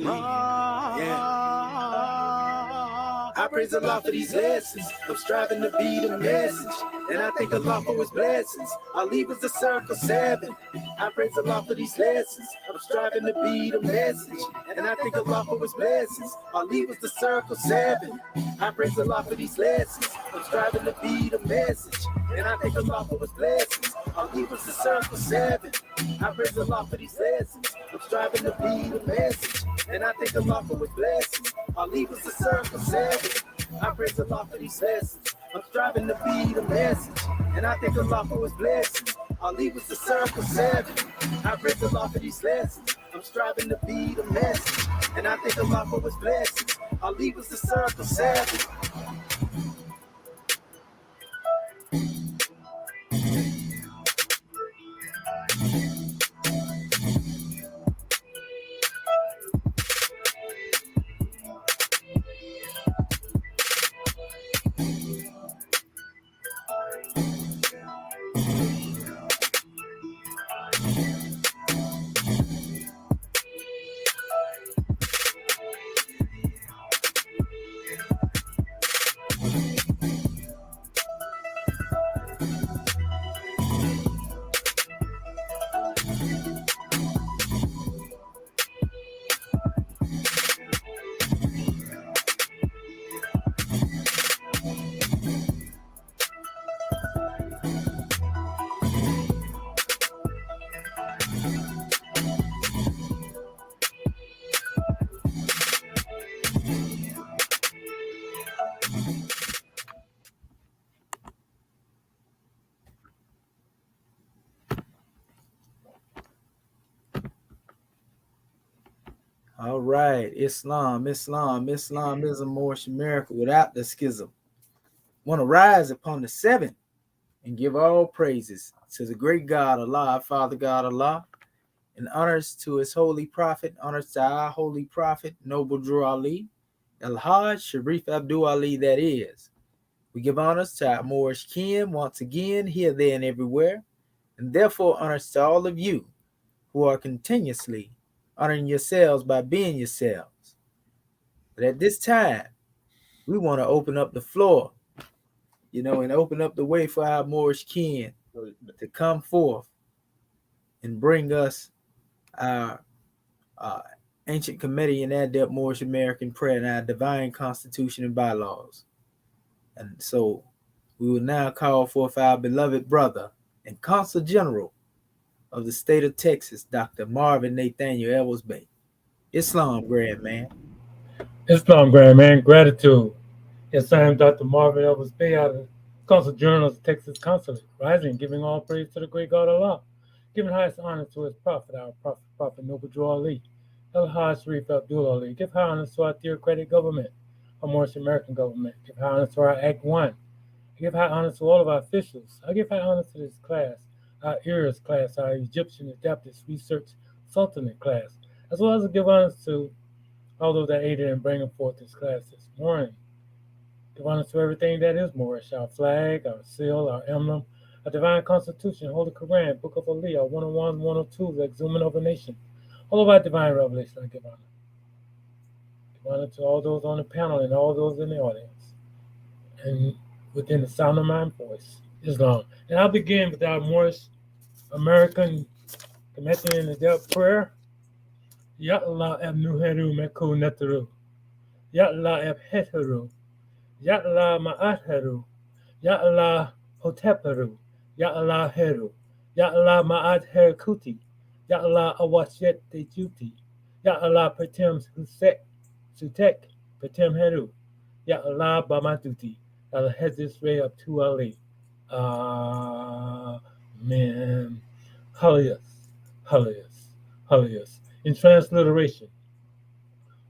Ali. Yeah. I praise Allah for these lessons. I'm striving to be the message, and I thank Allah for his blessings. Ali was the circle 7. I praise Allah for these lessons. I'm striving to be the message, and I thank Allah for his blessings. Ali was the circle 7. I praise Allah for these lessons. I'm striving to be the message, and I thank Allah for his blessings. Ali was the circle 7. I praise Allah for these lessons. I'm striving to be the message, and I thank Allah for his blessings. Ali was the circle 7. I praise Allah for these lessons. I'm striving to be the message, and I thank Allah for his blessings. Ali was the circle 7. I praise Allah for these lessons. I'm striving to be the message, and I thank Allah for his blessings. Ali was the circle 7. All right, Islam is a Moorish miracle without the schism. Want to rise upon the 7th and give all praises to the great God Allah, Father God Allah, and honors to his holy prophet, honors to our holy prophet, Noble Drew Ali, Al-Hajj Sharif Abdul Ali, that is. We give honors to our Moorish kin once again, here, there, and everywhere, and therefore honors to all of you who are continuously honoring yourselves by being yourselves. But at this time, we want to open up the floor, and open up the way for our Moorish kin to come forth and bring us our ancient committee and adept Moorish American prayer and our divine constitution and bylaws. And so we will now call forth our beloved brother and consul general of the state of Texas, Dr. Marvin Nathaniel Ellsby. Islam, Grand Man. Islam, Grand Man. Gratitude. Yes, I am Dr. Marvin Ellsby out of Consul General of the Texas Consulate, rising, giving all praise to the great God Allah, giving highest honor to his prophet, our prophet Noble Drew Ali, El-Hajj Sharif Abdul Ali. Give high honor to our theocratic government, our Moorish American government. Give high honor to our Act 1. I give high honor to all of our officials. I give high honor to this class, our E.A.R.S class, our Egyptian Adeptus Research Sultanate class, as well as I give honor to all those that aided in bringing forth this class this morning. Give honor to everything that is Moorish, our flag, our seal, our emblem, our divine constitution, Holy Quran, Book of Ali, our 101, 102, the exhuming of a nation, all of our divine revelation. I give honor. Give honor to all those on the panel and all those in the audience, and within the sound of my voice, Islam. And I'll begin with our Moorish American Kmt in the Adept prayer. Ya Allah ab nuheru meku neteru. Ya Allah ab heteru. Ya Allah ma'atheru. Ya Allah hoteperu. Ya Allah heru. Ya Allah ma'ad herkuti. Ya Allah awashet dejuti. Ya Allah petem sutek petem heru. Ya Allah bamaduti. Allah has this way up to Ali. Amen. Hallelujah. Hallelujah. Hallelujah. In transliteration,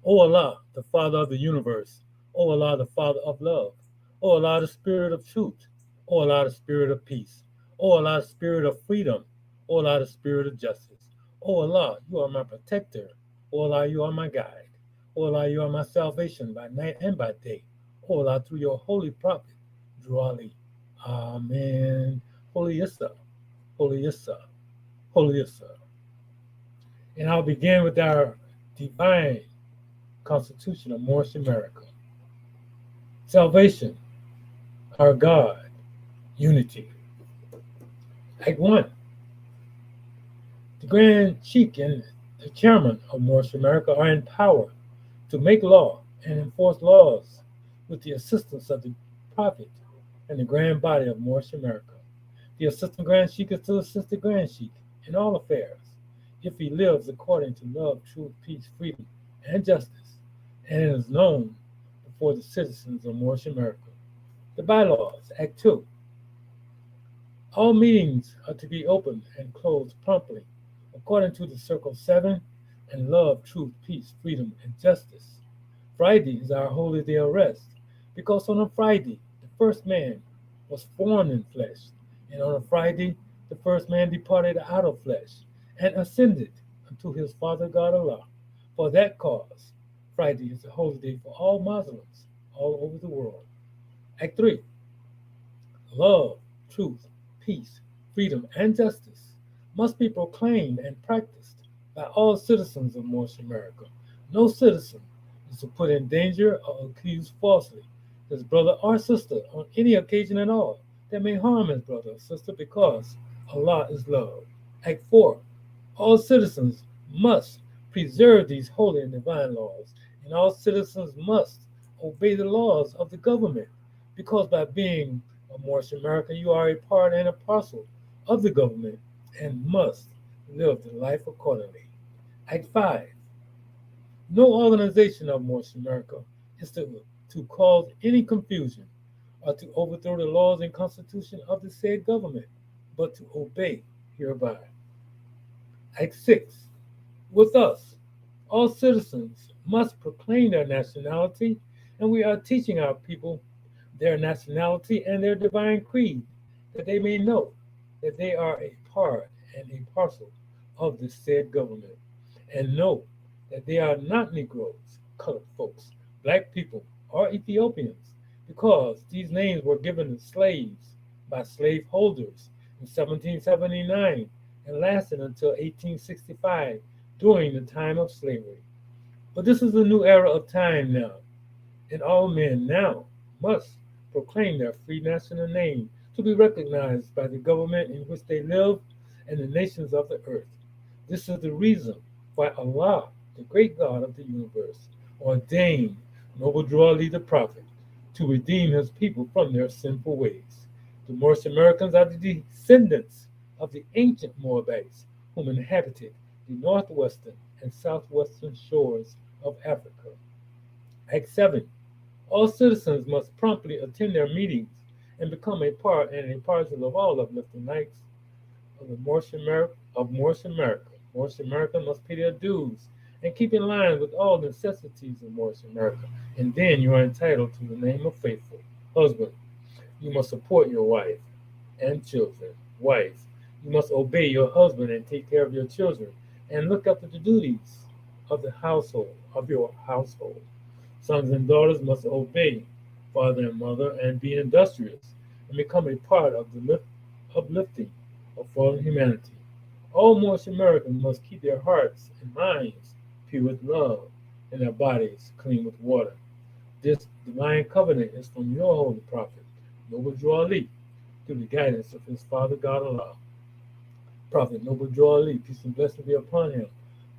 O Allah, the Father of the universe. O Allah, the Father of love. O Allah, the Spirit of truth. O Allah, the Spirit of peace. O Allah, the Spirit of freedom. O Allah, the Spirit of justice. O Allah, you are my protector. O Allah, you are my guide. O Allah, you are my salvation by night and by day. O Allah, through your holy prophet, Drew Ali. Amen. Holy Issa. Holy Issa. Holy Issa. And I'll begin with our divine Constitution of Moorish America. Salvation, our God, unity. Act 1. The Grand Sheik and the Chairman of Moorish America are in power to make law and enforce laws with the assistance of the Prophet and the Grand Body of Moorish America. The Assistant Grand Sheik is to assist the Grand Sheik in all affairs, if he lives according to love, truth, peace, freedom, and justice, and is known before the citizens of Moorish America. The Bylaws, Act 2. All meetings are to be opened and closed promptly, according to the Circle 7 and love, truth, peace, freedom, and justice. Friday is our holy day of rest, because on a Friday, the first man was formed in flesh, and on a Friday, the first man departed out of flesh and ascended unto his Father God Allah. For that cause, Friday is a holy day for all Muslims all over the world. Act 3. Love, truth, peace, freedom, and justice must be proclaimed and practiced by all citizens of Moorish America. No citizen is to put in danger or accuse falsely his brother or sister on any occasion at all that may harm his brother or sister, because Allah is love. Act 4. All citizens must preserve these holy and divine laws, and all citizens must obey the laws of the government, because by being a Moorish American, you are a part and a parcel of the government and must live the life accordingly. Act 5. No organization of Moorish America is to cause any confusion or to overthrow the laws and constitution of the said government, but to obey hereby. Act 6. With us, all citizens must proclaim their nationality, and we are teaching our people their nationality and their divine creed, that they may know that they are a part and a parcel of the said government, and know that they are not Negroes, colored folks, black people, or Ethiopians, because these names were given to slaves by slaveholders in 1779 and lasted until 1865 during the time of slavery. But this is a new era of time now, and all men now must proclaim their free national name to be recognized by the government in which they live and the nations of the earth. This is the reason why Allah, the great God of the universe, ordained Noble Drew Ali the Prophet to redeem his people from their sinful ways. The Moorish Americans are the descendants of the ancient Moabites whom inhabited the northwestern and southwestern shores of Africa. Act 7. All citizens must promptly attend their meetings and become a part and a parcel of all uplifting nights of the Moorish America. Moorish America must pay their dues and keep in line with all necessities of Moorish America, and then you are entitled to the name of faithful husband. You must support your wife and children. Wife, you must obey your husband and take care of your children and look after the duties of the household, of your household. Sons and daughters must obey father and mother and be industrious and become a part of the uplifting of fallen humanity. All Moorish Americans must keep their hearts and minds pure with love and their bodies clean with water. This divine covenant is from your holy prophet, Noble Drew Ali, through the guidance of his Father God Allah. Prophet Noble Drew Ali, peace and blessing be upon him,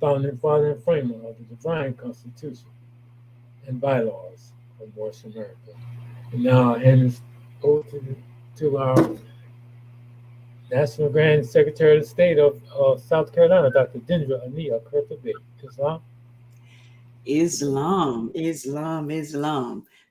founding father and framer of the divine constitution and bylaws of Moorish America. And now I hand this over to our National Grand Secretary of State of South Carolina, Dr. Dindra Ania Kurtabe. Islam.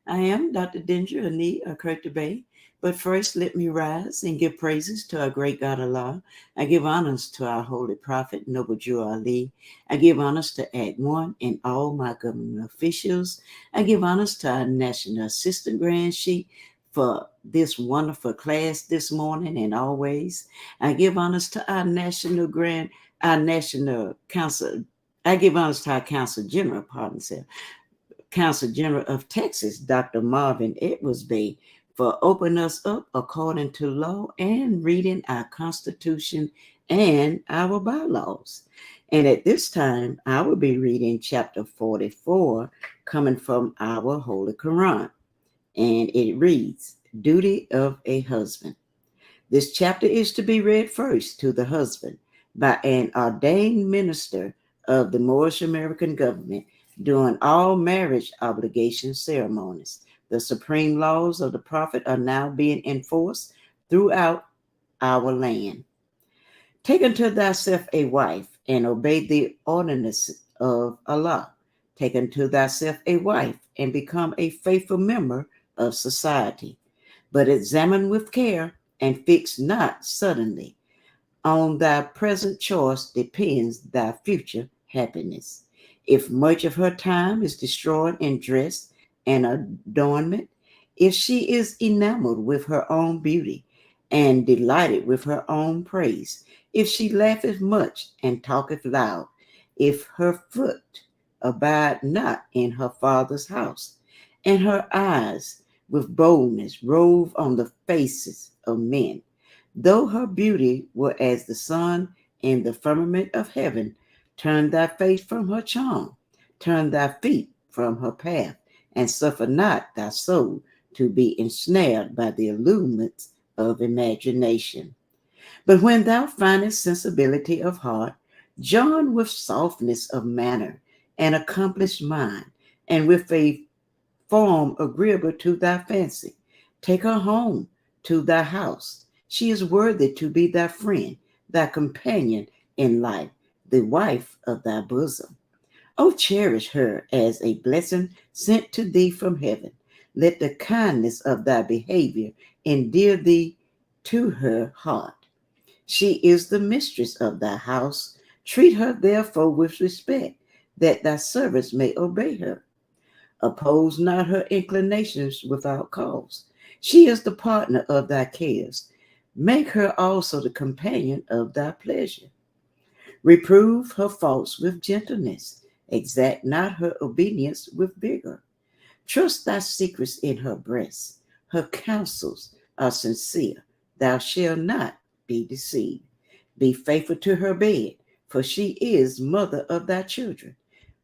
I am Dr. Dindra Ania Kurtabe. But first, let me rise and give praises to our great God Allah. I give honors to our holy prophet, Noble Drew Ali. I give honors to Act 1 and all my government officials. I give honors to our National Assistant Grand Sheik for this wonderful class this morning and always. I give honors to our National Council. I give honors to our Council General, Council General of Texas, Dr. Marvin Edwards Bay, for opening us up according to law and reading our Constitution and our bylaws. And at this time, I will be reading chapter 44, coming from our Holy Quran. And it reads, Duty of a Husband. This chapter is to be read first to the husband by an ordained minister of the Moorish American government during all marriage obligation ceremonies. The supreme laws of the Prophet are now being enforced throughout our land. Take unto thyself a wife and obey the ordinances of Allah. Take unto thyself a wife and become a faithful member of society. But examine with care and fix not suddenly. On thy present choice depends thy future happiness. If much of her time is destroyed in dress and adornment, if she is enamored with her own beauty and delighted with her own praise, if she laugheth much and talketh loud, if her foot abide not in her father's house, and her eyes with boldness rove on the faces of men, though her beauty were as the sun in the firmament of heaven, turn thy face from her charm, turn thy feet from her path, and suffer not thy soul to be ensnared by the allurements of imagination. But when thou findest sensibility of heart, join with softness of manner, and accomplished mind, and with a form agreeable to thy fancy, take her home to thy house. She is worthy to be thy friend, thy companion in life, the wife of thy bosom. Oh, cherish her as a blessing sent to thee from heaven. Let the kindness of thy behavior endear thee to her heart. She is the mistress of thy house. Treat her therefore with respect, that thy servants may obey her. Oppose not her inclinations without cause. She is the partner of thy cares. Make her also the companion of thy pleasure. Reprove her faults with gentleness. Exact not her obedience with vigor. Trust thy secrets in her breast. Her counsels are sincere. Thou shalt not be deceived. Be faithful to her bed, for she is mother of thy children.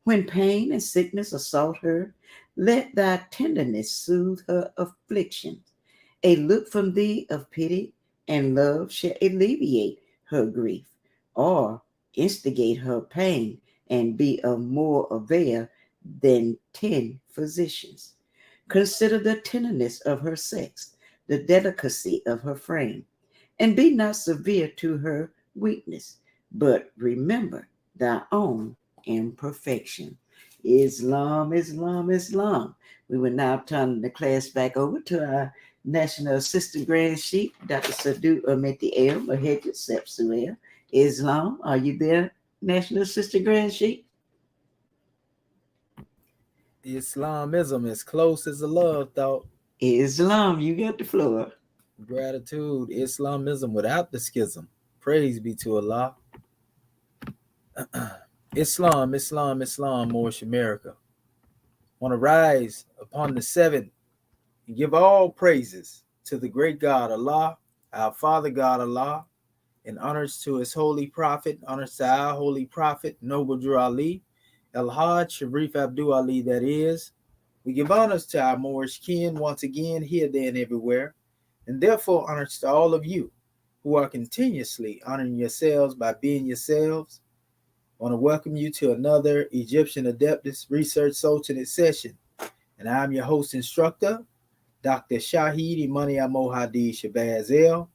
When pain and sickness assault her, let thy tenderness soothe her afflictions. A look from thee of pity and love shall alleviate her grief, or instigate her pain, and be of more avail than 10 physicians. Consider the tenderness of her sex, the delicacy of her frame, and be not severe to her weakness, but remember thy own imperfection. Islam, Islam, Islam. We will now turn the class back over to our National Assistant Grand Chief, Dr. Sadu Ameti El Mahedja Sepsuel. Islam, are you there, National Assistant Grand Chief? Islamism is close as a love thought. Islam, you got the floor. Gratitude. Islamism without the schism. Praise be to Allah. Islam, Islam, Islam, Moorish America. Want to rise upon the seventh and give all praises to the great God Allah, our Father God Allah, and honors to his holy prophet, honors to our holy prophet, Noble Drew Ali, El Hajj Sharif Abdul Ali, that is. We give honors to our Moorish kin once again, here, there, and everywhere, and therefore honors to all of you who are continuously honoring yourselves by being yourselves. I want to welcome you to another Egyptian Adeptus Research Sultanate session, and I'm your host instructor, Dr. Shahid Imani Amohadi Shabazz El,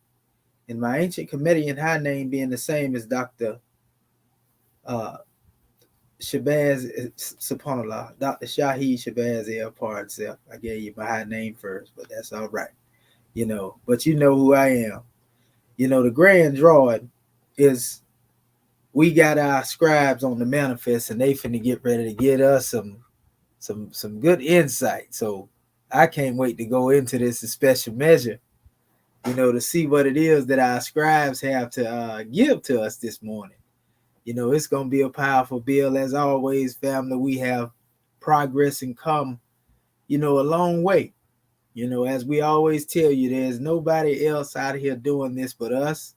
and my ancient Comedian high name being the same as Dr. Shabazz, subhanAllah, Dr. Shahid Shabazz El Par itself. I gave you my high name first, but that's all right. But you know who I am. The grand drawing is we got our scribes on the manifest, and they finna get ready to get us some good insight. So I can't wait to go into this special measure, to see what it is that our scribes have to give to us this morning. It's going to be a powerful bill. As always, family, we have progress and come, a long way. As we always tell you, there's nobody else out here doing this but us.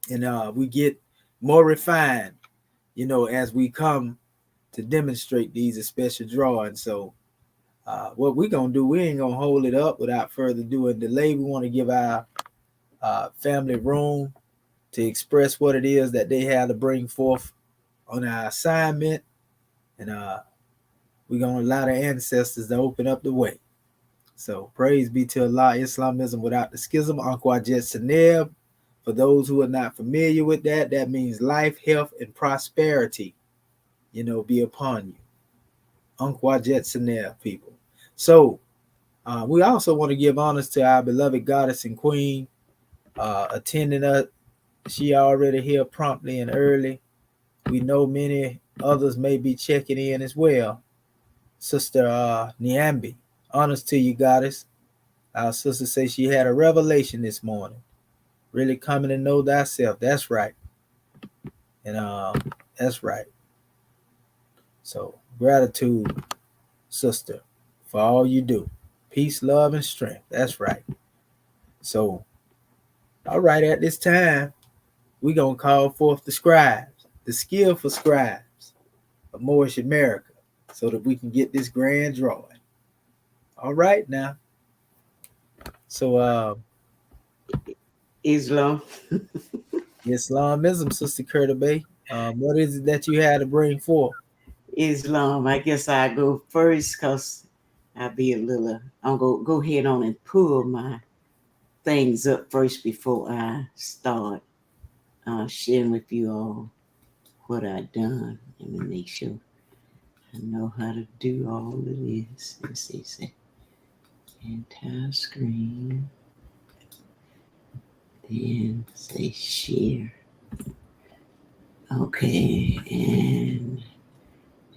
and we get more refined, as we come to demonstrate these special drawings. So what we're gonna do, we ain't gonna hold it up without further ado and delay. We want to give our family room to express what it is that they have to bring forth on our assignment, and we're gonna allow the ancestors to open up the way. So praise be to Allah, Islamism without the schism, Anquajet Seneb. For those who are not familiar with that, that means life, health, and prosperity, be upon you. Anquajet Seneb, people. So we also want to give honors to our beloved goddess and queen attending us. She already here promptly and early. We know many others may be checking in as well. Sister Nyambi, honors to you, goddess. Our sister says she had a revelation this morning. Really coming to know thyself. That's right. And that's right. So gratitude, sister, for all you do. Peace, love, and strength. That's right. So, all right, at this time, we're going to call forth the scribes, the skillful scribes of Moorish America, so that we can get this grand drawing. All right, now. So, Islam. Islamism, Sister Curta Bay. What is it that you had to bring forth? Islam. I guess I go first because I'll be a little. I'll go ahead on and pull my things up first before I start sharing with you all what I've done. Let me make sure I know how to do all of this. Let's see, say entire screen. Then say share. Okay, and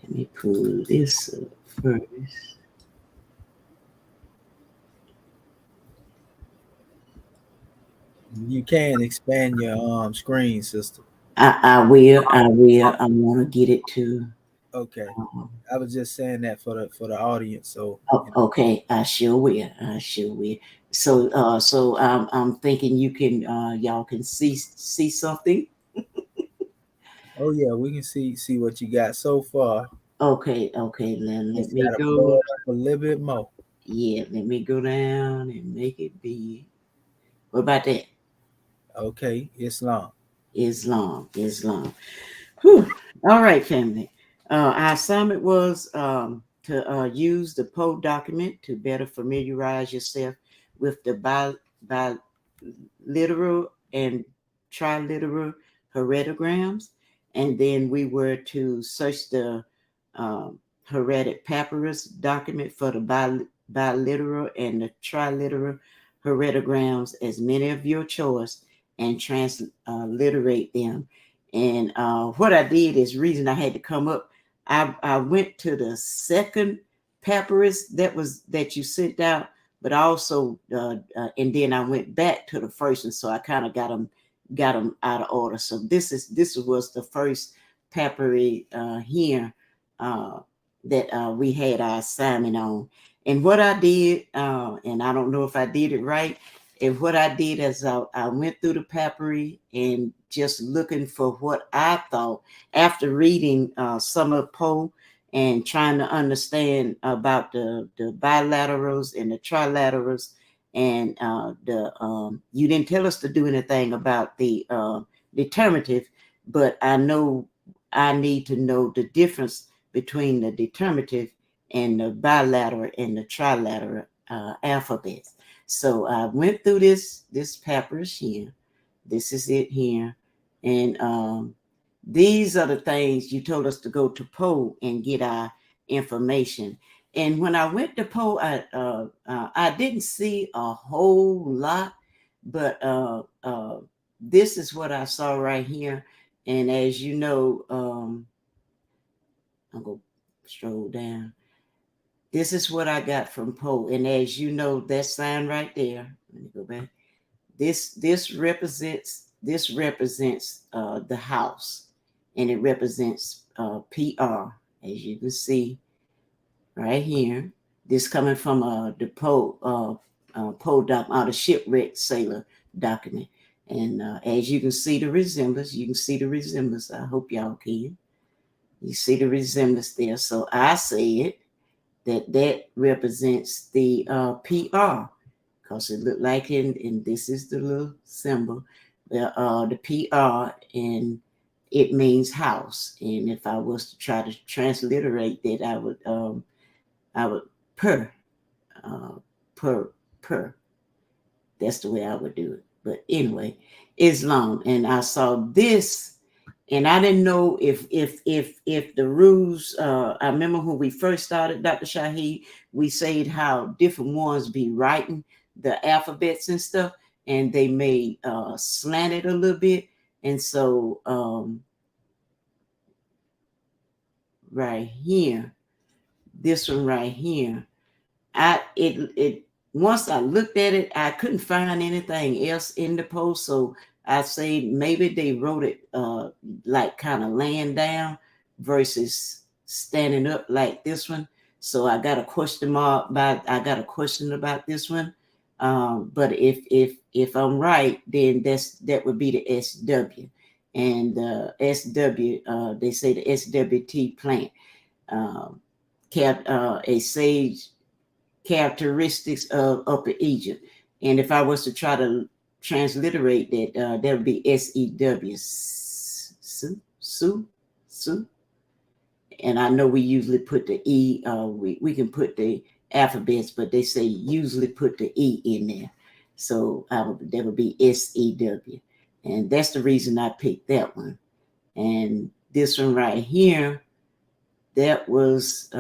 let me pull this up first. You can expand your screen, sister. I will. I want to get it to. Okay. I was just saying that for the audience. So Okay, I sure will. I sure will. So I'm thinking you can y'all can see something. oh yeah, we can see what you got so far. Okay, then let Just me gotta blow go. it up a little bit more. Yeah, let me go down and make it big. What about that? Okay, Islam. Islam. Whew. All right, family. Our assignment was to use the Poe document to better familiarize yourself with the biliteral and triliteral heredograms. And then we were to search the heretic papyrus document for the biliteral and the triliteral heredograms as many of your choice and transliterate them. And what I did is reason I had to come up. I went to the second papyrus that you sent out, but also and then I went back to the first one, so I kind of got them out of order. So this was the first papyrus here that we had our assignment on. And what I did, and I don't know if I did it right, and what I did is I went through the papyri and just looking for what I thought after reading some of Poe and trying to understand about the bilaterals and the trilaterals. And you didn't tell us to do anything about the determinative, but I know I need to know the difference between the determinative and the bilateral and the trilateral alphabets. So I went through this papyrus here. This is it here. And these are the things you told us to go to Poe and get our information. And when I went to Poe, I didn't see a whole lot, but this is what I saw right here. And as you know, I'm going to stroll down. This is what I got from Poe. And as you know, that sign right there, let me go back. This represents the house, and it represents PR, as you can see right here. This coming from the Poe document, the shipwreck sailor document. And as you can see the resemblance, I hope y'all can. You see the resemblance there. So I said that represents the PR, because it looked like and this is the little symbol, the PR, and it means house. And if I was to try to transliterate that, I would per, uh, per. That's the way I would do it. But anyway, Islam, and I saw this, and I didn't know if the rules. I remember when we first started, Dr. Shaheed, we said how different ones be writing the alphabets and stuff, and they may slant it a little bit, and so right here, this one right here, it once I looked at it, I couldn't find anything else in the post. So I say maybe they wrote it like kind of laying down versus standing up like this one. So I got a question about this one. But if I'm right, then that would be the SW. And SW, they say the SWT plant. A sage characteristics of Upper Egypt. And if I was to try to transliterate that, that would be SEW. Su. And I know we usually put the E, we can put the alphabets, but they say usually put the E in there. So that would be SEW. And that's the reason I picked that one. And this one right here, that was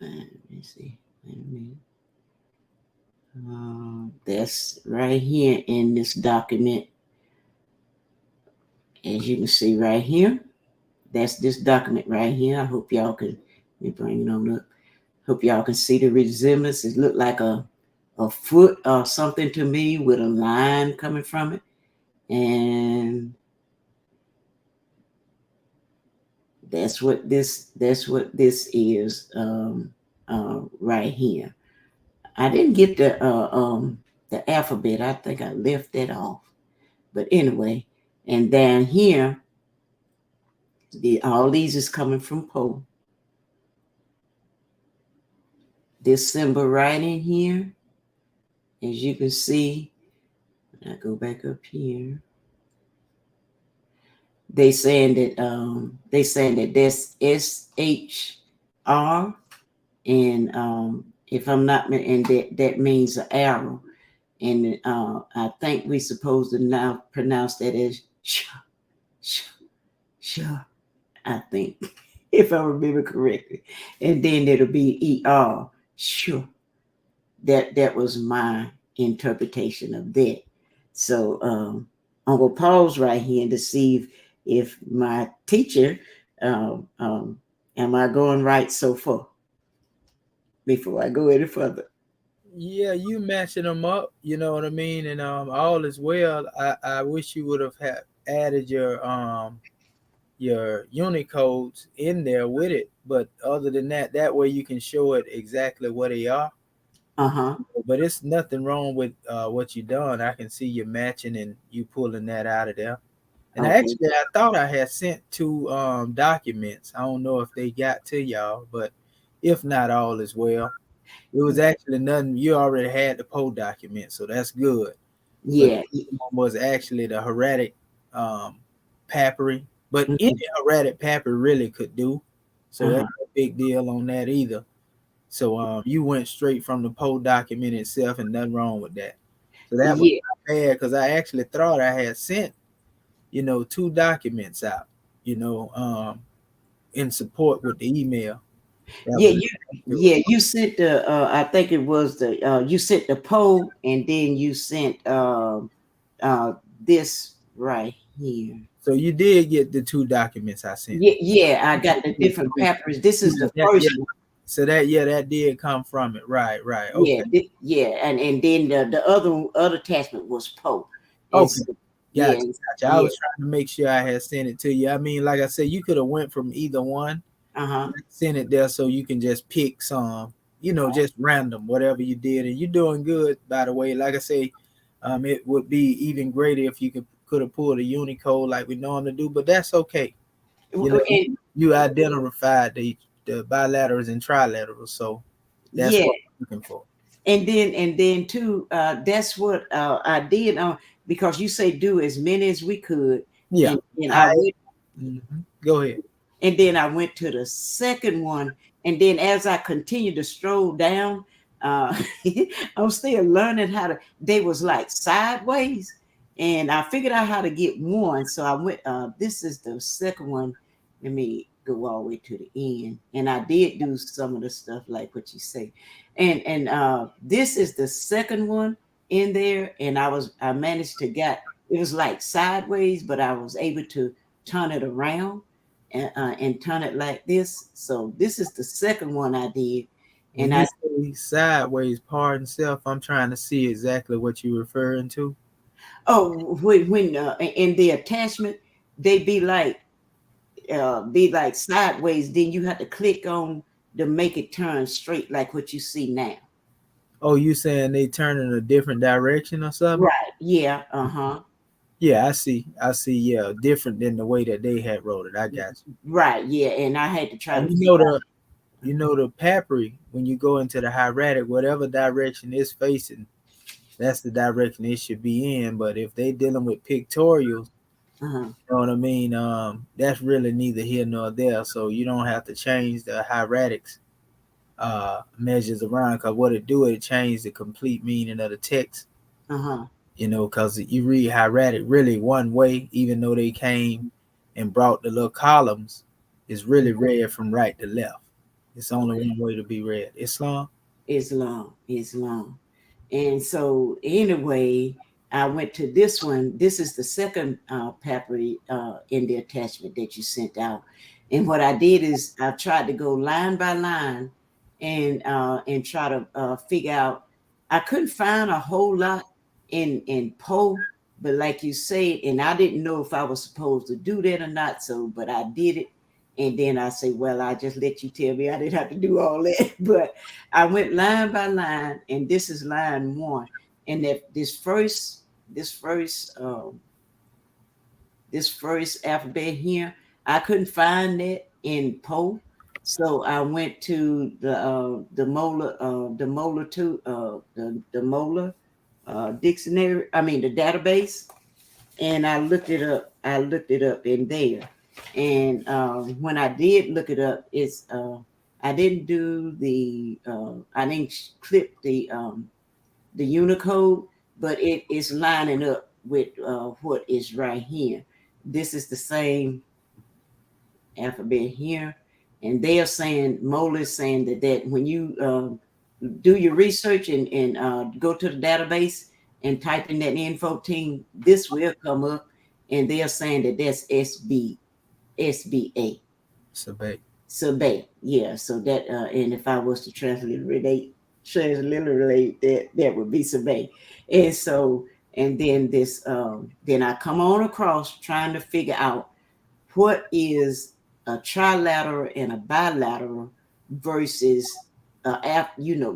let me see. Wait a minute. That's right here in this document. As you can see right here, that's this document right here. I hope y'all can, let me bring it on up. Hope y'all can see the resemblance. It looked like a foot or something to me with a line coming from it. And that's what this is right here. I didn't get the alphabet. I think I left that off. But anyway, and down here, all these is coming from Poe. This symbol right in here, as you can see, when I go back up here, they saying that that's SHR, and if I'm not, and that means an arrow, and I think we supposed to now pronounce that as sh, I think, if I remember correctly, and then it'll be E.R. Sure. That was my interpretation of that. So I'm gonna pause right here to see if my teacher, am I going right so far before I go any further? Yeah, you matching them up, you know what I mean, and all is well. I wish you would have added your Unicodes in there with it, but other than that, that way you can show it exactly what they are. But it's nothing wrong with what you done. I can see you matching and you pulling that out of there. And Okay. actually, I thought I had sent 2 documents. I don't know if they got to y'all, but if not, all is well. It was actually nothing. You already had the Poe document, so that's good. Yeah. But one was actually the hieratic papyri. But Mhm. any hieratic papyri really could do. So Uh-huh. that's no big deal on that either. So you went straight from the Poe document itself, and nothing wrong with that. So that was Yeah. not bad, because I actually thought I had sent, 2 documents out, in support with the email. You sent the I think it was the you sent the poll, and then you sent this right here. So you did get the 2 documents I sent. Yeah, I got the different papers. This is the first one. So that did come from it. Right. Okay. And then the other attachment was Poe. Okay. Gotcha. Yeah. I was trying to make sure I had sent it to you. I mean, like I said, you could have went from either one. Uh-huh. Send it there so you can just pick some just random, whatever you did. And you're doing good, by the way. Like I say, it would be even greater if you could have pulled a Unicode like we normally do, but that's okay. You identified the bilaterals and trilaterals, so that's Yeah. what I'm looking for. And then too, that's what I did because you say do as many as we could. Yeah. And I went Go ahead. and then I went to the second one. And then as I continued to stroll down, I'm still learning how to, they was like sideways. And I figured out how to get one. So I went, this is the second one. Let me go all the way to the end. And I did do some of the stuff like what you say. And this is the second one in there. And I managed to get, it was like sideways, but I was able to turn it around and turn it like this. So this is the second one I did. When you say sideways, pardon self, I'm trying to see exactly what you're referring to. Oh, when in the attachment, they be like sideways. Then you have to click on to make it turn straight, like what you see now. Oh, you saying they turn in a different direction or something? Right. Yeah. Uh-huh. Yeah, I see. Yeah, different than the way that they had wrote it. I got you. Right. Yeah. And I had to try and to the papyri, when you go into the hieratic, whatever direction it's facing, that's the direction it should be in. But if they dealing with pictorials, you know what I mean? That's really neither here nor there. So you don't have to change the hieratics measures around, because what it do, it change the complete meaning of the text. Because you read hieratic really one way, even though they came and brought the little columns, is really read from right to left. It's only one way to be read. Islam. And so anyway, I went to this one. This is the second papyri in the attachment that you sent out. And what I did is I tried to go line by line and try to figure out. I couldn't find a whole lot in Poe, but like you said, and I didn't know if I was supposed to do that or not. So, but I did it. And then I say, well, I just let you tell me I didn't have to do all that. But I went line by line, and this is line one. And that this first alphabet here, I couldn't find that in Poe. So I went to the Molar dictionary. I mean the database, and I looked it up. I looked it up in there. And when I did look it up, it's I didn't do I didn't clip the Unicode, but it is lining up with what is right here. This is the same alphabet here, and they are saying Mola is saying that when you do your research and go to the database and type in that N14, this will come up, and they are saying that that's SBA. Sabay. Yeah. So that and if I was to transliterate that would be Sabay. And so and then this then I come on across trying to figure out what is a trilateral and a bilateral versus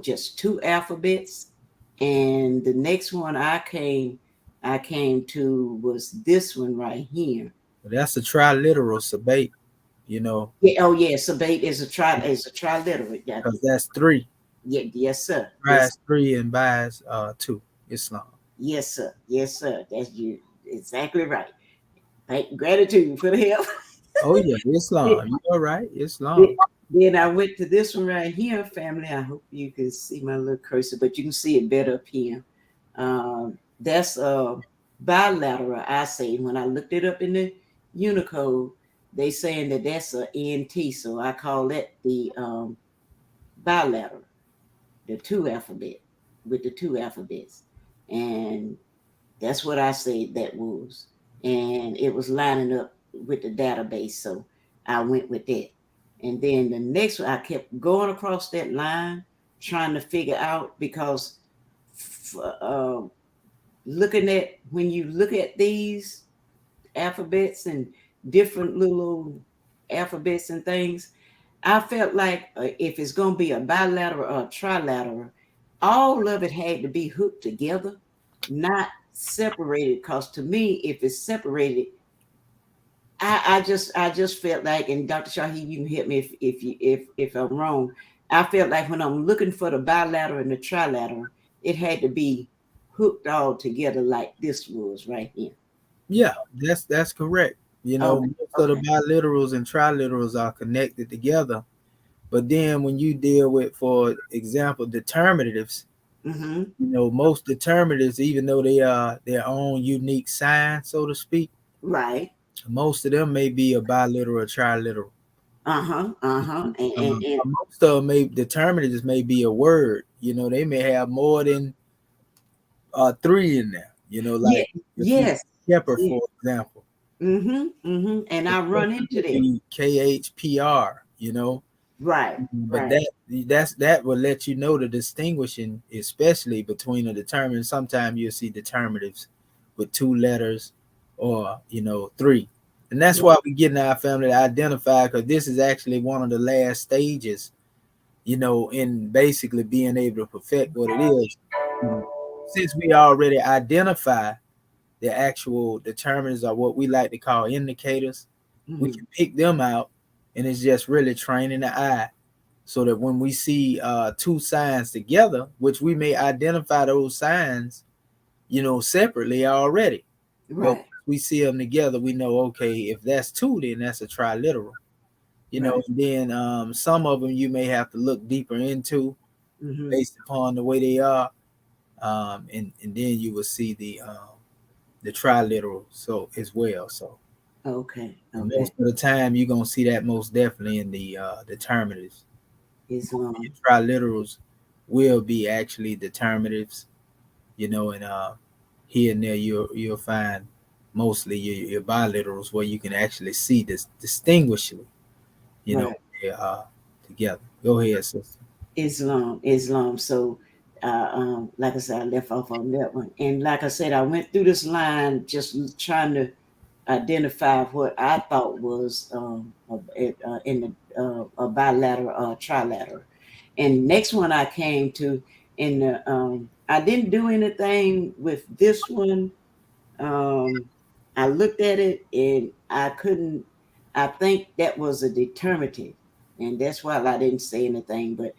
just two alphabets. And the next one I came to was this one right here. That's a triliteral Sabate. Yeah. Oh yeah. Sabate is a triliteral. Because that's three. Yeah. Yes, sir. Bias 3 and bias 2. Islam. Yes, sir. Yes, sir. That's you. Exactly right. Gratitude for the help. Oh yeah, Islam. You all right? Islam. Then I went to this one right here, family. I hope you can see my little cursor, but you can see it better up here. That's bilateral. I say when I looked it up in the Unicode, they saying that that's a NT, so I call that the bilateral, the two alphabet with the two alphabets, and that's what I said that was, and it was lining up with the database, so I went with that. And then the next one, I kept going across that line, trying to figure out, because looking at, when you look at these alphabets and different little alphabets and things, I felt like if it's going to be a bilateral or a trilateral, all of it had to be hooked together, not separated. Because to me, if it's separated, I just felt like, and Dr. Shahi, you can hit me if I'm wrong. I felt like when I'm looking for the bilateral and the trilateral, it had to be hooked all together like this was right here. Yeah, that's correct. You know, Oh, most of the biliterals and triliterals are connected together. But then when you deal with, for example, determinatives, mm-hmm. you know, most determinatives, even though they are their own unique sign, so to speak, Right. most of them may be a biliteral or triliteral. And Most of them may determinatives may be a word. You know, they may have more than three in there. You know, yeah, like if you yes. Kepler, Yeah. for example, And I run into that. KHPR. You know, Right, but right. that will let you know the distinguishing, especially between a determinant. Sometimes you'll see determinatives with two letters, or you know, three, and that's Yeah. why we get in our family to identify, because this is actually one of the last stages, you know, in basically being able to perfect what it is. You know, since we already identify the actual determinants, or what we like to call indicators, we Mhm. can pick them out, and it's just really training the eye so that when we see two signs together, which we may identify those signs, you know, separately already, but Right, we see them together, we know, okay, if that's two, then that's a triliteral. You know, right. and then some of them you may have to look deeper into hmm based upon the way they are, and then you will see the triliteral so as well. So Okay, and most okay. of the time you're gonna see that most definitely in the determinatives. Islam. Triliterals will be actually determinatives, you know, and here and there you'll find mostly your biliterals where you can actually see this distinguishingly, you know, Right. they are together. Go ahead, sister. Islam. So, like I said, I left off on that one. And like I said, I went through this line just trying to identify what I thought was in the a bilateral or trilateral. And next one I came to, in the I didn't do anything with this one. Um, I looked at it and I couldn't. I think that was a determinative, and that's why I didn't say anything. But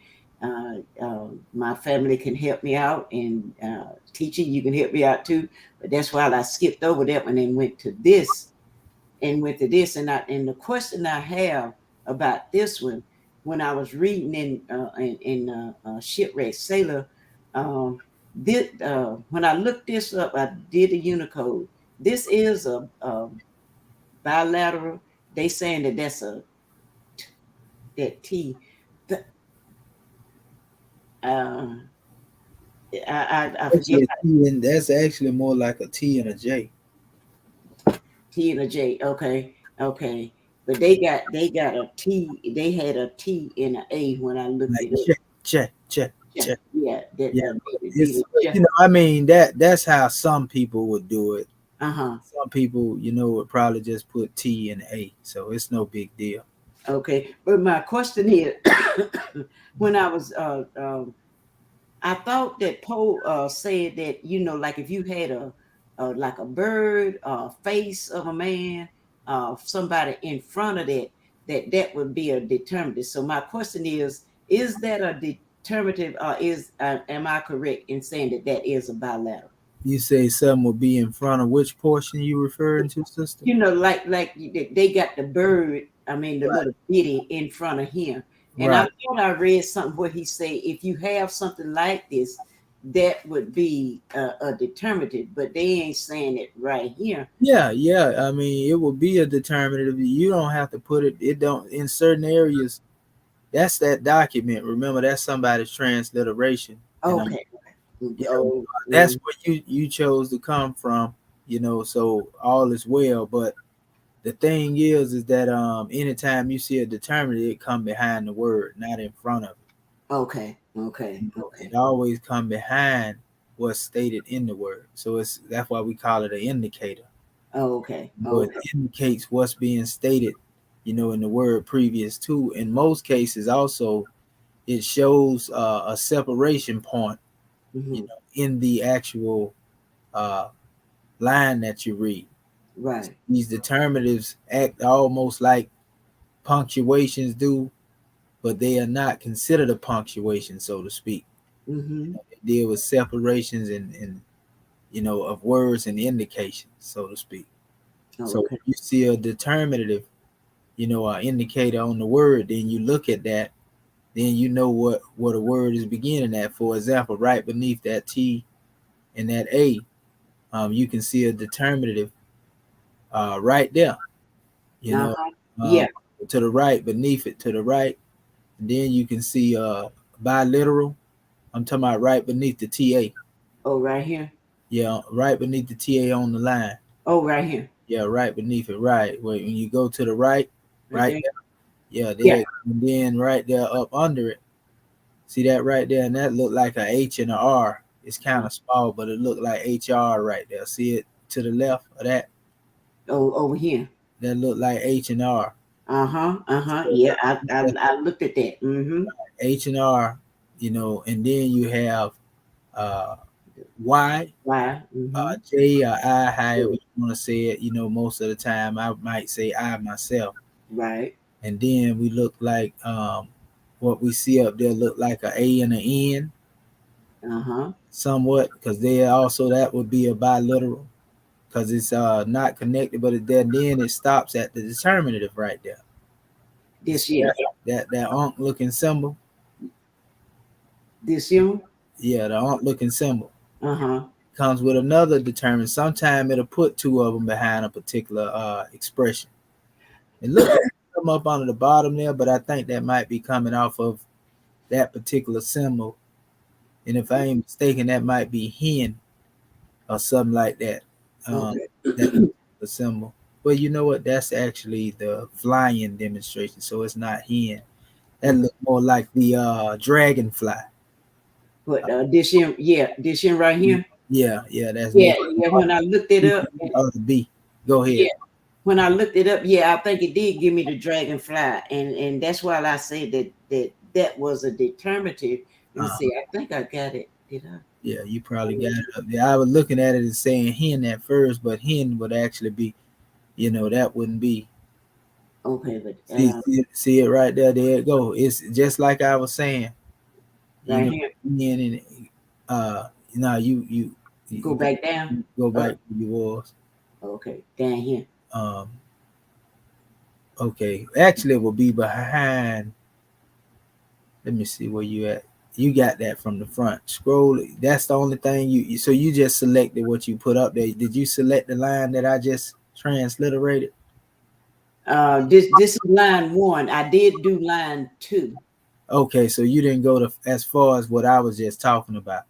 my family can help me out, and teaching you can help me out too. But that's why I skipped over that one and went to this, and the question I have about this one, when I was reading in Shipwreck Sailor, when I looked this up, I did a Unicode. This is a bilateral. They saying that that's that T. The, uh, I forget Actually, T, and that's actually more like a T and a J. T and a J. Okay. But they got a T. They had a T and an A when I looked Like it up. check, check, check, Yeah, check. yeah. That Yeah, would be it's, the yeah. you know, I mean, that's how some people would do it. Uh-huh. Some people, you know, would probably just put T and A, so it's no big deal. Okay. But my question is, when I was I thought that Poe said that, like if you had a like a bird, face of a man, somebody in front of that would be a determinative. So my question is that a determinative, or am I correct in saying that that is a bilateral? You say something will be in front of which portion you referring to, sister? Like they got the bird, I mean the Right. little bitty in front of him. And I Right. thought I read something where he say if you have something like this, that would be a determinative, but they ain't saying it right here. Yeah, yeah. I mean, it will be a determinative. You don't have to put it. It don't in certain areas. That's that document. Remember, that's somebody's transliteration, and Okay. you know Oh, that's where you chose to come from. You know, so all is well. But the thing is that anytime you see a determinative, it come behind the word, not in front of it. okay. It always come behind what's stated in the word. So that's why we call it an indicator. Okay. It indicates what's being stated in the word previous to. In most cases, also, it shows a separation point, Mhm. in the actual line that you read. Right. These determinatives act almost like punctuations do, but they are not considered a punctuation, so to speak. Mhm. They deal with separations and of words and indications, so to speak. Oh, So okay. if you see a determinative, an indicator on the word, then you look at that, then you know what a word is beginning at. For example, right beneath that T and that A, you can see a determinative right there. You know, Uh-huh. um, Yeah. to the right, beneath it, to the right, and then you can see biliteral. I'm talking about right beneath the TA. Oh, right here. Yeah, right beneath the TA on the line. Oh, right here. Yeah, right beneath it. Right. When you go to the right, Right right there. there. Yeah, Yeah. there. And then right there up under it. See that right there? And that look like a H and a R. It's kind of small, but it looked like HR right there. See it to the left of that? Oh, over here. That look like H and R. Uh-huh. Uh-huh. So Yeah. I looked at that. Mm-hmm. H and R, and then you have uh, Y, Why? Mm-hmm. J, or I, however Yeah. you want to say it. Most of the time I might say I myself. Right. And then we look like what we see up there look like a A and an N Uh-huh. somewhat, because there also that would be a biliteral because it's not connected, but then it stops at the determinative right there. You This see year. that onk looking symbol? This year. Yeah, the onk looking symbol Uh-huh. comes with another determinant. Sometime it'll put two of them behind a particular expression. It looks like come up under the bottom there, but I think that might be coming off of that particular symbol. And if I ain't mistaken, that might be hen or something like that. Okay. That the symbol. Well, you know what? That's actually the flying demonstration, so it's not hen. That look more like the dragonfly. But this year, yeah, this year right here. Yeah, that's Yeah, more. yeah. When I looked it up, The B. Go yeah. ahead. When I looked it up, yeah, I think it did give me the dragonfly, and that's why I said that was a determinative. Let me Uh, see. I think I got it. Did I? yeah, you probably got it up there. I was looking at it and saying hen at first, but hen would actually be, that wouldn't be. Okay, but See it right there. There it go. It's just like I was saying. You right know, here, hen and now go back down. you go back Up. to yours. Okay, down here. Um, okay, actually, it will be behind. Let me see where you at. You got that from the front. Scroll. That's the only thing so you just selected what you put up there. Did you select the line that I just transliterated? This is line one. I did do line two. Okay, so you didn't go to as far as what I was just talking about.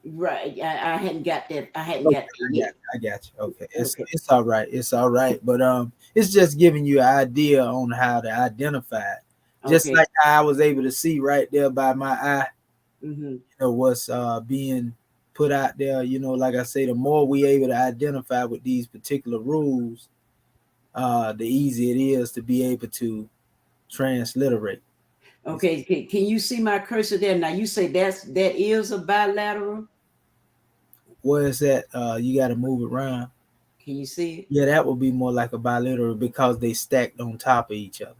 Right. I hadn't got that. I hadn't Okay, got that yet. I got you. Okay, Okay. it's all right. It's all right. But it's just giving you an idea on how to identify it. Just Okay. like how I was able to see right there by my eye, Mm-hmm. what's being put out there. Like I say, the more we able to identify with these particular rules, the easier it is to be able to transliterate. Okay. Can you see my cursor there? Now you say that is a bilateral. Where is that? You got to move it around. Can you see it? Yeah, that would be more like a bilateral because they stacked on top of each other.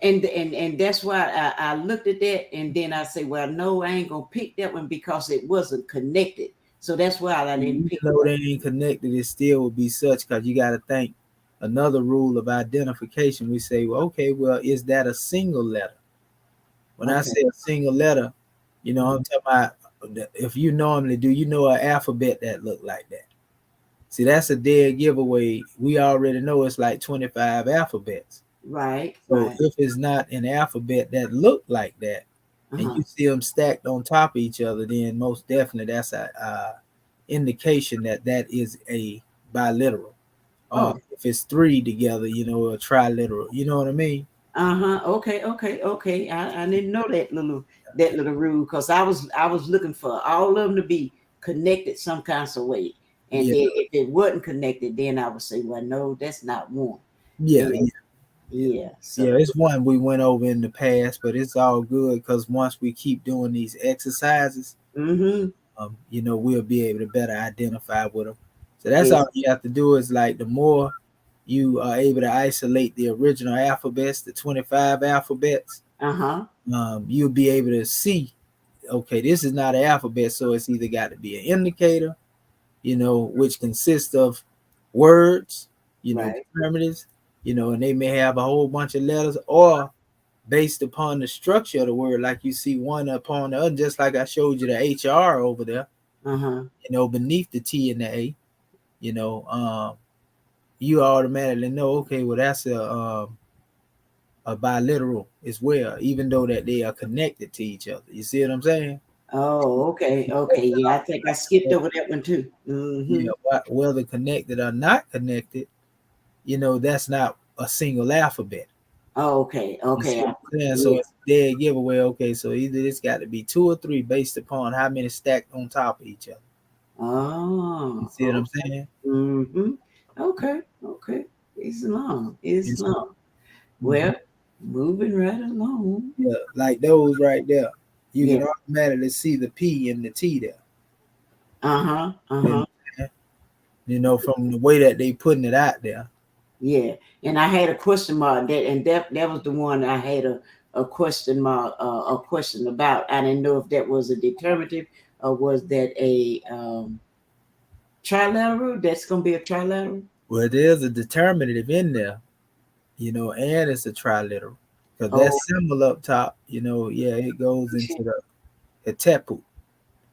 And that's why I looked at that, and then I say, well, no, I ain't gonna pick that one because it wasn't connected. So that's why I didn't Even pick though it they up. ain't connected, it still would be such because you got to think another rule of identification. We say, well, okay, well, is that a single letter? When I Okay. say a single letter, I'm talking about if you normally do, an alphabet that look like that. See, that's a dead giveaway. We already know it's like 25 alphabets. Right. So Right. if it's not an alphabet that look like that, and Uh-huh. you see them stacked on top of each other, then most definitely that's a indication that is a biliteral. Oh. If it's three together, a triliteral. You know what I mean? Uh-huh. Okay. Okay. Okay. I didn't know that little rule because I was looking for all of them to be connected some kind of way. And Yeah, then if it wasn't connected, then I would say, well, no, that's not one. yeah, And yeah. Yeah. So Yeah, it's one we went over in the past, but it's all good because once we keep doing these exercises, mm-hmm. We'll be able to better identify with them. So that's Yes. all you have to do is like the more you are able to isolate the original alphabets, the 25 alphabets, Uh-huh. you'll be able to see, okay, this is not an alphabet, so it's either got to be an indicator, which consists of words, Right. primitives, and they may have a whole bunch of letters, or based upon the structure of the word, like you see one upon the other, just like I showed you the HR over there, Uh-huh. beneath the T and the A, you automatically know, okay, well, that's a biliteral as well, even though that they are connected to each other. You see what I'm saying? Oh, okay. Okay. Yeah, I think I skipped over that one too. Mm-hmm. Yeah, whether connected or not connected, that's not a single alphabet. Oh, okay. You see Okay. what I'm saying? So Yeah. it's a dead giveaway. Okay, so either it's got to be 2 or 3 based upon how many stacked on top of each other. You Oh, see what I'm saying? mm-hmm. Okay. Okay. Islam. It's, Islam. Well, moving right along. yeah, like those right there. You Yeah. can automatically see the P and the T there. Uh-huh. And Uh-huh. from the way that they putting it out there. Yeah. And I had a question mark that was the one I had a question mark, a question about. I didn't know if that was a determinative or was that a trilateral? That's gonna be a trilateral? Well, there's a determinative in there, and it's a triliteral. Because that Oh, symbol up top, yeah, it goes into the hetepu.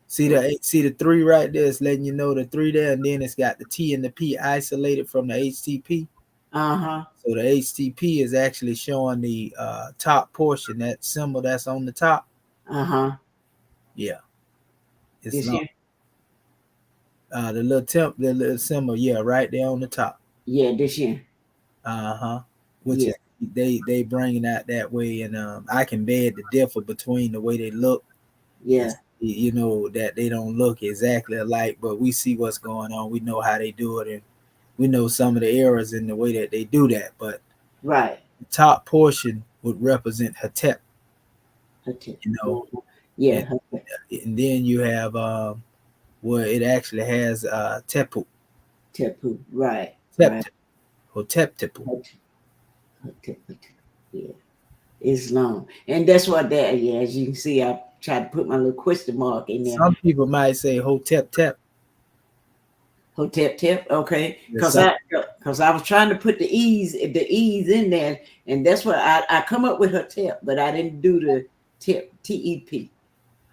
See the 3 right there. It's letting you know the 3 there, and then it's got the T and the P isolated from the HTP. uh-huh. So the HTP is actually showing the top portion, that symbol that's on the top. Uh-huh. Yeah, it's This long. here? The little symbol, yeah, right there on the top. Yeah, this year. Which Yeah. is they bringing out that way, and I can beg the differ between the way they look. Yeah. That they don't look exactly alike, but we see what's going on. We know how they do it, and we know some of the errors in the way that they do that. But Right. the top portion would represent Hetep, Okay. you know, and, Yeah. Okay. and then you have where it actually has Tepu, Tepu. Right. Tep, Right. or Tep Tepu. Okay. Yeah. Islam. And that's what that, yeah, as you can see, I tried to put my little question mark in there. Some people might say Hotep Tep. Hotep tip, okay. There's Because I was trying to put the e's in there, and that's what I come up with Hotep, but I didn't do the tip, TEP.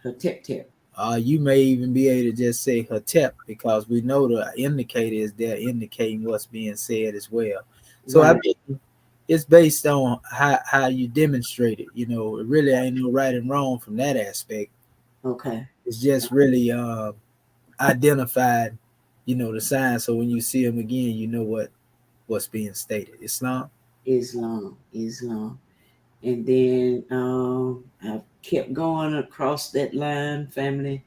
Hotep tip. You may even be able to just say Hetep because we know the indicator is there indicating what's being said as well. So I Right. mean, it's based on how you demonstrate it. It really ain't no right and wrong from that aspect. Okay. It's just really identified, the sign. So when you see them again, you know what's being stated. Islam. Islam. And then I kept going across that line, family.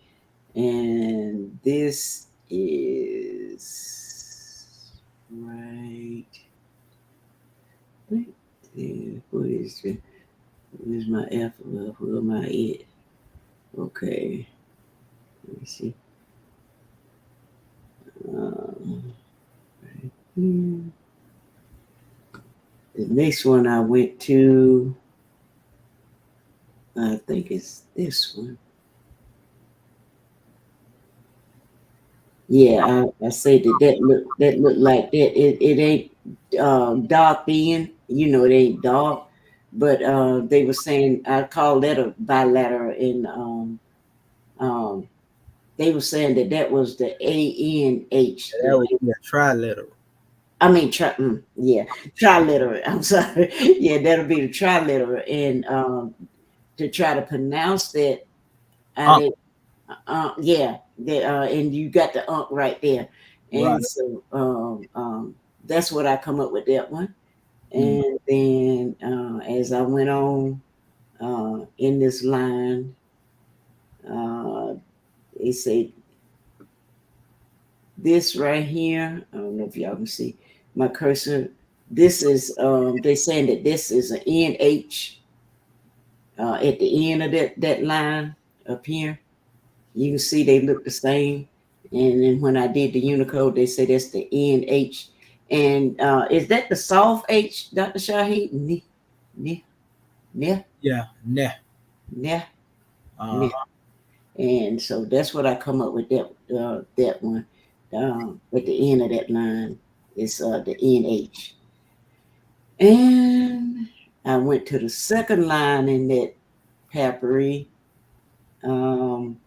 And this is right. What is it? Where's my alphabet? Where am I at? Okay. Let me see. Right here. The next one I went to, I think it's this one. Yeah, I say that look like that. It ain't dark in, it ain't dark, but they were saying I call that a bilateral, and they were saying that was the ANH. That would be a triliteral. I mean, triliteral. I'm sorry. Yeah, that'll be the triliteral, and to try to pronounce that, I yeah, and you got the right there, Right. and so that's what I come up with that one, Mm. and then as I went on in this line, they say this right here. I don't know if y'all can see my cursor. This is they saying that this is an NH at the end of that line up here. You can see they look the same. And then when I did the Unicode, they say that's the NH. And is that the soft H, Dr. Shahid? Yeah, Yeah, nah. yeah. Uh, And so that's what I come up with that one. At the end of that line is the NH. And I went to the second line in that papyri. Um,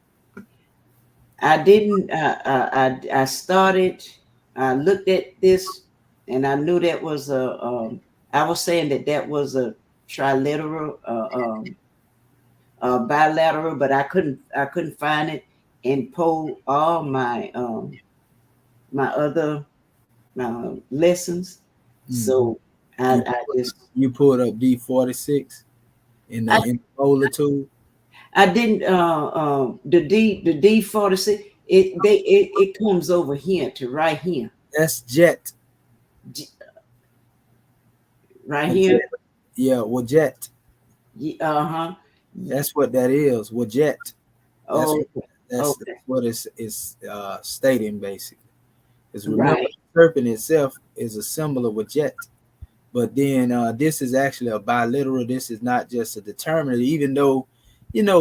I didn't. I started. I looked at this, and I knew that was a. I was saying that was a trilateral, bilateral, but I couldn't find it and pull all my other lessons. So you, I just you pulled up D46 in I, the folder tool. I didn't the D46 it comes over here to right here. That's jet. Right Well, here. jet. Yeah, well, jet. Uh-huh. That's what that is. Well, jet. That's Oh, that's okay. what it's stating basically. Because remember, Right. the serpent itself is a symbol of a jet. But then this is actually a biliteral. This is not just a determinative, even though,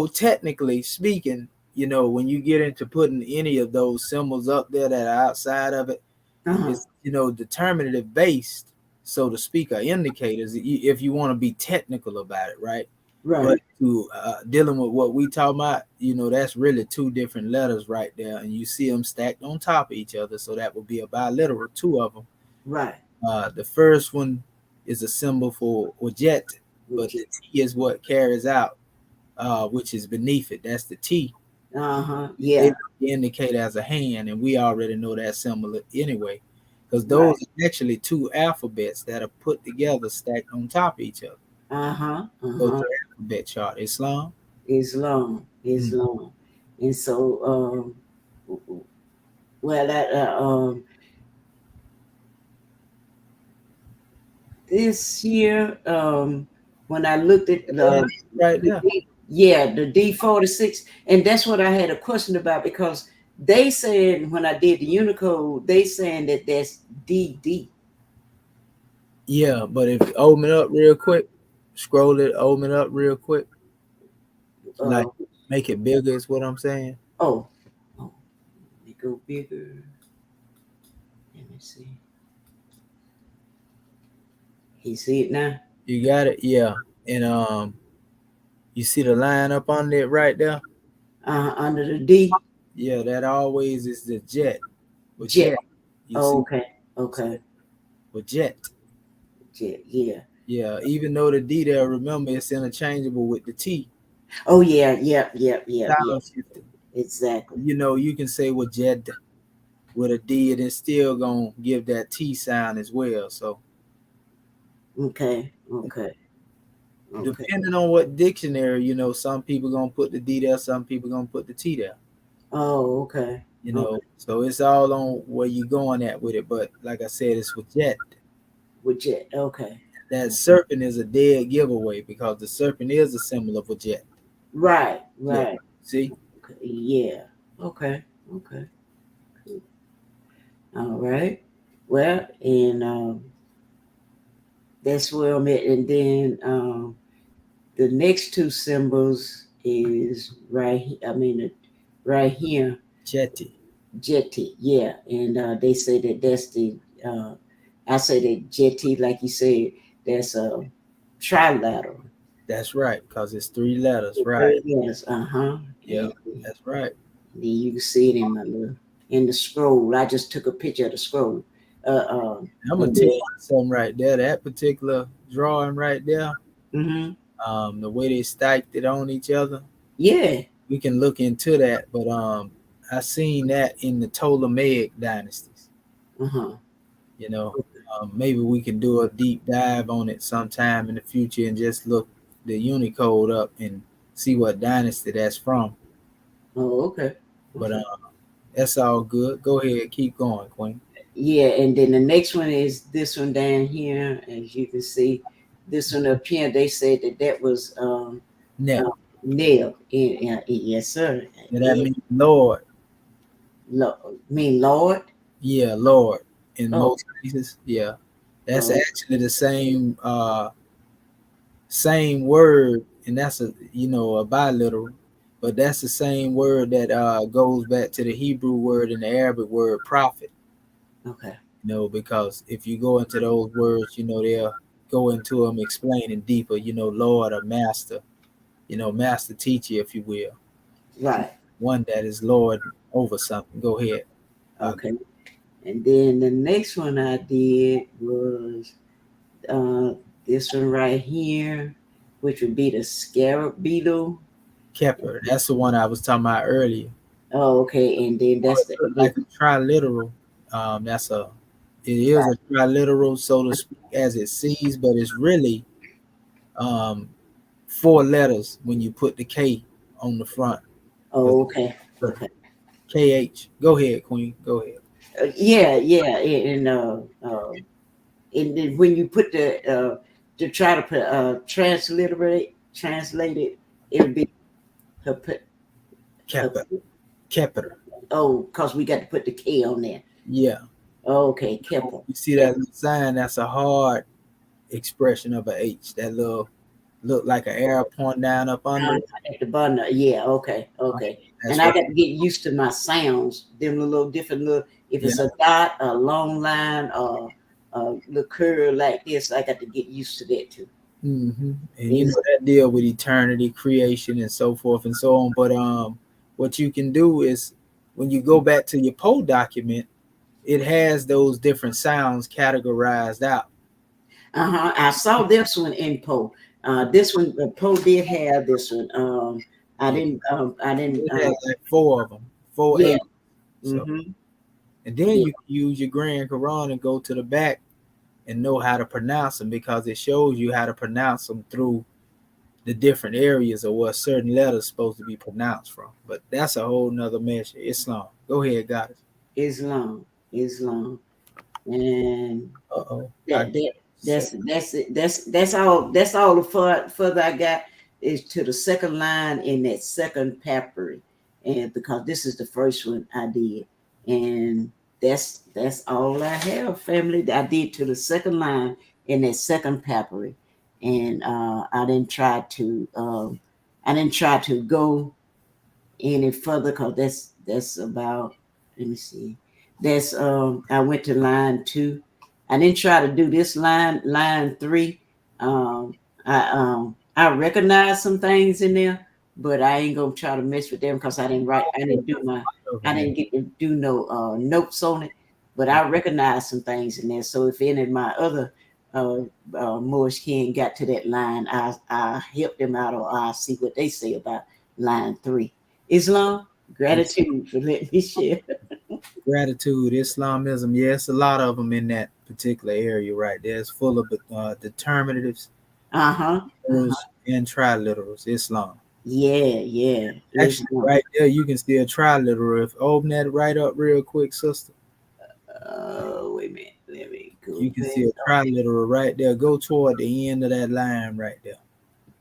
technically speaking, when you get into putting any of those symbols up there that are outside of it, Uh-huh. it's, determinative based, so to speak, are indicators if you want to be technical about it, right? But Right. to dealing with what we talk about, that's really two different letters right there, and you see them stacked on top of each other, so that would be a biliteral, two of them. Right. The first one is a symbol for jet, but Which the is T is what carries out, which is beneath it. That's the T. yeah. It indicate as a hand, and we already know that symbol anyway, because Right. those are actually two alphabets that are put together, stacked on top of each other. Uh-huh. Those Uh-huh. are alphabet chart. Islam. It's long. It's Mm. long. And so well that this year, when I looked at Yeah, right there. the D46, and that's what I had a question about because they said when I did the Unicode, they saying that that's DD. Yeah, but if you open it up real quick, scroll it, open it up real quick, like Uh, make it bigger is what I'm saying. oh, let me go bigger. Let me see. You see it now? You got it, yeah. And you see the line up on it right there. Under the D, Yeah, that always is the jet. With jet. jet, you Oh, see, okay, okay, with jet. jet. Yeah. Yeah, even though the D there, remember it's interchangeable with the T. Oh, yeah, yeah. Sound shifting. Exactly. You can say with jet with a D, and it's still gonna give that T sound as well. So Okay. depending on what dictionary, some people gonna put the D there, some people gonna put the T there. Oh, okay. So it's all on where you going at with it. But like I said, it's with jet. With jet. Okay. That serpent is a dead giveaway because the serpent is a symbol of a jet. Right. Yeah. See? Okay, yeah. Okay. All right. Well, and that's where I'm at. And then the next two symbols is right. Right here, Jetty. jetty. Yeah, and they say that that's the. I say that jetty, like you said, that's a trilateral. That's right, because it's three letters, right? Yes. Yeah, that's right. Then you can see it in the scroll. I just took a picture of the scroll. I'm gonna tell you something right there. That particular drawing right there, Mm-hmm. the way they stacked it on each other, Yeah. we can look into that. But I seen that in the Ptolemaic dynasties. Uh-huh. Maybe we can do a deep dive on it sometime in the future and just look the Unicode up and see what dynasty that's from. Oh, okay. But that's all good. Go ahead, keep going, Queen. Yeah, and then the next one is this one down here, as you can see. This one up here, they said that was Nep. nail. Yes, sir. And that means Lord. Mean Lord. Yeah, Lord. In Oh, most cases, yeah. That's oh, actually the same word, and that's a a biliteral, but that's the same word that goes back to the Hebrew word and the Arabic word prophet. okay. Because if you go into those words, they'll go into them explaining deeper. Lord or master, master teacher, if you will, Right. one that is Lord over something. Go ahead. Okay. And then the next one I did was uh, this one right here, which would be the scarab beetle. Kepler. That's the one I was talking about earlier. Oh, okay. And then that's the Like a triliteral. It is a triliteral, so to speak, as it sees, but it's really um, four letters when you put the K on the front. oh, okay. Okay. KH. Go ahead, Queen. Go ahead. Yeah, yeah. And then when you put to try to put translate it, it would be her, Kepler. Kepler. oh, because we got to put the K on there. Yeah. Okay, Kepler. You see that little sign? That's a hard expression of a H. That little look like an arrow pointing down up under. At the bottom. Yeah, okay, okay. That's And I right. got to get used to my sounds. Them little different little. If it's Yeah. a dot, a long line, or a little curve like this, I got to get used to that too. And that deal with eternity, creation, and so forth and so on. But what you can do is when you go back to your Poe document, it has those different sounds categorized out. I saw this one in Poe. This one, Poe did have this one. I Yeah. didn't. I didn't. It has like four of them, four Yeah. A's. So, Mm-hmm. and then Yeah. you can use your Grand Quran and go to the back and know how to pronounce them because it shows you how to pronounce them through the different areas of what certain letters supposed to be pronounced from. But that's a whole nother measure. Islam. Go ahead, guys. Islam, and Uh-oh. that's it. That's all the further I got is to the second line in that second papyri, and because this is the first one I did, and that's all I have, family. I did to the second line in that second papyri, and I didn't try to go any further because that's about, let me see, that's I went to line 2. I didn't try to do this line 3. I recognize some things in there, but I ain't gonna try to mess with them because I didn't get to do no notes on it, but I recognize some things in there. So if any of my other Moorish kin got to that line, I help them out, or I see what they say about line 3. Islam, gratitude for letting me share. Gratitude, Islamism. Yeah, it's a lot of them in that particular area right there. It's full of determinatives, Uh-huh. and triliterals. Islam. Yeah. Actually, Islam. right there, you can see a triliteral. If open that right up real quick, sister, Wait a minute. Let me go you can back. see a triliteral right there. Go toward the end of that line right there.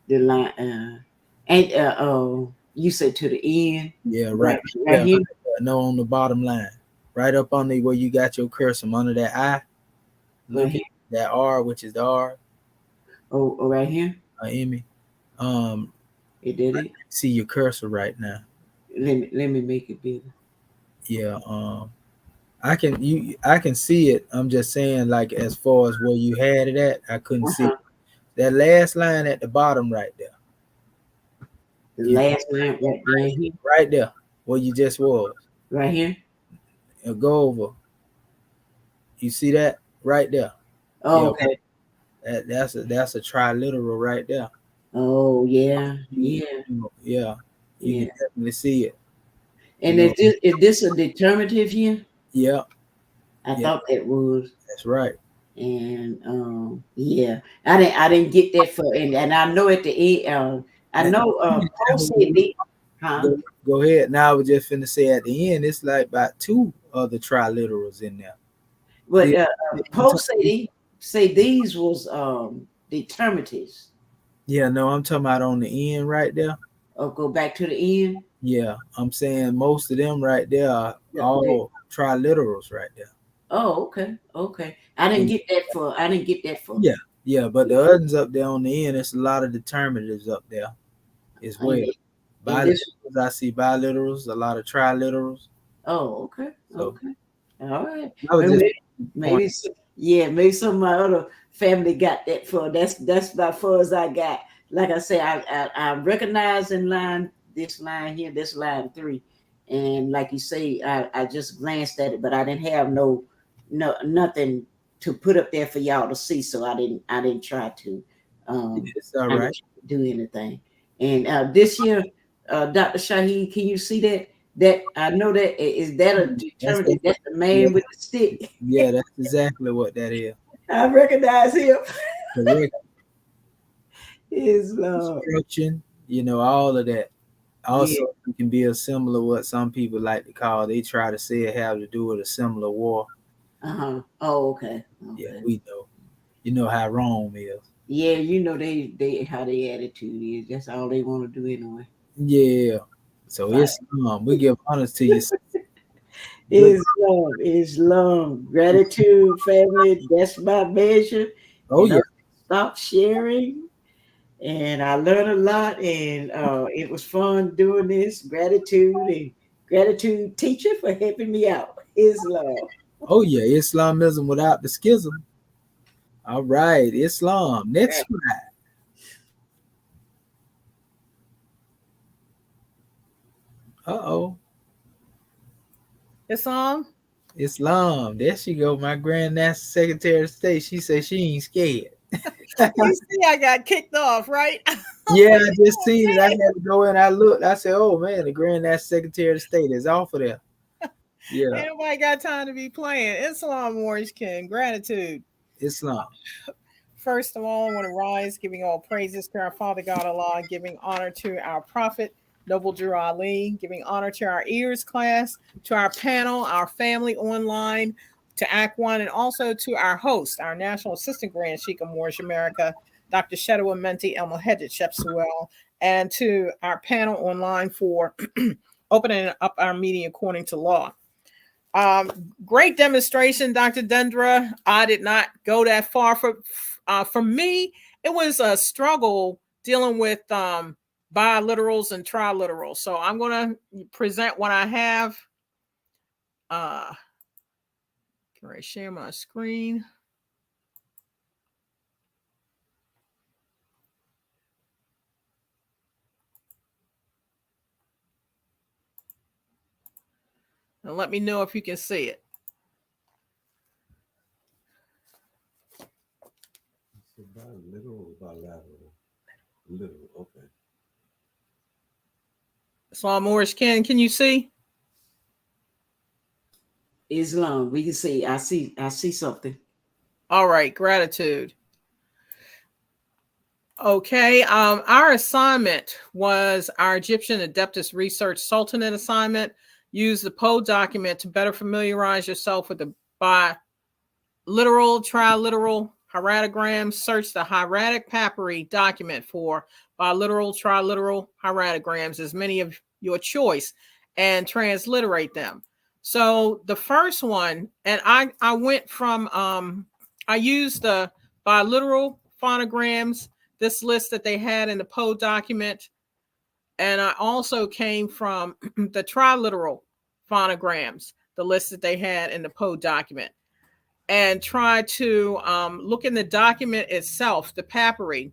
The line and you said to the end. Yeah, Right, yeah, here. no, on the bottom line, right up on the where you got your cursor under that I. Look Right at that R, which is the R. Oh, right here. Emmy. It did it. See your cursor right now. Let me make it bigger. Yeah. I can see it. I'm just saying, like as far as where you had it at, I couldn't see it. That last line at the bottom right there. The last line right here. Right there, where you just was. Right here. Go over. You see that right there? Oh, Yeah. okay. That's a triliteral right there. Oh, yeah. Yeah. You Yeah. can definitely see it. And is this a determinative here? Yeah. I thought that was. That's right. And yeah, I didn't get that for, and I know at the end, I know Paul said huh? Go ahead. Now I was just finna say at the end, it's like about 2 other triliterals in there. But See, Poe say these was determinatives. yeah, no, I'm talking about on the end right there. Oh, go back to the end. Yeah, I'm saying most of them right there are Yeah, all triliterals right there. oh, okay, okay. I didn't And get that for. I didn't get that for. yeah, yeah, but the others up there on the end, it's a lot of determinatives up there as well. And this. Biliterals, I see biliterals, a lot of triliterals. Oh, okay, So okay. All right. I was Well, just maybe, point. yeah, maybe some of my other family got that for. That's about far as I got. Like I say, I recognize in line this line here, this line 3, and like you say, I just glanced at it, but I didn't have nothing to put up there for y'all to see, so I didn't try to It's all I right. didn't do anything. And this year, Dr. Shahid, can you see that? That I know that is that a That's determinant? That's the yeah, man with the stick. yeah, that's exactly what that is. I recognize him. Correct His love. construction, all of that. Yeah. Also, it can be a similar what some people like to call. They try to say it have to do with a similar war. Uh-huh. Oh, okay. Yeah, Okay. we know. You know how Rome is. Yeah, you know they how their attitude is. That's all they want to do anyway. Yeah. So Right. Islam, we give honors to you. Good. Islam, gratitude, family. That's my measure. Oh And I yeah. stop sharing. And I learned a lot, and it was fun doing this. Gratitude, teacher, for helping me out. Islam. Oh yeah. Islamism without the schism. All right. Islam. Next one. Uh-oh. Islam. Islam. There she go. My Grand National Secretary of State. She said she ain't scared. You see, I got kicked off, right? Yeah, I just seen it. I had to go in. I looked. I said, "Oh man, the Grand National Secretary of State is off of there." Yeah, Ain't nobody got time to be playing. Islam, Orange King, gratitude. Islam. First of all, I want to rise, giving all praises to our Father God Allah, giving honor to our Prophet, Noble Drew Ali, giving honor to our ears class, to our panel, our family online, to Act One, and also to our host, our National Assistant Grand Sheikh of Moorish America, Dr. Shedawa Menti El Mohedded Shep Suel, and to our panel online for opening up our meeting according to law. Great demonstration, Dr. Dendra. I did not go that far. For me, it was a struggle dealing with biliterals and triliterals. So I'm going to present what I have. Can I share my screen? And let me know if you can see it. Literal or bilateral? Literal, okay. So I'm Moorish Ken. Can you see? Islam. We can see. I see something. All right, gratitude. Okay, our assignment was our Egyptian Adeptus Research Sultanate assignment. Use the Poe document to better familiarize yourself with the biliteral, triliteral hieratograms. Search the hieratic papyri document for biliteral, triliteral hieratograms, as many of your choice, and transliterate them. So the first one, and I went from, I used the biliteral phonograms, this list that they had in the Poe document. And I also came from the triliteral phonograms, the list that they had in the Poe document, and try to look in the document itself, the papyri,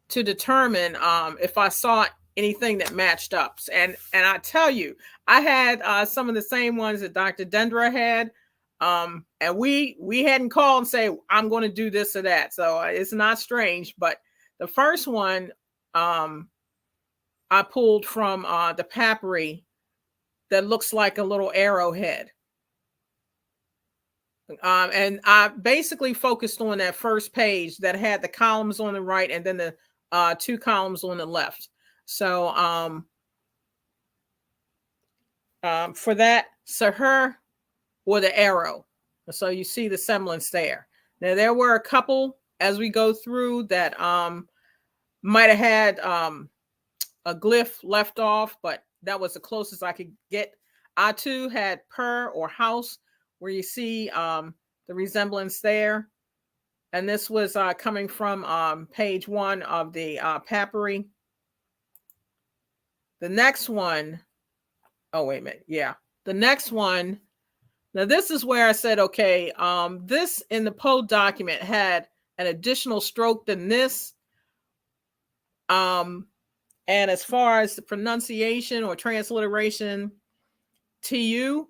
to determine if I saw anything that matched up. And I tell you, I had some of the same ones that Dr. Dendra had. And we hadn't called and say, I'm going to do this or that. So it's not strange. But the first one I pulled from the papyri that looks like a little arrowhead. And I basically focused on that first page that had the columns on the right and then the 2 columns on the left. So for that, Sahur or the arrow. So you see the semblance there. Now there were a couple as we go through that might have had a glyph left off, but that was the closest I could get. I too had per or house, where you see the resemblance there. And this was coming from page 1 of the papyri. The next one, oh, wait a minute. Yeah. The next one. Now, this is where I said, okay, this in the Poe document had an additional stroke than this. And as far as the pronunciation or transliteration, TU,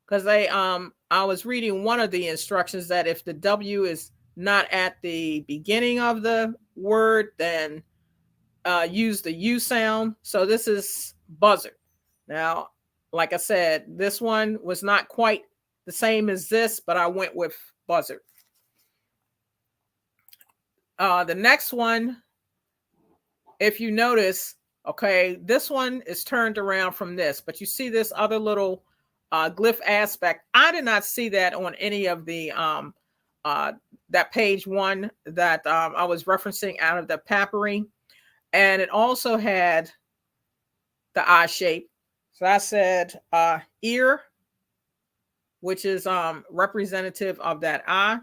because I was reading one of the instructions that if the W is not at the beginning of the word, then use the U sound. So this is buzzard. Now, like I said, this one was not quite the same as this, but I went with buzzard. The next one, if you notice, okay, this one is turned around from this, but you see this other little glyph aspect. I did not see that on any of the that page 1 that I was referencing out of the papyri. And it also had the eye shape. So I said ear, which is representative of that eye.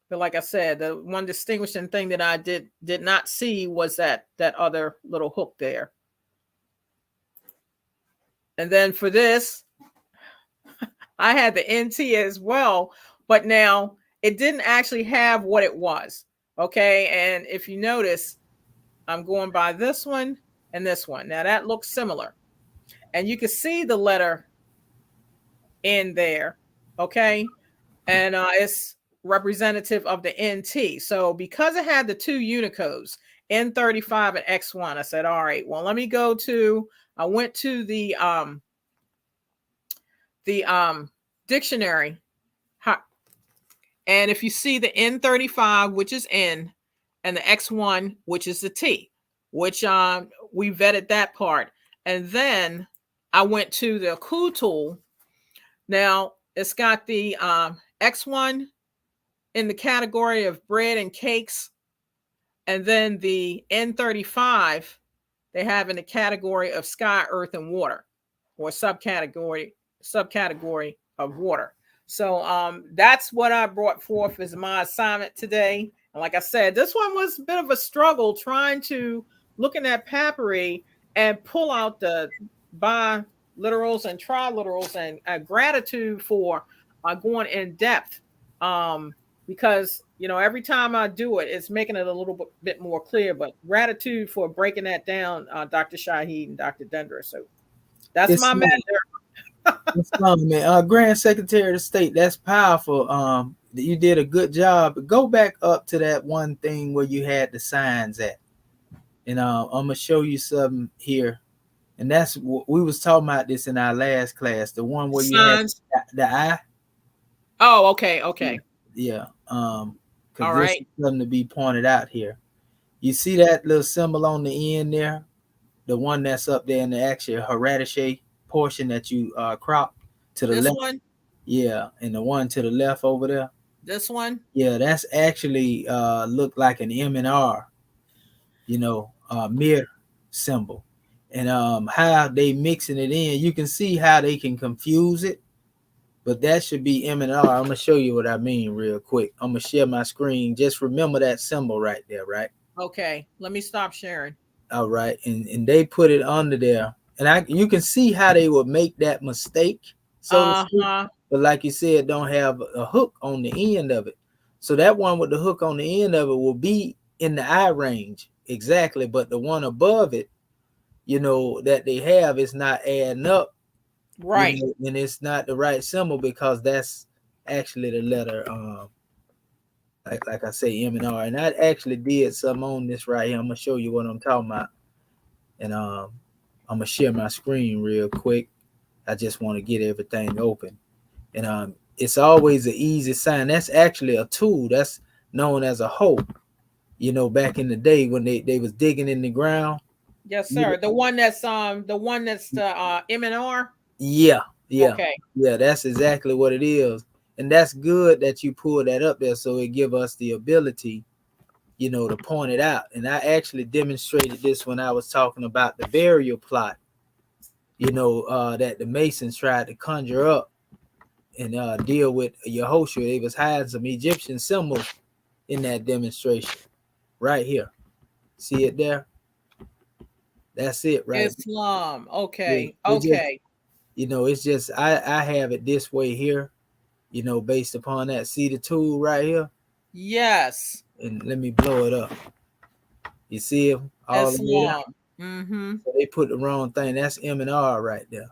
But like I said, the one distinguishing thing that I did not see was that other little hook there. And then for this, I had the NT as well, but now it didn't actually have what it was. Okay, and if you notice, I'm going by this one and this one. Now that looks similar. And you can see the letter in there, okay? And it's representative of the NT. So because it had the 2 Unicodes, N35 and X1, I said, all right, well, let me go to, I went to the dictionary. And if you see the N35, which is N, and the X1, which is the T, which we vetted that part. And then I went to the Coup tool. Now it's got the X1 in the category of bread and cakes. And then the N35, they have in the category of sky, earth, and water, or subcategory of water. So that's what I brought forth as my assignment today. And like I said, this one was a bit of a struggle trying to look in that papyri and pull out the biliterals and triliterals, and gratitude for going in depth, because, you know, every time I do it, it's making it a little bit more clear. But gratitude for breaking that down, Dr. Shahid and Dr. Dendra. So that's my measure. Man. Grand Secretary of State, that's powerful. You did a good job. Go back up to that one thing where you had the signs at, and I'm gonna show you something here. And that's we was talking about this in our last class, the one where you had the eye. Oh, okay. Yeah. All right. Is something to be pointed out here. You see that little symbol on the end there, the one that's up there in the actual Haradiche portion that you cropped to the this left. One? Yeah, and the one to the left over there. This one? Yeah, that's actually look like an M&R, mirror symbol. And how they mixing it in, you can see how they can confuse it, but that should be M&R. I'm gonna show you what I mean real quick. I'm gonna share my screen. Just remember that symbol right there, right? Okay, let me stop sharing. All right, and they put it under there. And you can see how they would make that mistake. So but like you said, don't have a hook on the end of it. So that one with the hook on the end of it will be in the eye range. Exactly. But the one above it, that they have is not adding up. Right. And it's not the right symbol, because that's actually the letter, like I say, M&R. And I actually did some on this right here. I'm going to show you what I'm talking about. And I'm going to share my screen real quick. I just want to get everything open. And it's always an easy sign. That's actually a tool that's known as a hoe. Back in the day when they was digging in the ground. Yes, sir. The one that's the M&R. Yeah. Yeah, Okay. yeah, that's exactly what it is. And that's good that you pull that up there, so it give us the ability, you know, to point it out. And I actually demonstrated this when I was talking about the burial plot, you know, that the Masons tried to conjure up and deal with Yehoshua. They was hiding some Egyptian symbols in that demonstration right here. See it there? That's it right Islam. there. Okay. It just, Okay. you know, it's just I have it this way here, you know, based upon that. See the tool right here? Yes. And let me blow it up. You see them all the way Islam. out? Mm-hmm. So they put the wrong thing. That's M&R right there.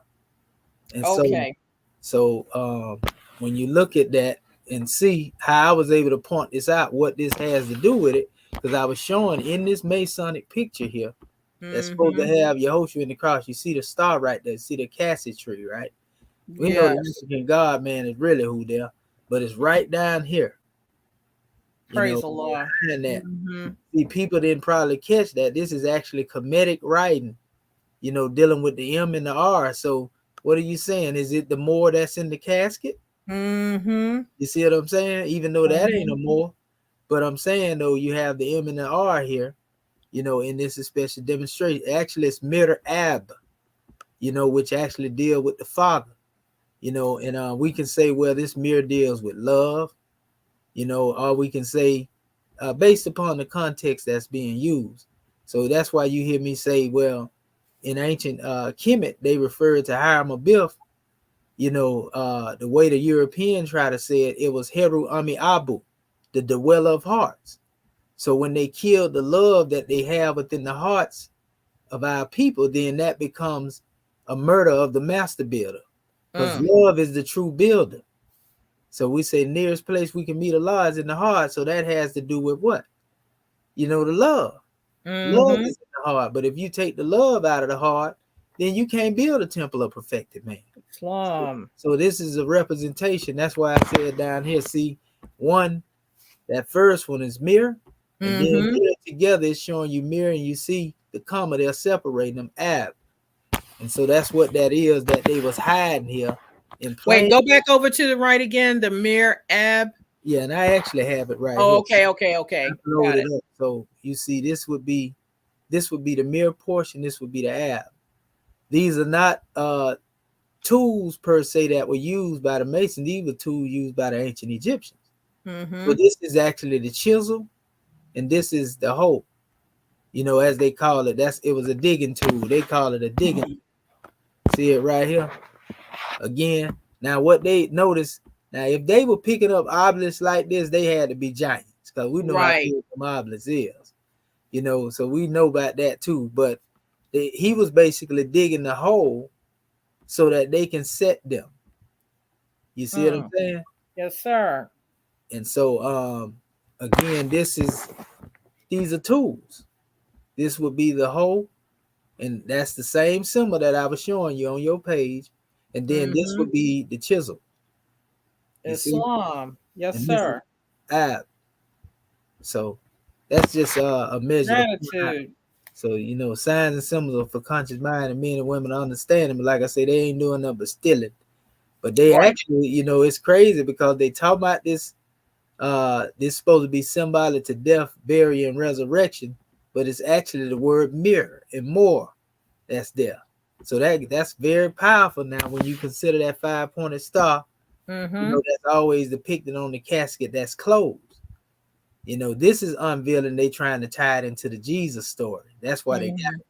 And Okay. so when you look at that and see how I was able to point this out, what this has to do with it, because I was showing in this Masonic picture here that's supposed to Mm-hmm. have Yehoshua in the cross. You see the star right there. See the cassie tree, right? We know the Yes. Mexican God man is really who there, but it's right down here. You know, Praise Allah. behind that. Mm-hmm. See, people didn't probably catch that. This is actually comedic writing, you know, dealing with the M and the R. So what are you saying? Is it the more that's in the casket? Mm-hmm. You see what I'm saying? Even though that ain't a Mm-hmm. more. But I'm saying though, you have the M and the R here, you know, in this special demonstration. Actually, it's Medu Re, you know, which actually deal with the Father, you know, and we can say, well, this mirror deals with love, you know, or we can say based upon the context that's being used. So that's why you hear me say, well, in ancient Kemet, they referred to Hiram Abiff, you know, the way the Europeans try to say it, it was Heru Ami Abu, the dweller of hearts. So when they kill the love that they have within the hearts of our people, then that becomes a murder of the master builder, because love is the true builder. So we say nearest place we can meet Allah is in the heart. So that has to do with what? You know, the love. Love Mm-hmm. is in the heart. But if you take the love out of the heart, then you can't build a temple of perfected man. Islam. So this is a representation. That's why I said down here, see, one, that first one is mirror. And then Mm-hmm. here together it's showing you mirror, and you see the comma, they're separating them ab. And so that's what that is that they was hiding here in Wait, plain. go back over to the right again. The Mir Ab. Yeah, and I actually have it right Oh, here. okay. Okay. I Okay. Got loaded it. up. So you see, this would be the mirror portion, this would be the ab. These are not tools per se that were used by the Masons. These were tools used by the ancient Egyptians. Mm-hmm. So this is actually the chisel, and this is the hoe. You know, as they call it, it was a digging tool. They call it a digging. See it right here again. Now, what they notice now, if they were picking up obelisks like this, they had to be giants, because we know how Right. big some obelisk is. You know, so we know about that too. But he was basically digging the hole so that they can set them. You see what I'm saying? Yes, sir. And so again, these are tools. This would be the hole, and that's the same symbol that I was showing you on your page. And then this Mm-hmm. would be the chisel. You see? Islam. Yes, And this is sir. ab. So that's just a measure to point out. Gratitude. So, you know, signs and symbols are for conscious mind and men and women to understand them. But like I say, they ain't doing nothing but stealing. But they Right. actually, you know, it's crazy because they talk about this. This supposed to be symbolic to death, burial, and resurrection, but it's actually the word mirror and more that's there. So that's very powerful now when you consider that 5-pointed star. Mm-hmm. You know, that's always depicted on the casket that's closed. You know, this is unveiling. They trying to tie it into the Jesus story. That's why they got it.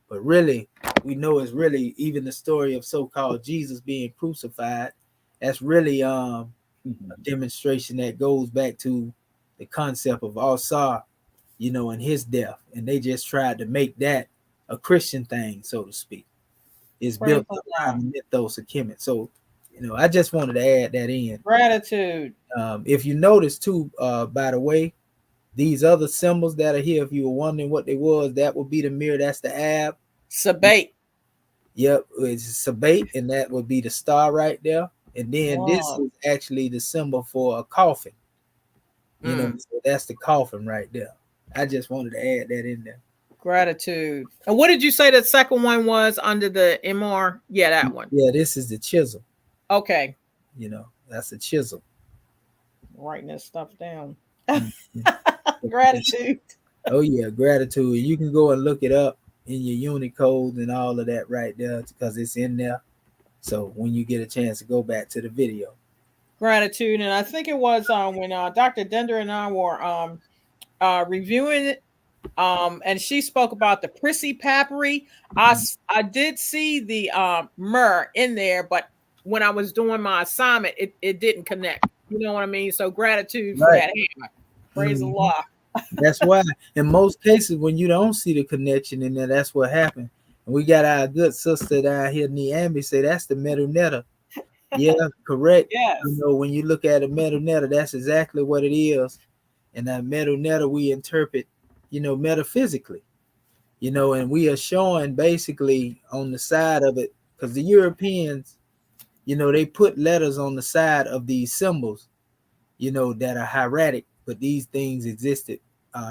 But really, we know it's really even the story of so-called Jesus being crucified. That's really a demonstration that goes back to the concept of Al-Sar, you know, and his death. And they just tried to make that a Christian thing, so to speak. It's Praise built Allah. around the mythos of Kemet. So, you know, I just wanted to add that in. Gratitude. If you notice too, by the way, these other symbols that are here, if you were wondering what they was, that would be the mirror. That's the ab. Sabat. Yep, it's Sabat, and that would be the star right there. And then this Wow. is actually the symbol for a coffin. You know, so that's the coffin right there. I just wanted to add that in there. Gratitude. And what did you say the second one was under the MR? Yeah, that one. Yeah, this is the chisel. Okay. You know, that's a chisel. Writing this stuff down. Mhm. Gratitude. Oh yeah, gratitude. You can go and look it up in your Unicode and all of that right there because it's in there. So when you get a chance to go back to the video. Gratitude. And I think it was when Dr. Dender and I were reviewing it. And she spoke about the prissy papyri. I did see the myrrh in there, but when I was doing my assignment, it didn't connect. You know what I mean? So gratitude for that. Praise the Lord. That's why in most cases when you don't see the connection in there, that's what happened. And we got our good sister down here, Niambi, say that's the Medu Re. Yeah, correct. Yes. You know, when you look at a Medu Re, that's exactly what it is. And that Medu Re we interpret, you know, metaphysically. You know, and we are showing basically on the side of it, because the Europeans, you know, they put letters on the side of these symbols, you know, that are hieratic, but these things existed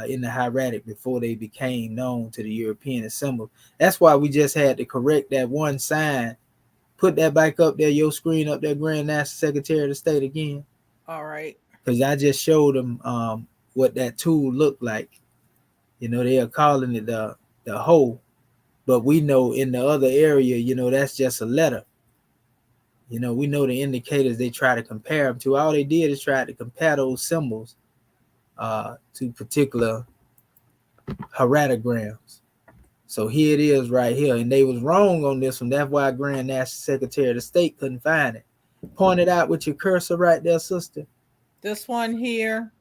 in the hieratic before they became known to the European as symbols. That's why we just had to correct that one sign. Put that back up there, your screen up there, Grand National Secretary of State again. All right. Because I just showed them what that tool looked like. You know, they are calling it the hole, but we know in the other area, you know, that's just a letter. You know, we know the indicators they try to compare them to. All they did is try to compare those symbols to particular hieroglyphs. So here it is right here. And they was wrong on this one. That's why Grand National Secretary of the State couldn't find it. Point it out with your cursor right there, sister. This one here.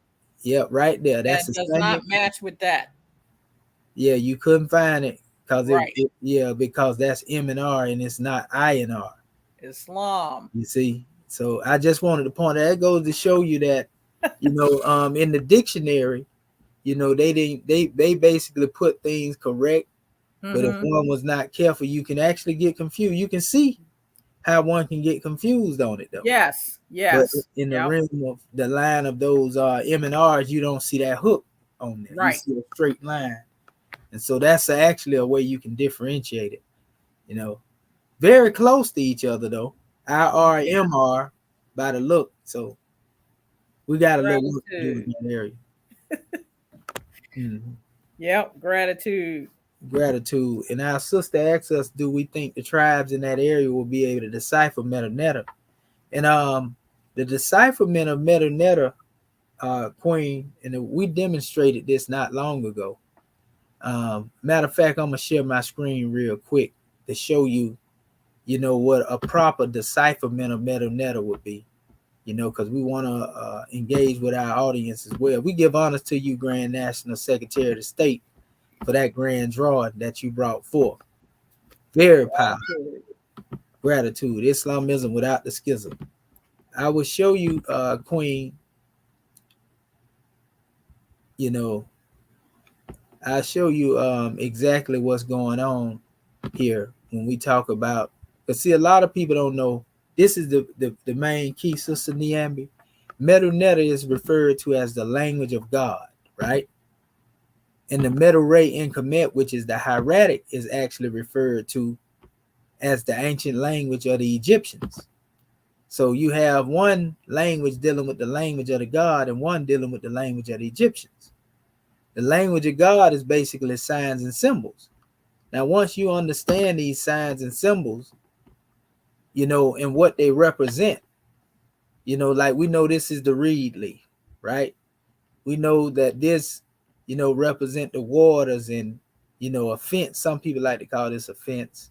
Yep, right there. That's that does not match with that. Yeah, you couldn't find it because right. because that's M and R and it's not I and R. Islam. You see, so I just wanted to point that goes to show you that, you know, in the dictionary, you know, they basically put things correct, but if one was not careful, you can actually get confused. You can see how one can get confused on it though. Yes. But in the realm of the line of those M and R's, you don't see that hook on there. Right. You see a straight line. And so that's actually a way you can differentiate it, you know. Very close to each other though. IR, MR by the look. So we got a little work to do in that area. Yep, gratitude. Gratitude. And our sister asked us, do we think the tribes in that area will be able to decipher Medu Re? And the decipherment of Medu Re, Queen, and we demonstrated this not long ago. Matter of fact, I'm gonna share my screen real quick to show you, you know, what a proper decipherment of Medu Re would be, you know, because we want to engage with our audience as well. We give honors to you, Grand National Secretary of the State, for that grand drawing that you brought forth. Very powerful. Gratitude. Islamism without the schism. I will show you, Queen, you know, I'll show you exactly what's going on here when we talk about, but see, a lot of people don't know this is the main key, Sister Niambi. Medu Re is referred to as the language of God, right? And the Medu Re En Kmt, which is the hieratic, is actually referred to as the ancient language of the Egyptians. So you have one language dealing with the language of the God and one dealing with the language of the Egyptians. The language of God is basically signs and symbols. Now, once you understand these signs and symbols, you know, and what they represent, you know, like we know this is the reed leaf, right? We know that this, you know, represent the waters and, you know, a fence. Some people like to call this a fence,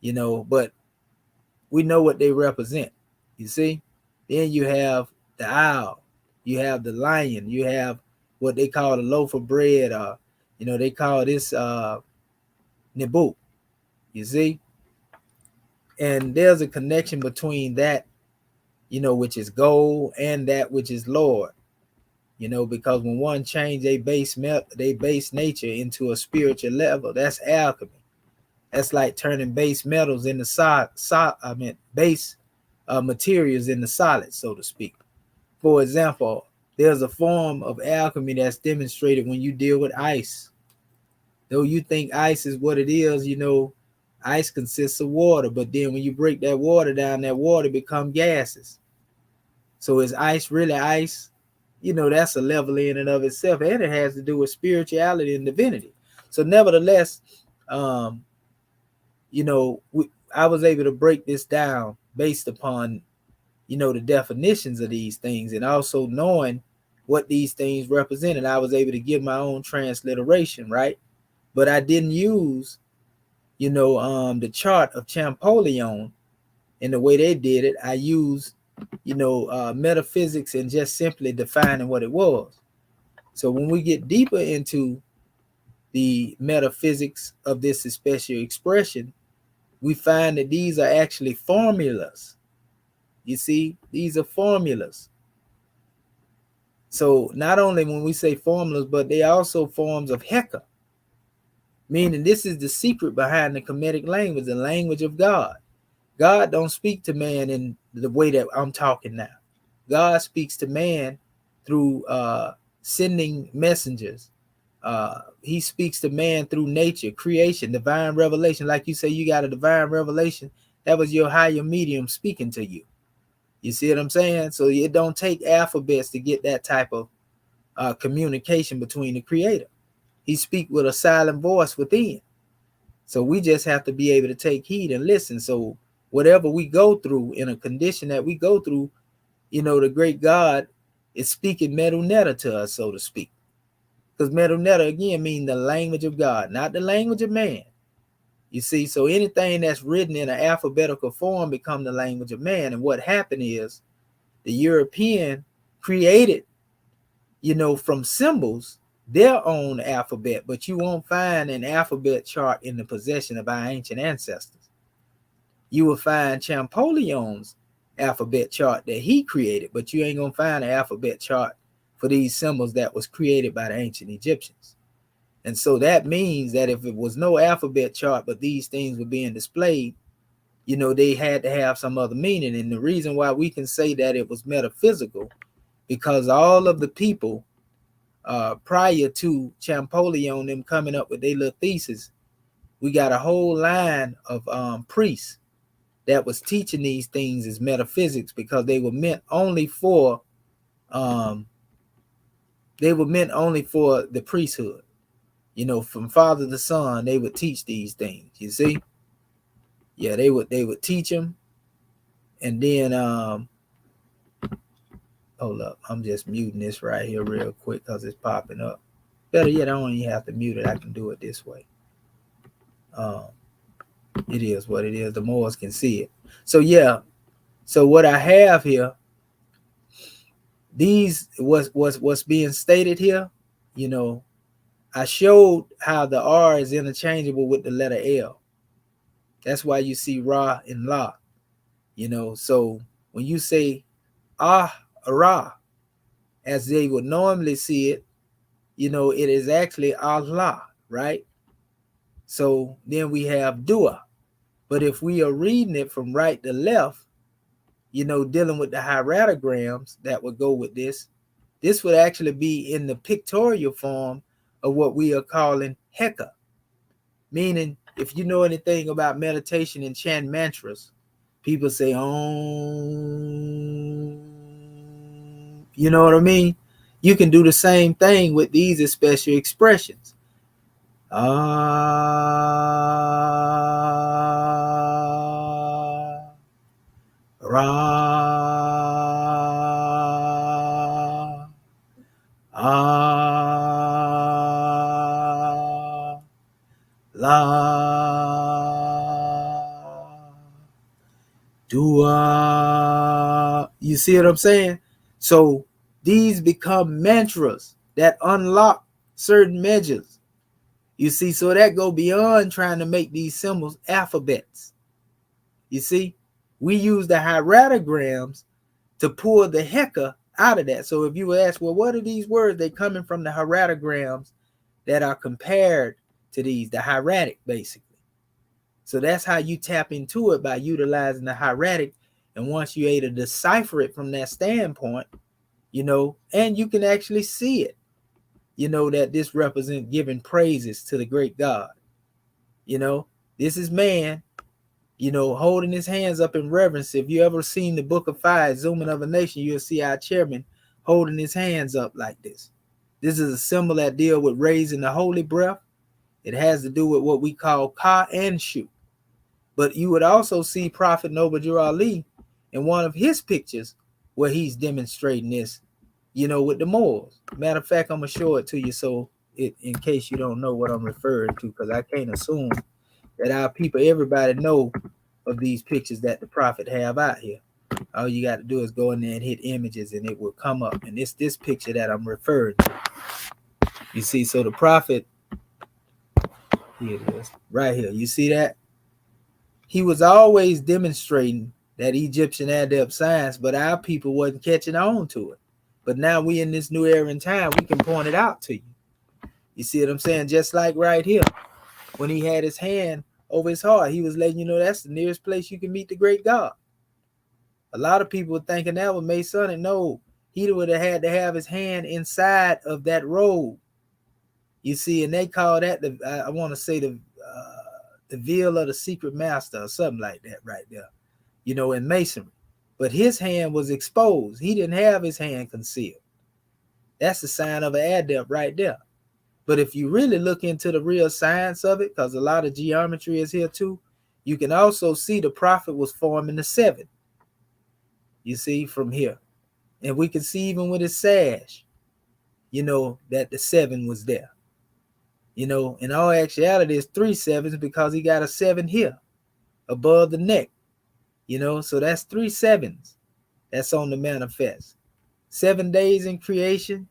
you know, but we know what they represent, you see? Then you have the owl, you have the lion, you have what they call the loaf of bread, you know, they call this Nebu, you see? And there's a connection between that, you know, which is gold and that which is Lord, you know, because when one change they base nature into a spiritual level, that's alchemy. That's like turning base metals into base materials into solid, so to speak. For example, there's a form of alchemy that's demonstrated when you deal with ice. Though you think ice is what it is, ice consists of water, but then when you break that water down, that water become gases. So is ice really ice? That's a level in and of itself, and it has to do with spirituality and divinity. So nevertheless, I was able to break this down based upon, the definitions of these things, and also knowing what these things represented. I was able to give my own transliteration, right? But I didn't use, the chart of Champollion in the way they did it. I used, metaphysics and just simply defining what it was. So when we get deeper into the metaphysics of this special expression, we find that these are actually formulas. You see, these are formulas. So not only when we say formulas, but they are also forms of Heka, meaning this is the secret behind the Kemetic language, the language of God. God don't speak to man in the way that I'm talking now. God speaks to man through sending messengers. He speaks to man through nature, creation, divine revelation. Like you say, you got a divine revelation. That was your higher medium speaking to you. You see what I'm saying? So it don't take alphabets to get that type of communication between the creator. He speaks with a silent voice within. So we just have to be able to take heed and listen. So whatever we go through in a condition that we go through, the great God is speaking Medu Re to us, so to speak. Because Medu Re, again, means the language of God, not the language of man. You see, so anything that's written in an alphabetical form become the language of man. And what happened is the European created, from symbols, their own alphabet, but you won't find an alphabet chart in the possession of our ancient ancestors. You will find Champollion's alphabet chart that he created, but you ain't gonna find an alphabet chart for these symbols that was created by the ancient Egyptians. And so that means that if it was no alphabet chart, but these things were being displayed, they had to have some other meaning. And the reason why we can say that it was metaphysical, because all of the people prior to Champollion, them coming up with their little thesis, we got a whole line of priests that was teaching these things as metaphysics, because they were meant only for the priesthood. From father to son, they would teach these things. You see, yeah, they would teach them, and then hold up, I'm just muting this right here real quick because it's popping up. Better yet, I don't even have to mute it. I can do it this way. It is what it is. The Moors can see it. So yeah. So what I have here, these what's being stated here. I showed how the R is interchangeable with the letter L. That's why you see Ra and La. So when you say Ra, as they would normally see it, it is actually Allah, right? So then we have Dua. But if we are reading it from right to left, dealing with the hieroglyphs that would go with this would actually be in the pictorial form of what we are calling Heka. Meaning, if you know anything about meditation and chant mantras, people say, you know what I mean? You can do the same thing with these special expressions. Ra, La, Dua. You see what I'm saying? So these become mantras that unlock certain measures. You see, so that go beyond trying to make these symbols alphabets. You see, we use the hieroglyphs to pull the Heka out of that. So if you ask, well, what are these words? They coming from the hieroglyphs that are compared to these, the hieratic, basically. So that's how you tap into it, by utilizing the hieratic. And once you're able to decipher it from that standpoint, and you can actually see it. you know, that this represents giving praises to the great God. You know, this is man, you know, holding his hands up in reverence. If you ever seen the Book of Fire, Zooming of a Nation, you'll see our chairman holding his hands up like this. This is a symbol that deals with raising the holy breath. It has to do with what we call ka and shu. But you would also see Prophet Noble Ali in one of his pictures where he's demonstrating this, you know, with the Moors. Matter of fact, I'm going to show it to you so in case you don't know what I'm referring to, because I can't assume that our people, everybody know of these pictures that the Prophet have out here. All you got to do is go in there and hit images and it will come up. And it's this picture that I'm referring to. You see, so the Prophet, here it is, right here. You see that? He was always demonstrating that Egyptian adept science, but our people wasn't catching on to it. But now we in this new era in time, we can point it out to you. You see what I'm saying? Just like right here, when he had his hand over his heart, he was letting you know that's the nearest place you can meet the great God. A lot of people were thinking that was Masonic. No, he would have had to have his hand inside of that robe. You see, and they call that the I want to say the veil of the secret master or something like that right there, you know, in Masonry. But his hand was exposed. He didn't have his hand concealed. That's the sign of an adept right there. But if you really look into the real science of it, because a lot of geometry is here too, you can also see the Prophet was forming the 7. You see from here. And we can see even with his sash, you know, that the 7 was there. You know, in all actuality, it's 3 7s because he got a 7 here above the neck. You know, so that's 3 7s. That's on the manifest. 7 days in creation,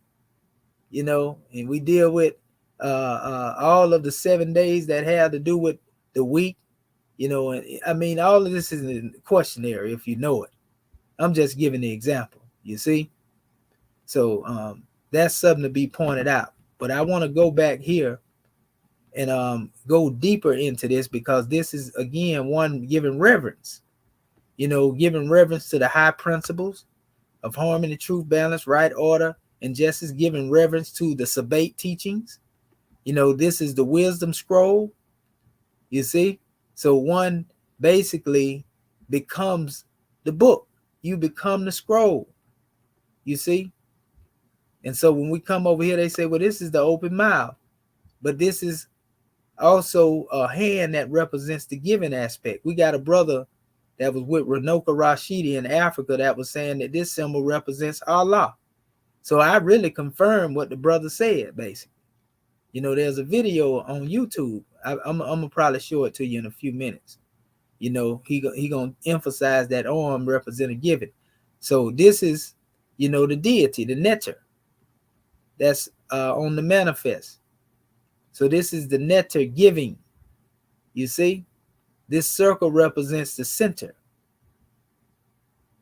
you know, and we deal with all of the 7 days that have to do with the week, you know, and I mean, all of this is in the questionnaire if you know it. I'm just giving the example, you see? So that's something to be pointed out. But I want to go back here and go deeper into this because this is, again, one giving reverence, you know, giving reverence to the high principles of harmony, truth, balance, right order, and justice, giving reverence to the Sabbath teachings. You know, this is the wisdom scroll, you see? So one basically becomes the book. You become the scroll, you see? And so when we come over here, they say, well, this is the open mouth. But this is also a hand that represents the giving aspect. We got a brother that was with Renoka Rashidi in Africa that was saying that this symbol represents Allah. So I really confirmed what the brother said, basically. You know, there's a video on YouTube. I'm gonna probably show it to you in a few minutes. You know, he gonna emphasize that arm representing giving. So this is, you know, the deity, the netter. That's on the manifest. So this is the netter giving. You see, this circle represents the center.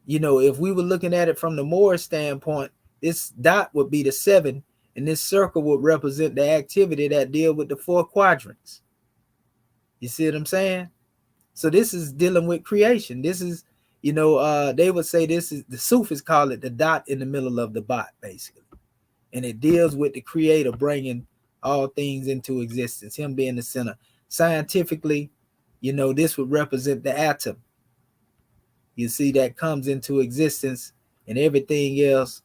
You know, if we were looking at it from the Moorish standpoint, this dot would be the 7, and this circle would represent the activity that deal with the 4 quadrants. You see what I'm saying? So this is dealing with creation. This is, you know, they would say this is, the Sufis call it the dot in the middle of the bot, basically. And it deals with the creator bringing all things into existence, him being the center. Scientifically, you know, this would represent the atom. You see, that comes into existence and everything else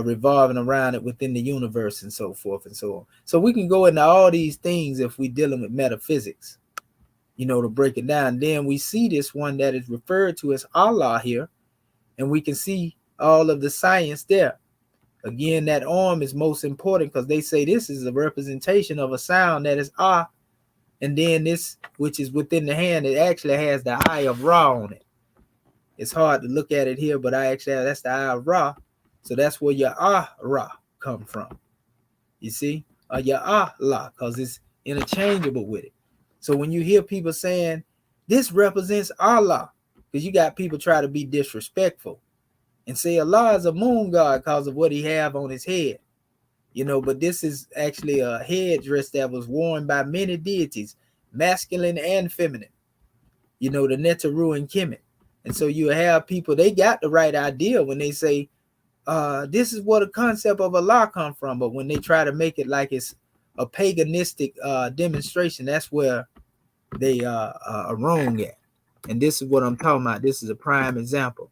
revolving around it within the universe and so forth and so on. So we can go into all these things if we're dealing with metaphysics, you know, to break it down. Then we see this one that is referred to as Allah here, and we can see all of the science there. Again, that arm is most important because they say this is a representation of a sound that is ah, and then this, which is within the hand, it actually has the eye of Ra on it. It's hard to look at it here, but that's the eye of Ra. So that's where your Ra come from. You see? Or your Allah, because it's interchangeable with it. So when you hear people saying this represents Allah, because you got people try to be disrespectful and say Allah is a moon god because of what he have on his head. You know, but this is actually a headdress that was worn by many deities, masculine and feminine. You know, the Medu Re En Kmt. And so you have people, they got the right idea when they say this is where the concept of Allah come from. But when they try to make it like it's a paganistic demonstration, that's where they are wrong at. And this is what I'm talking about. This is a prime example.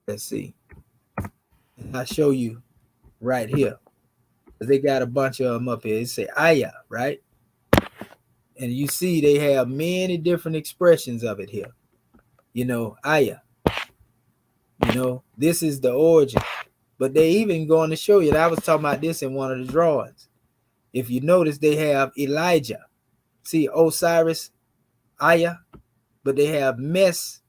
Let's see. And I'll show you right here. They got a bunch of them up here. They say ayah, right? And you see they have many different expressions of it here. You know, ayah. You know, this is the origin. But they even going to show you that I was talking about this in one of the drawings. If you notice, they have Elijah. See, Osiris, ayah. But they have Mes,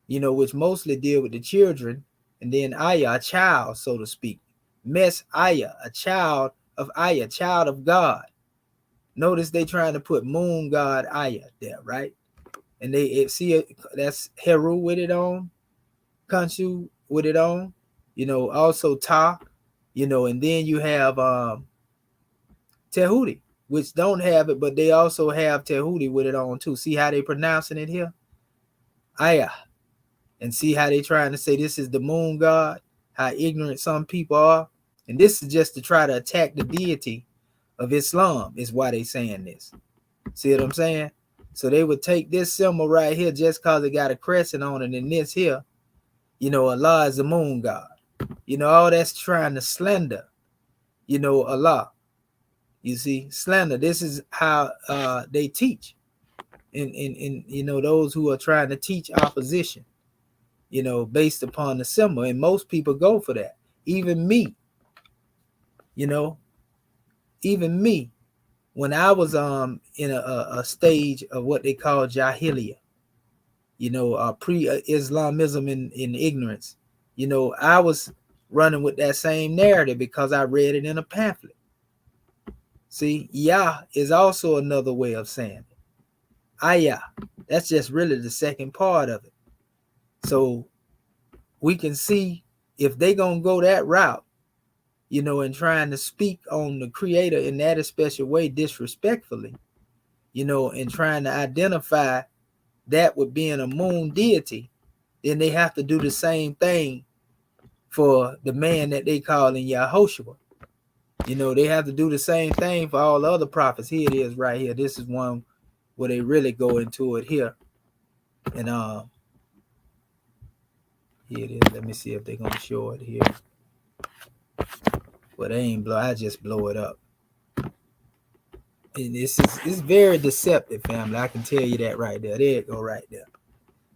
you know, which mostly deal with the children. And then ayah, a child, so to speak. Mes ayah, a child of ayah, child of God. Notice they trying to put moon god ayah there, right? And they see it, that's Heru with it on, Khonshu with it on, you know, also Ta, you know, and then you have Tehuti, which don't have it, but they also have Tehuti with it on too. See how they pronouncing it here? Ayah. And see how they trying to say this is the moon god, how ignorant some people are. And this is just to try to attack the deity of Islam is why they saying this. See what I'm saying? So they would take this symbol right here just because it got a crescent on it, and this here, you know, Allah is the moon god. You know, all that's trying to slander, you know, Allah. You see, slander. This is how they teach. In you know, those who are trying to teach opposition, you know, based upon the symbol. And most people go for that. Even me, you know, even me, when I was in a stage of what they call Jahiliyyah, you know, pre-Islamism in ignorance, you know, I was running with that same narrative because I read it in a pamphlet. See, Yah is also another way of saying it. Ayah, that's just really the second part of it. So we can see if they gonna go that route, you know, and trying to speak on the creator in that special way disrespectfully, you know, and trying to identify that with being a moon deity, then they have to do the same thing for the man that they call in Yahushua. You know, they have to do the same thing for all the other prophets. Here it is right here. This is one where they really go into it here. And here it is. Let me see if they're gonna show it here. But they ain't blow. I just blow it up. And it's very deceptive, family. I can tell you that right there. There it go right there.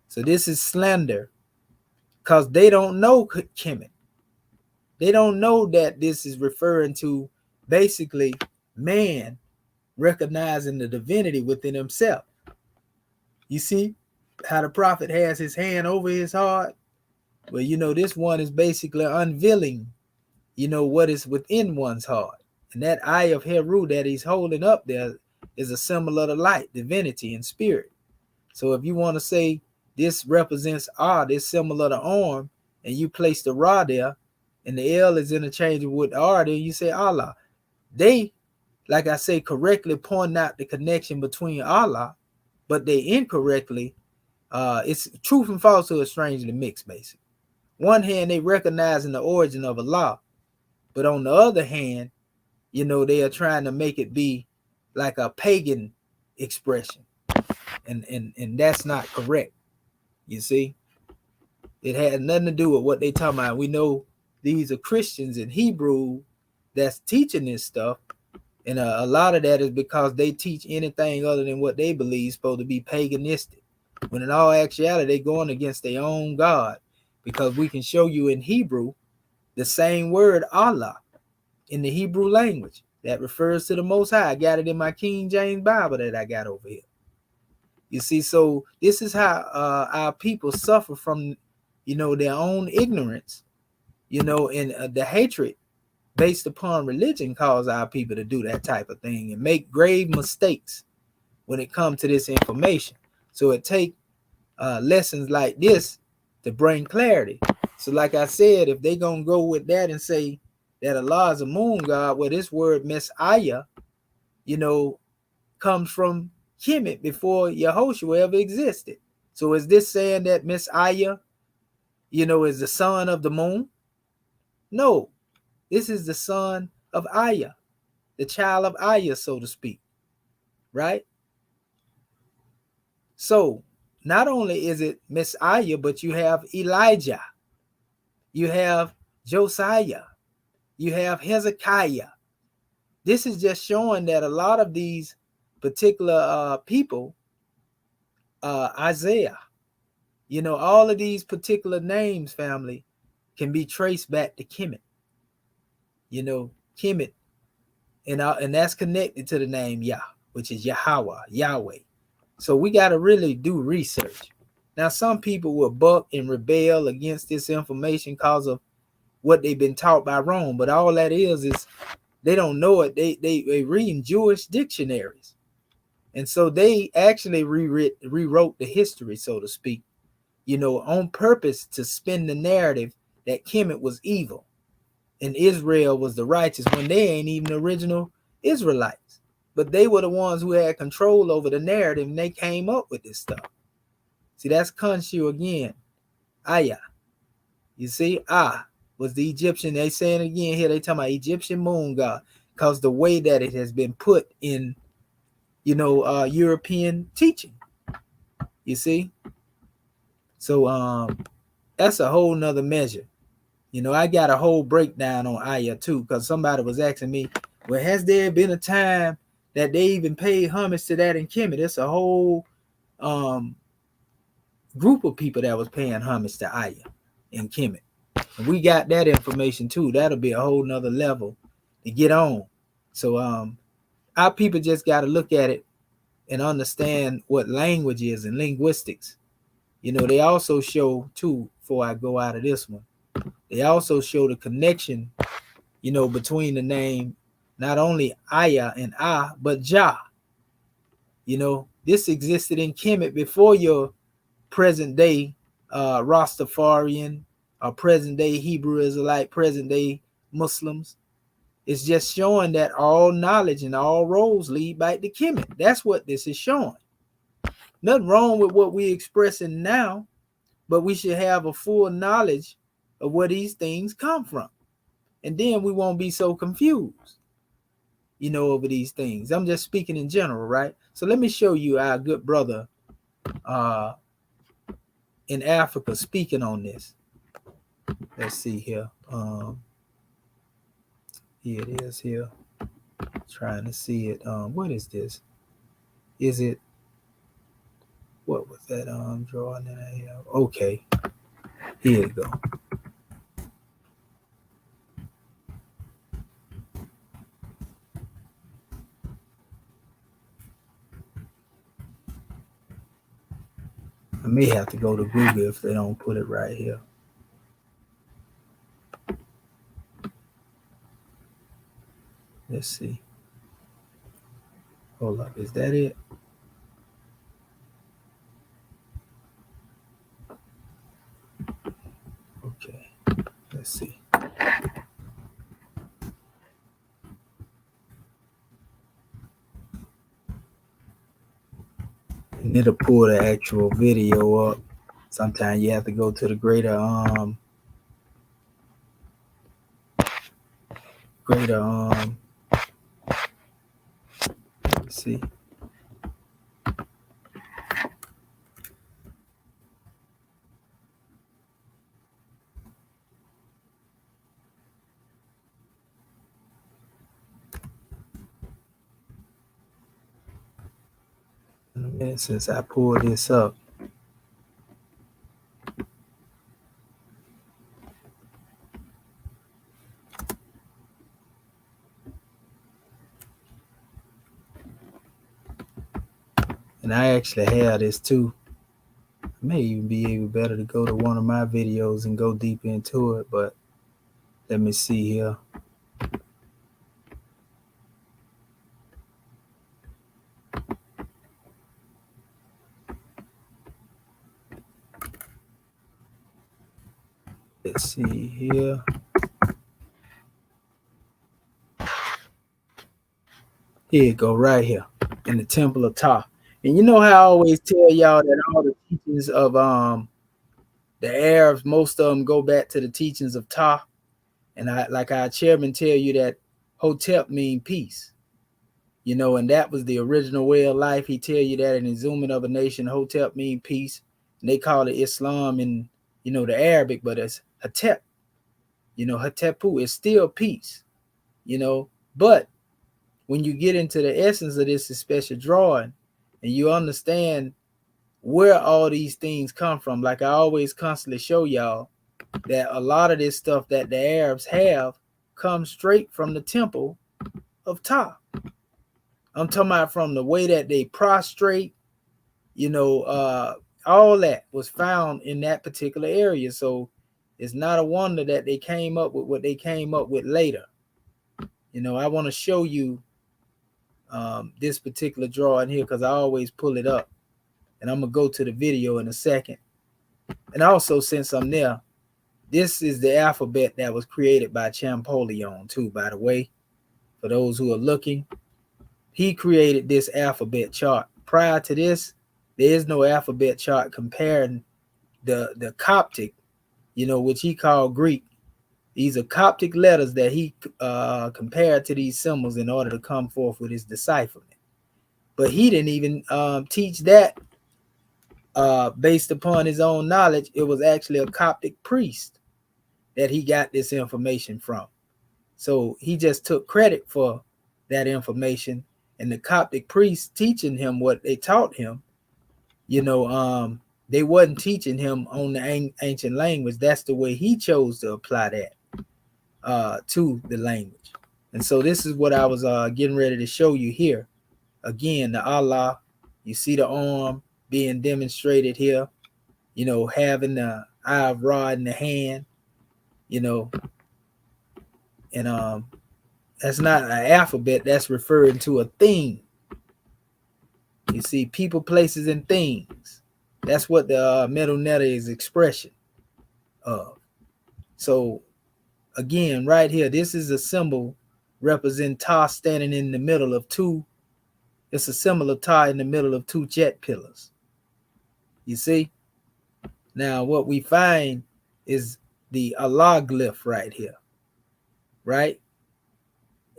So this is slander because they don't know Kemet. They don't know that this is referring to basically man recognizing the divinity within himself. You see how the prophet has his hand over his heart? Well, you know, this one is basically unveiling, you know, what is within one's heart. And that eye of Heru that he's holding up there is a symbol of the light, divinity, and spirit. So if you want to say this represents this symbol of the arm, and you place the Ra there, and the L is interchangeable with R, then you say Allah. They, like I say, correctly point out the connection between Allah, but they incorrectly, it's truth and falsehood strangely mixed, basically. One hand, they recognizing the origin of Allah, but on the other hand, you know, they are trying to make it be like a pagan expression. And that's not correct. You see, it had nothing to do with what they talking about. We know these are Christians in Hebrew that's teaching this stuff. And a lot of that is because they teach anything other than what they believe is supposed to be paganistic. When in all actuality, they're going against their own God. Because we can show you in Hebrew the same word Allah in the Hebrew language that refers to the Most High. I got it in my King James Bible that I got over here. You see, so this is how our people suffer from, you know, their own ignorance, you know, and the hatred based upon religion cause our people to do that type of thing and make grave mistakes when it comes to this information. So it take lessons like this to bring clarity. So like I said, if they gonna go with that and say that Allah is a moon god, well, this word Messiah, you know, comes from Kemet before Yehoshua ever existed. So is this saying that Messiah is the son of the moon? No, this is the son of Aya, the child of Aya, so to speak, right? So not only is it Miss Aya, but you have Elijah, you have Josiah, you have Hezekiah. This is just showing that a lot of these particular people, Isaiah, all of these particular names, family, can be traced back to Kemet. Kemet, and that's connected to the name Yah, which is Yahweh. So we got to really do research. Now, some people will buck and rebel against this information because of what they've been taught by Rome, but all that is they don't know it. They read Jewish dictionaries, and so they actually rewrote the history, so to speak, on purpose to spin the narrative that Kemet was evil and Israel was the righteous, when they ain't even the original Israelites. But they were the ones who had control over the narrative, and they came up with this stuff. See, that's Khonshu again. Aya. You see, was the Egyptian. They saying again here, they talking about Egyptian moon god, because the way that it has been put in, European teaching. You see? So that's a whole nother measure. I got a whole breakdown on Aya too, because somebody was asking me, well, has there been a time that they even paid homage to that in Kemet? It's a whole group of people that was paying homage to Aya in Kemet. And we got that information too. That'll be a whole nother level to get on. So our people just got to look at it and understand what language is and linguistics. They also show too, before I go out of this one, they also show the connection, between the name, not only Aya and but Jah. This existed in Kemet before your present day Rastafarian or present day Hebrew Israelite, present day Muslims. It's just showing that all knowledge and all roads lead back to Kemet. That's what this is showing. Nothing wrong with what we're expressing now, but we should have a full knowledge of where these things come from. And then we won't be so confused, over these things. I'm just speaking in general, right? So let me show you our good brother in Africa speaking on this. Let's see here. Here it is here. Trying to see it. What is this? Is it, what was that drawing that I have? Okay. Here you go. I may have to go to Google if they don't put it right here. Let's see. Hold up. Is that it? Okay. Let's see. And it'll pull the actual video up. Sometimes you have to go to the greater let's see. In a minute since I pulled this up. And I actually have this too. I may even be able better to go to one of my videos and go deep into it, but let me see here. Let's see here. Here you go, right here in the Temple of Ptah. And you know how I always tell y'all that all the teachings of The Arabs, most of them go back to the teachings of Ta. And like our chairman tell you that Hotep mean peace. And that was the original way of life. He tell you that in Exhuman of a Nation, Hotep mean peace. And they call it Islam in, the Arabic, but it's Hotep. Hotepu is still peace. But when you get into the essence of this special drawing and you understand where all these things come from, like I always constantly show y'all, that a lot of this stuff that the Arabs have comes straight from the temple of Ta. I'm talking about from the way that they prostrate, all that was found in that particular area. So it's not a wonder that they came up with what they came up with later. I want to show you this particular drawing here because I always pull it up. And I'm going to go to the video in a second. And also, since I'm there, this is the alphabet that was created by Champollion, too, by the way. For those who are looking, he created this alphabet chart. Prior to this, there is no alphabet chart comparing the Coptic, which he called Greek. These are Coptic letters that he compared to these symbols in order to come forth with his decipherment. But he didn't even teach that based upon his own knowledge. It was actually a Coptic priest that he got this information from. So he just took credit for that information, and the Coptic priests teaching him what they taught him, they wasn't teaching him on the ancient language. That's the way he chose to apply that to the language. And so this is what I was getting ready to show you here. Again, the Allah, you see the arm being demonstrated here, having the eye of Ra in the hand, and that's not an alphabet, that's referring to a thing. You see, people, places, and things. That's what the Medu Re is expression of. So again, right here, this is a symbol representing Ta standing in the middle of two. It's a symbol of Ta in the middle of two jet pillars. You see? Now, what we find is the Allah glyph right here, right?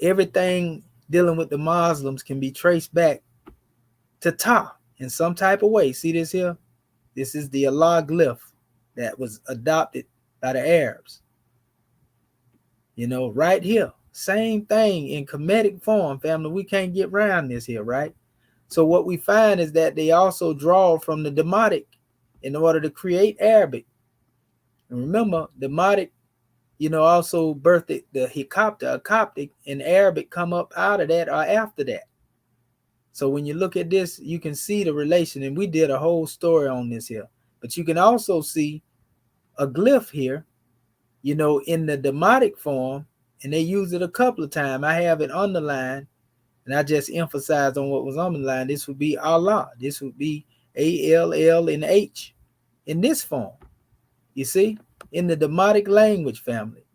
Everything dealing with the Muslims can be traced back to Ta in some type of way. See this here? This is the Allah glyph that was adopted by the Arabs. Right here. Same thing in Kemetic form, family. We can't get around this here, right? So what we find is that they also draw from the Demotic in order to create Arabic. And remember, Demotic, also birthed the Hikapta, Coptic, and Arabic come up out of that or after that. So when you look at this, you can see the relation, and we did a whole story on this here. But you can also see a glyph here, in the Demotic form, and they use it a couple of times. I have it underlined, and I just emphasized on what was underlined. This would be Allah. This would be A-L-L and H in this form. You see, in the Demotic language, family,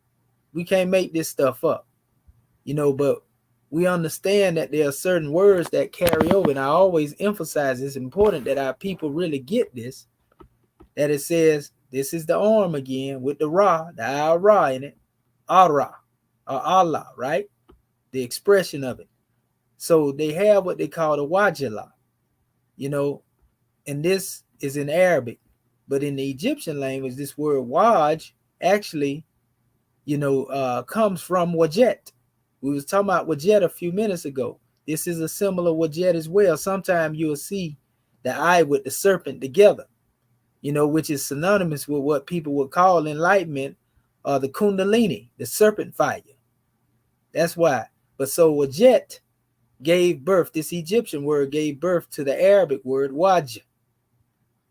we can't make this stuff up, but we understand that there are certain words that carry over. And I always emphasize it's important that our people really get this, that it says, this is the arm again with the Ra, the I Ra in it, Ara, or Allah, right? The expression of it. So they have what they call the Wajala, and this is in Arabic. But in the Egyptian language, this word Waj actually, comes from Wajet. We was talking about Wajet a few minutes ago. This is a symbol of Wajet as well. Sometimes you'll see the eye with the serpent together, which is synonymous with what people would call enlightenment, or the Kundalini, the serpent fire. That's why. But so Wajet gave birth, this Egyptian word gave birth to the Arabic word Waj.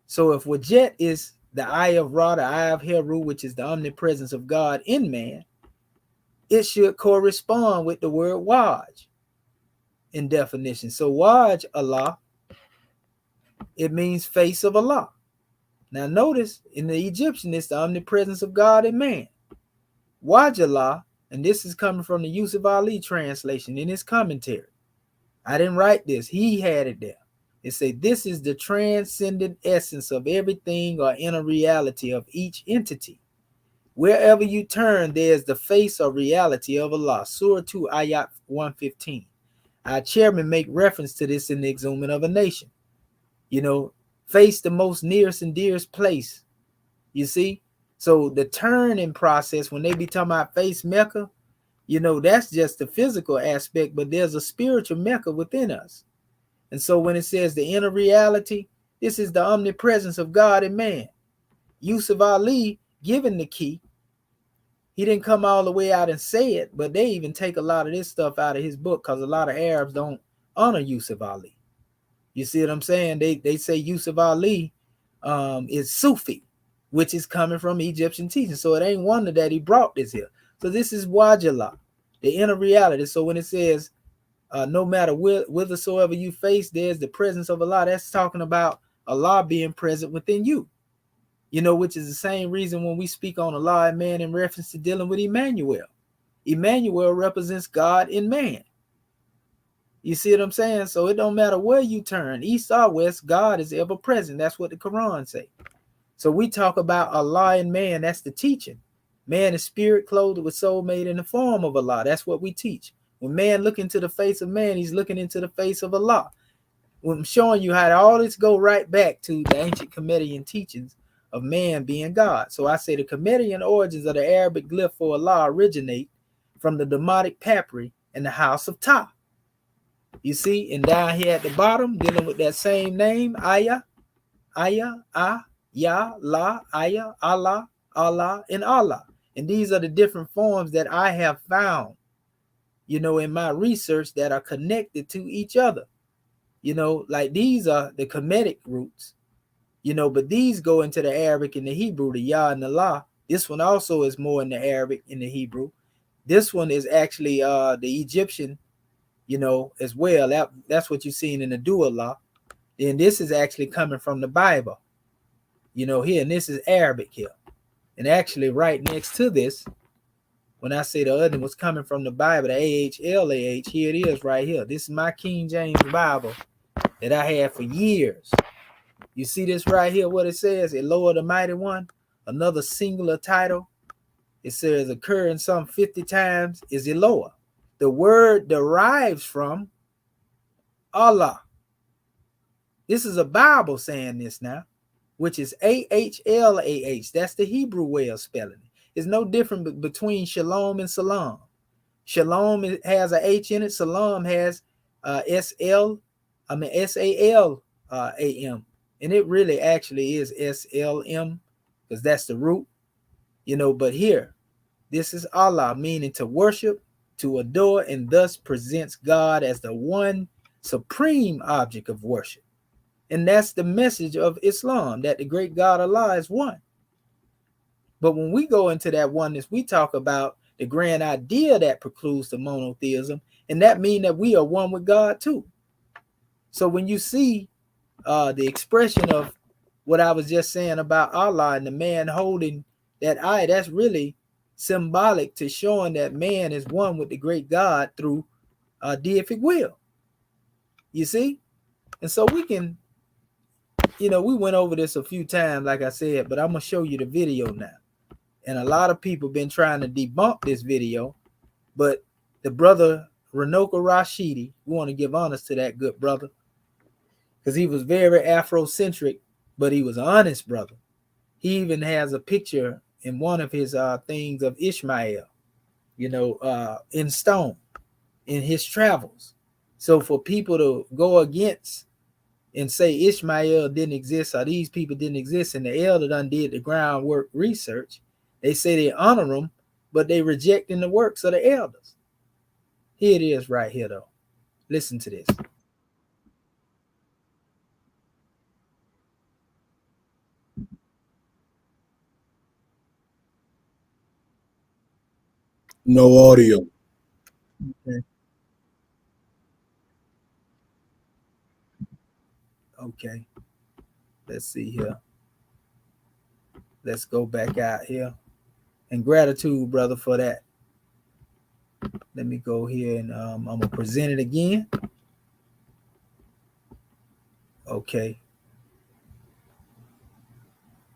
So if Wajet is the eye of Ra, the eye of Heru, which is the omnipresence of God in man, it should correspond with the word Waj in definition. So Waj, Allah, it means face of Allah. Now notice in the Egyptian, it's the omnipresence of God in man. Waj Allah, and this is coming from the Yusuf Ali translation in his commentary. I didn't write this. He had it there. It say this is the transcendent essence of everything or inner reality of each entity. Wherever you turn, there's the face or reality of Allah. Surah 2, Ayat 115. Our chairman make reference to this in the Exhuming of a Nation. You know, face the most nearest and dearest place. You see? So the turning process, when they be talking about face Mecca, you know, that's just the physical aspect, but there's a spiritual Mecca within us. And so when it says the inner reality, this is the omnipresence of God and man. Yusuf Ali given the key. He didn't come all the way out and say it, but they even take a lot of this stuff out of his book because a lot of Arabs don't honor Yusuf Ali. You see what I'm saying? They say Yusuf Ali is Sufi, which is coming from Egyptian teaching. So it ain't wonder that he brought this here. So this is Wajala, the inner reality. So when it says, no matter whithersoever you face, there's the presence of Allah, that's talking about Allah being present within you. You know, which is the same reason when we speak on Allah and man in reference to dealing with Emmanuel. Emmanuel represents God in man. You see what I'm saying? So it don't matter where you turn, east or west, God is ever present. That's what the Quran say. So we talk about Allah and man. That's the teaching. Man is spirit clothed with soul made in the form of Allah. That's what we teach. When man look into the face of man, he's looking into the face of Allah. When I'm showing you how all this go right back to the ancient Khamitian teachings of man being God. So I say the Khamitian origins of the Arabic glyph for Allah originate from the Demotic papyri in the house of Ta. You see, and down here at the bottom, dealing with that same name, Ayah, Ah, Ya, La, Ayah, Allah, Allah, and Allah. And these are the different forms that I have found, you know, in my research that are connected to each other. You know, like these are the Kemetic roots, you know, but these go into the Arabic and the Hebrew, the Yah and the La. This one also is more in the Arabic and the Hebrew. This one is actually the Egyptian, you know, as well. That's what you're seeing in the Dua law. Then this is actually coming from the Bible, you know, here, and this is Arabic here. And actually right next to this, when I say the other was coming from the Bible, the AHLAH, here it is right here. This is my King James Bible that I had for years. You see this right here, what it says, Eloah the Mighty One, another singular title. It says occurring some 50 times is Eloah. The word derives from Allah. This is a Bible saying this now, which is AHLAH. That's the Hebrew way of spelling it. It's no different between Shalom and Salam. Shalom has a H in it. Salam has SALAM. And it really actually is SLM because that's the root, you know. But here, this is Allah, meaning to worship, to adore, and thus presents God as the one supreme object of worship. And that's the message of Islam, that the great God Allah is one. But when we go into that oneness, we talk about the grand idea that precludes the monotheism, and that means that we are one with God too. So when you see the expression of what I was just saying about Allah and the man holding that eye, that's really symbolic to showing that man is one with the great God through deific will. You see? And so we can, you know, we went over this a few times, like I said, but I'm going to show you the video now. And a lot of people been trying to debunk this video, but the brother Renoka Rashidi, we want to give honors to that good brother, because he was very Afrocentric, but he was an honest brother. He even has a picture in one of his things of Ishmael, you know, in stone in his travels. So for people to go against and say Ishmael didn't exist or these people didn't exist, and the elder done did the groundwork research, they say they honor them, but they rejecting the works of the elders. Here it is right here, though. Listen to this. No audio. Okay. Let's see here. Let's go back out here. And gratitude, brother, for that. Let me go here and I'm going to present it again. Okay.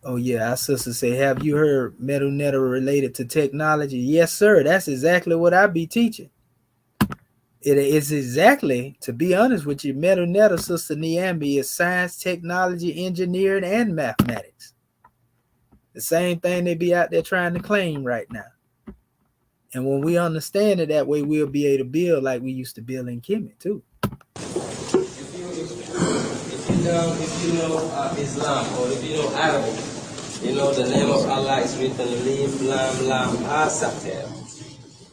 Oh yeah, our sister say, have you heard Medu related to technology? Yes, sir. That's exactly what I be teaching. It is exactly, to be honest with you, Medu Sister Niambi, is science, technology, engineering, and mathematics. The same thing they be out there trying to claim right now. And when we understand it that way, we'll be able to build like we used to build in Kemet too. If you know Islam, or if you know Arabic, you know the name of Allah is written Lif Lam Lam Ha Sater.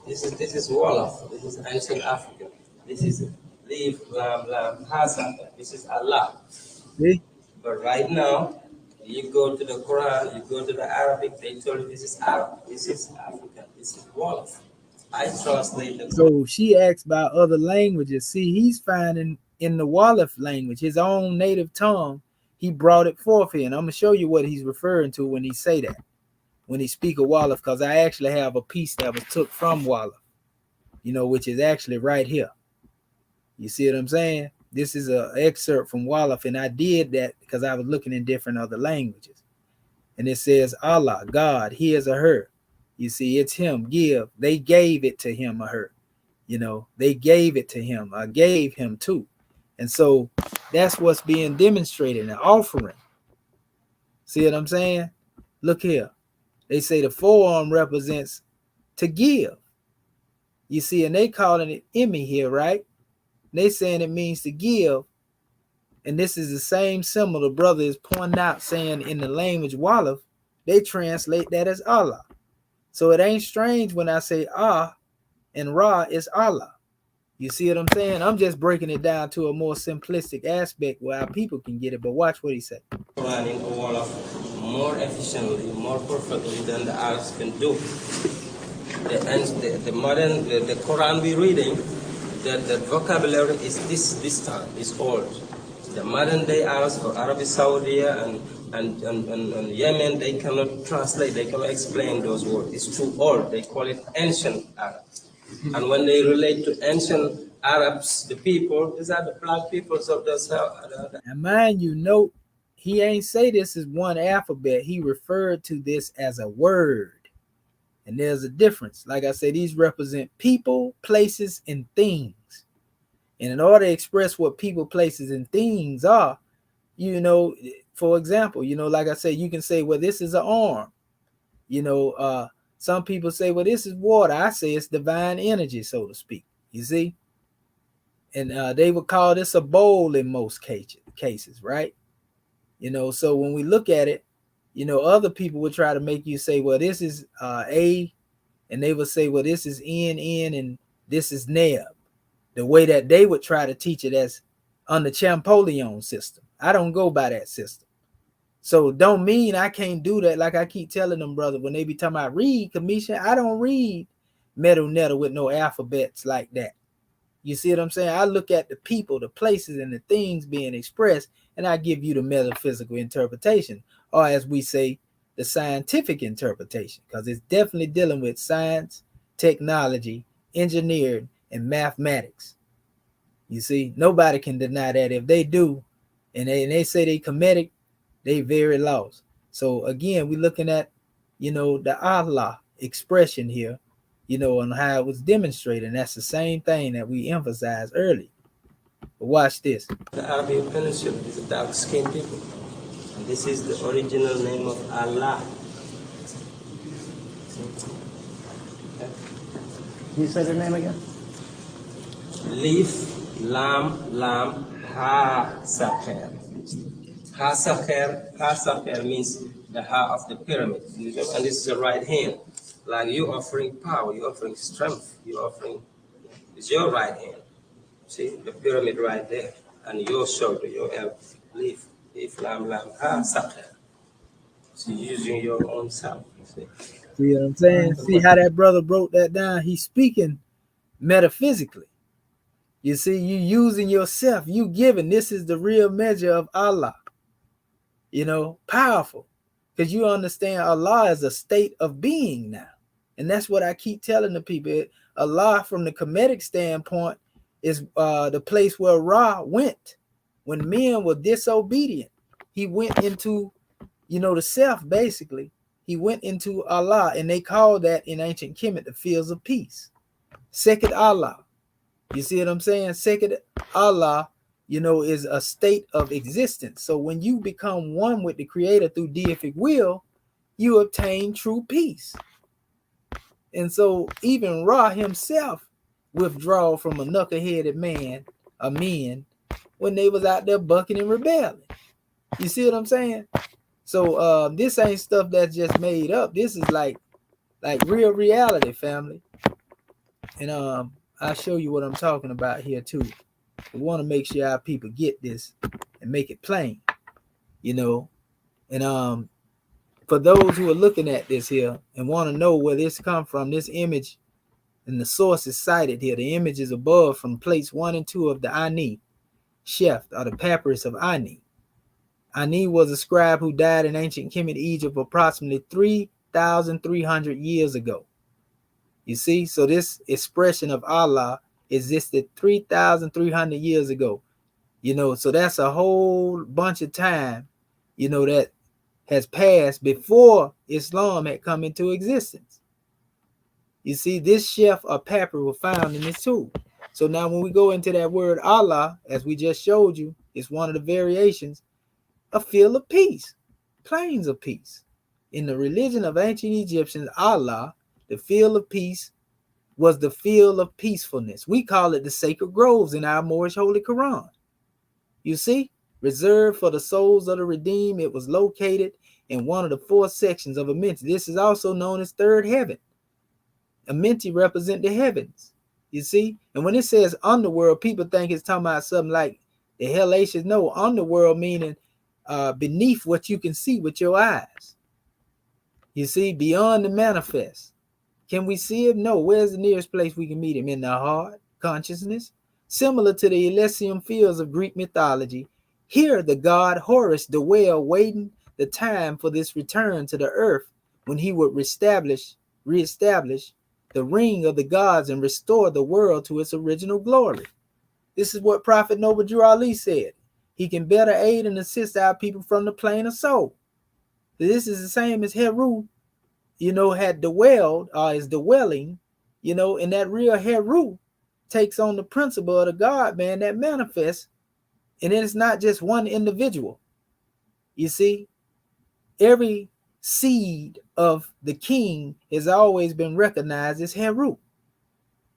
This is Wolof. This is ancient African. This is Lif Lam Lam Ha Sater. This is Allah. See? But right now, you go to the Quran, you go to the Arabic, they told you this is Arab, this is African, this is Wolof. I translate the Quran. So she asked about other languages. See, he's finding in the Wolof language, his own native tongue, he brought it forth here. And I'm going to show you what he's referring to when he say that, when he speak of Wolof, because I actually have a piece that was took from Wolof, which is actually right here. You see what I'm saying? This is an excerpt from Wolof, and I did that because I was looking in different other languages. And it says, Allah, God, his or her. You see, it's him, give. They gave it to him or her. They gave it to him. I gave him too. And so that's what's being demonstrated, an offering. See what I'm saying? Look here. They say the forearm represents to give. You see, and they calling it Imi here, right? They saying it means to give. And this is the same symbol the brother is pointing out, saying in the language Wolof, they translate that as Allah. So it ain't strange when I say Ah and Ra is Allah. You see what I'm saying? I'm just breaking it down to a more simplistic aspect where our people can get it. But watch what he said. Quran in Wolof more efficiently, more perfectly than the Arabs can do. The modern, the Quran we're reading, the vocabulary is this time, is old. The modern day Arabs for Arabic Saudi and Yemen, they cannot translate, they cannot explain those words. It's too old. They call it ancient Arab. And when they relate to ancient Arabs, the people, these are the black peoples of the South. And mind you, note, he ain't say this is one alphabet. He referred to this as a word. And there's a difference. Like I said, these represent people, places, and things. And in order to express what people, places, and things are, for example, like I said, you can say, well, this is an arm. Some people say, well, this is water. I say it's divine energy, so to speak. You see? And they would call this a bowl in most cases, right? So when we look at it, other people would try to make you say, well, this is A, and they would say, well, this is N, and this is Neb. The way that they would try to teach it as on the Champollion system. I don't go by that system. So don't mean I can't do that. Like I keep telling them, brother, when they be talking about read, Commission, I don't read Medu with no alphabets like that. You see what I'm saying? I look at the people, the places, and the things being expressed, and I give you the metaphysical interpretation, or as we say, the scientific interpretation, because it's definitely dealing with science, technology, engineering, and mathematics. You see, nobody can deny that. If they do, and they say they Kemetic, they very lost. So again, we're looking at, the Allah expression here, on how it was demonstrated. And that's the same thing that we emphasized earlier. But watch this. The Arabian Peninsula is a dark-skinned people. And this is the original name of Allah. Can you say their name again? Lif, Lam, Lam, Ha, Saker. Ha Saker means the Ha of the pyramid. And this is the right hand. Like you're offering power, you're offering strength, it's your right hand. See, the pyramid right there. And your shoulder, your elbow. Lif, Lam, Lam, Ha, Saker. So you're using your own self. See what I'm saying? See how that brother broke that down? He's speaking metaphysically. You see, you using yourself, you giving. This is the real measure of Allah. Powerful. Because you understand Allah is a state of being now. And that's what I keep telling the people. Allah, from the Kemetic standpoint, is the place where Ra went. when men were disobedient, he went into, the self, basically. He went into Allah, and they called that in ancient Kemet the fields of peace. Second Allah. You see what I'm saying? Second Allah, is a state of existence. So when you become one with the Creator through deific will, you obtain true peace. And so even Ra himself withdrew from a knuckleheaded men, when they was out there bucking and rebelling. You see what I'm saying? So this ain't stuff that's just made up. This is like real reality, family. And I'll show you what I'm talking about here too. We want to make sure our people get this and make it plain, And for those who are looking at this here and want to know where this come from, this image and the source is cited here. The image is above from plates 1 and 2 of the Ani, Sheft, or the papyrus of Ani. Ani was a scribe who died in ancient Kemet, Egypt, approximately 3,300 years ago. You see, so this expression of Allah existed 3,300 years ago. So that's a whole bunch of time, that has passed before Islam had come into existence. You see, this chef or papyrus was found in this tool. So now when we go into that word Allah, as we just showed you, it's one of the variations, a field of peace, plains of peace. In the religion of ancient Egyptians, Allah, the field of peace, was the field of peacefulness. We call it the sacred groves in our Moorish Holy Quran. You see, reserved for the souls of the redeemed, it was located in one of the 4 sections of Amenti. This is also known as third heaven. Amenti represent the heavens, you see. And when it says underworld, people think it's talking about something like the hellacious. No, underworld meaning beneath what you can see with your eyes. You see, beyond the manifest. Can we see it? No. Where's the nearest place we can meet him? In the heart, consciousness. Similar to the Elysium fields of Greek mythology, here the god Horus dwelled, waiting the time for this return to the earth when he would reestablish the ring of the gods and restore the world to its original glory. This is what Prophet Medu Ali said. He can better aid and assist our people from the plane of soul. This is the same as Heru, had dwelled or is dwelling, and that real Heru takes on the principle of the God man that manifests, and it's not just one individual. You see, every seed of the king has always been recognized as Heru.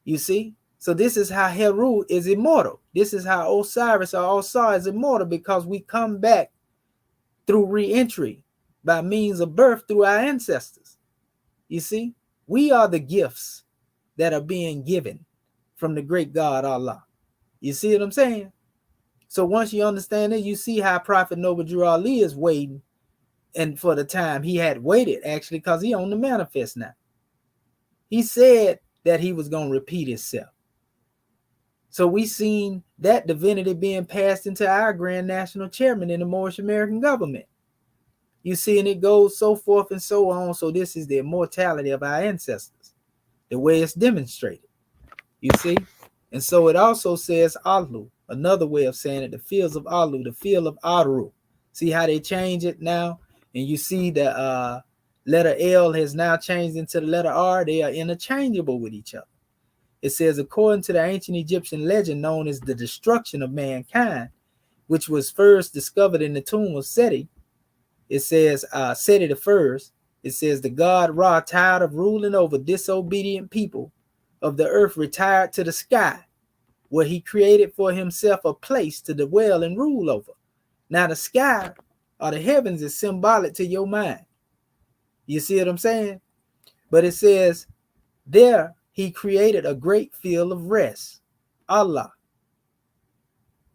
You see, so this is how Heru is immortal. This is how Osiris or Osar is immortal, because we come back through re-entry by means of birth through our ancestors. You see, we are the gifts that are being given from the great God Allah. You see what I'm saying? So once you understand it, you see how Prophet Medu Ali is waiting, and for the time he had waited, actually, because he on the manifest now. He said that he was going to repeat himself. So we seen that divinity being passed into our Grand National Chairman in the Moorish American government. You see, and it goes so forth and so on. So this is the immortality of our ancestors, the way it's demonstrated. You see? And so it also says Alu, another way of saying it, the fields of Alu, the field of Aru. See how they change it now? And you see the letter L has now changed into the letter R. They are interchangeable with each other. It says, according to the ancient Egyptian legend known as the destruction of mankind, which was first discovered in the tomb of Seti, it says, Seti the first, it says, the god Ra, tired of ruling over disobedient people of the earth, retired to the sky, where he created for himself a place to dwell and rule over. Now the sky or the heavens is symbolic to your mind. You see what I'm saying? But it says, there he created a great field of rest, Allah.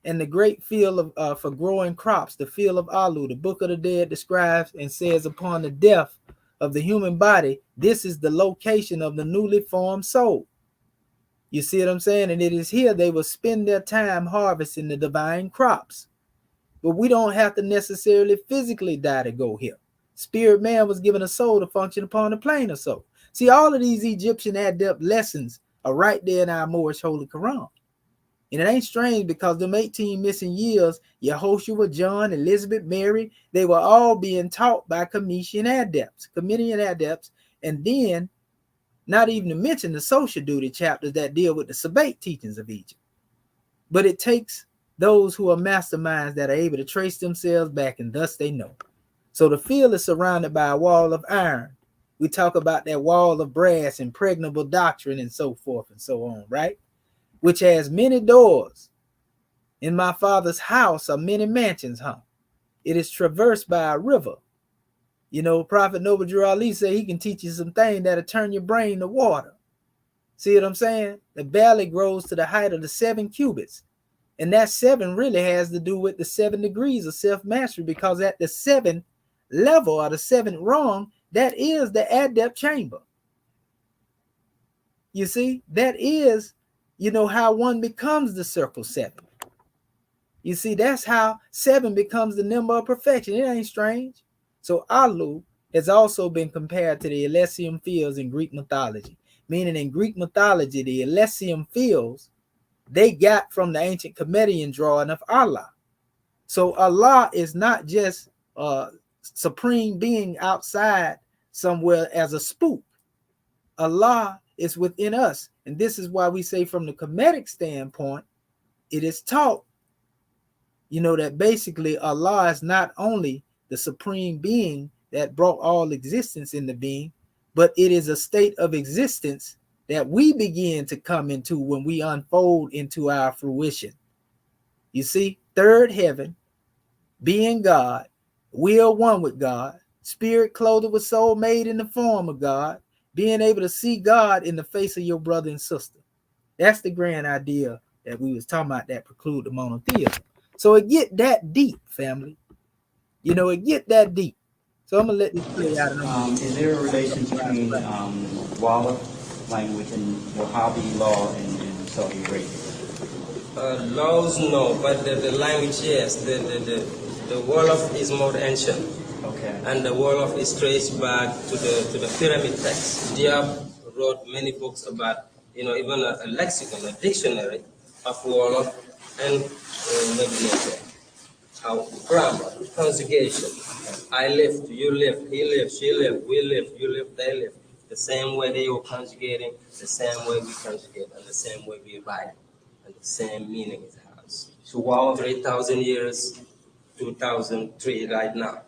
And the great field of for growing crops, the field of Alu. The Book of the Dead describes and says, upon the death of the human body, this is the location of the newly formed soul. You see what I'm saying? And it is here they will spend their time harvesting the divine crops. But we don't have to necessarily physically die to go here. Spirit man was given a soul to function upon the plane of soul. See, all of these Egyptian adept lessons are right there in our Moorish Holy Quran. And it ain't strange because them 18 missing years, Yehoshua, John, Elizabeth, Mary, they were all being taught by Comitian adepts. And then, not even to mention the social duty chapters that deal with the Sabbath teachings of Egypt. But it takes those who are masterminds that are able to trace themselves back, and thus they know. So the field is surrounded by a wall of iron. We talk about that wall of brass, impregnable doctrine, and so forth and so on, right? Which has many doors. In my Father's house are many mansions, It is traversed by a river. You know, Prophet Noble Drew Ali said he can teach you some things that'll turn your brain to water. See what I'm saying? The valley grows to the height of the 7 cubits. And that 7 really has to do with the 7 degrees of self-mastery, because at the 7th level or the 7th rung, that is the adept chamber. You see, that is, you know, how one becomes the circle 7. You see, that's how 7 becomes the number of perfection. It ain't strange. So Alu has also been compared to the Elysium fields in Greek mythology, meaning in Greek mythology, the Elysium fields, they got from the ancient Kmetian drawing of Allah. So Allah is not just a supreme being outside somewhere as a spook. Allah is within us. And this is why we say from the Kemetic standpoint, it is taught, you know, that basically Allah is not only the supreme being that brought all existence into being, but it is a state of existence that we begin to come into when we unfold into our fruition. You see, third heaven, being God, will one with God, spirit clothed with soul made in the form of God, being able to see God in the face of your brother and sister. That's the grand idea that we was talking about that preclude the monotheism. So it get that deep, family. You know, it get that deep. So I'm gonna let this play out. Is there a relation between Walla language and Wahhabi law in Saudi Arabia? Laws, no, but the language, yes. The Wolof is more ancient. Okay. And the Wolof is traced back to the pyramid text. Diab wrote many books about, you know, even a lexicon, a dictionary of Wolof and how grammar, conjugation. I lift, you lift, he lifts, she lifts, we lift, you lift, they lift. The same way they were conjugating, the same way we conjugate, and the same way we write, and the same meaning it has. So Wolof, 3,000 years, 2003 right now,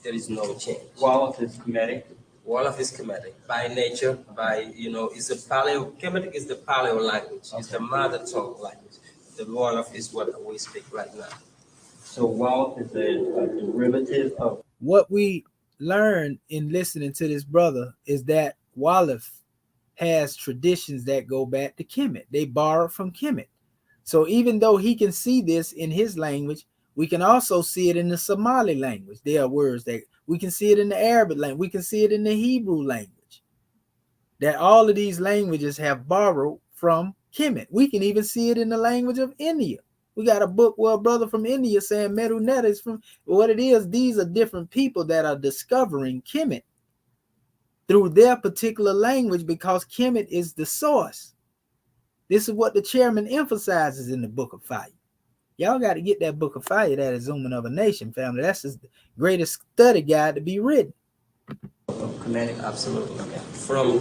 there is no change. Wolof is Kemetic. Wolof is Kemetic by nature, by, you know, it's a paleo, Kemetic is the paleo language, it's the mother tongue language. The Wolof is what we speak right now. So Wolof is a derivative of. What we learn in listening to this brother is that Wolof has traditions that go back to Kemet. They borrow from Kemet. So even though he can see this in his language, we can also see it in the Somali language. There are words that we can see it in the Arabic language. We can see it in the Hebrew language. That all of these languages have borrowed from Kemet. We can even see it in the language of India. We got a book where a brother from India saying Medu Re is from what it is. These are different people that are discovering Kemet through their particular language because Kemet is the source. This is what the chairman emphasizes in the Book of Fire. Y'all got to get that Book of Fire, that is Zooming of a Nation, family. That's the greatest study guide to be written. Kemetic, absolutely. Okay. From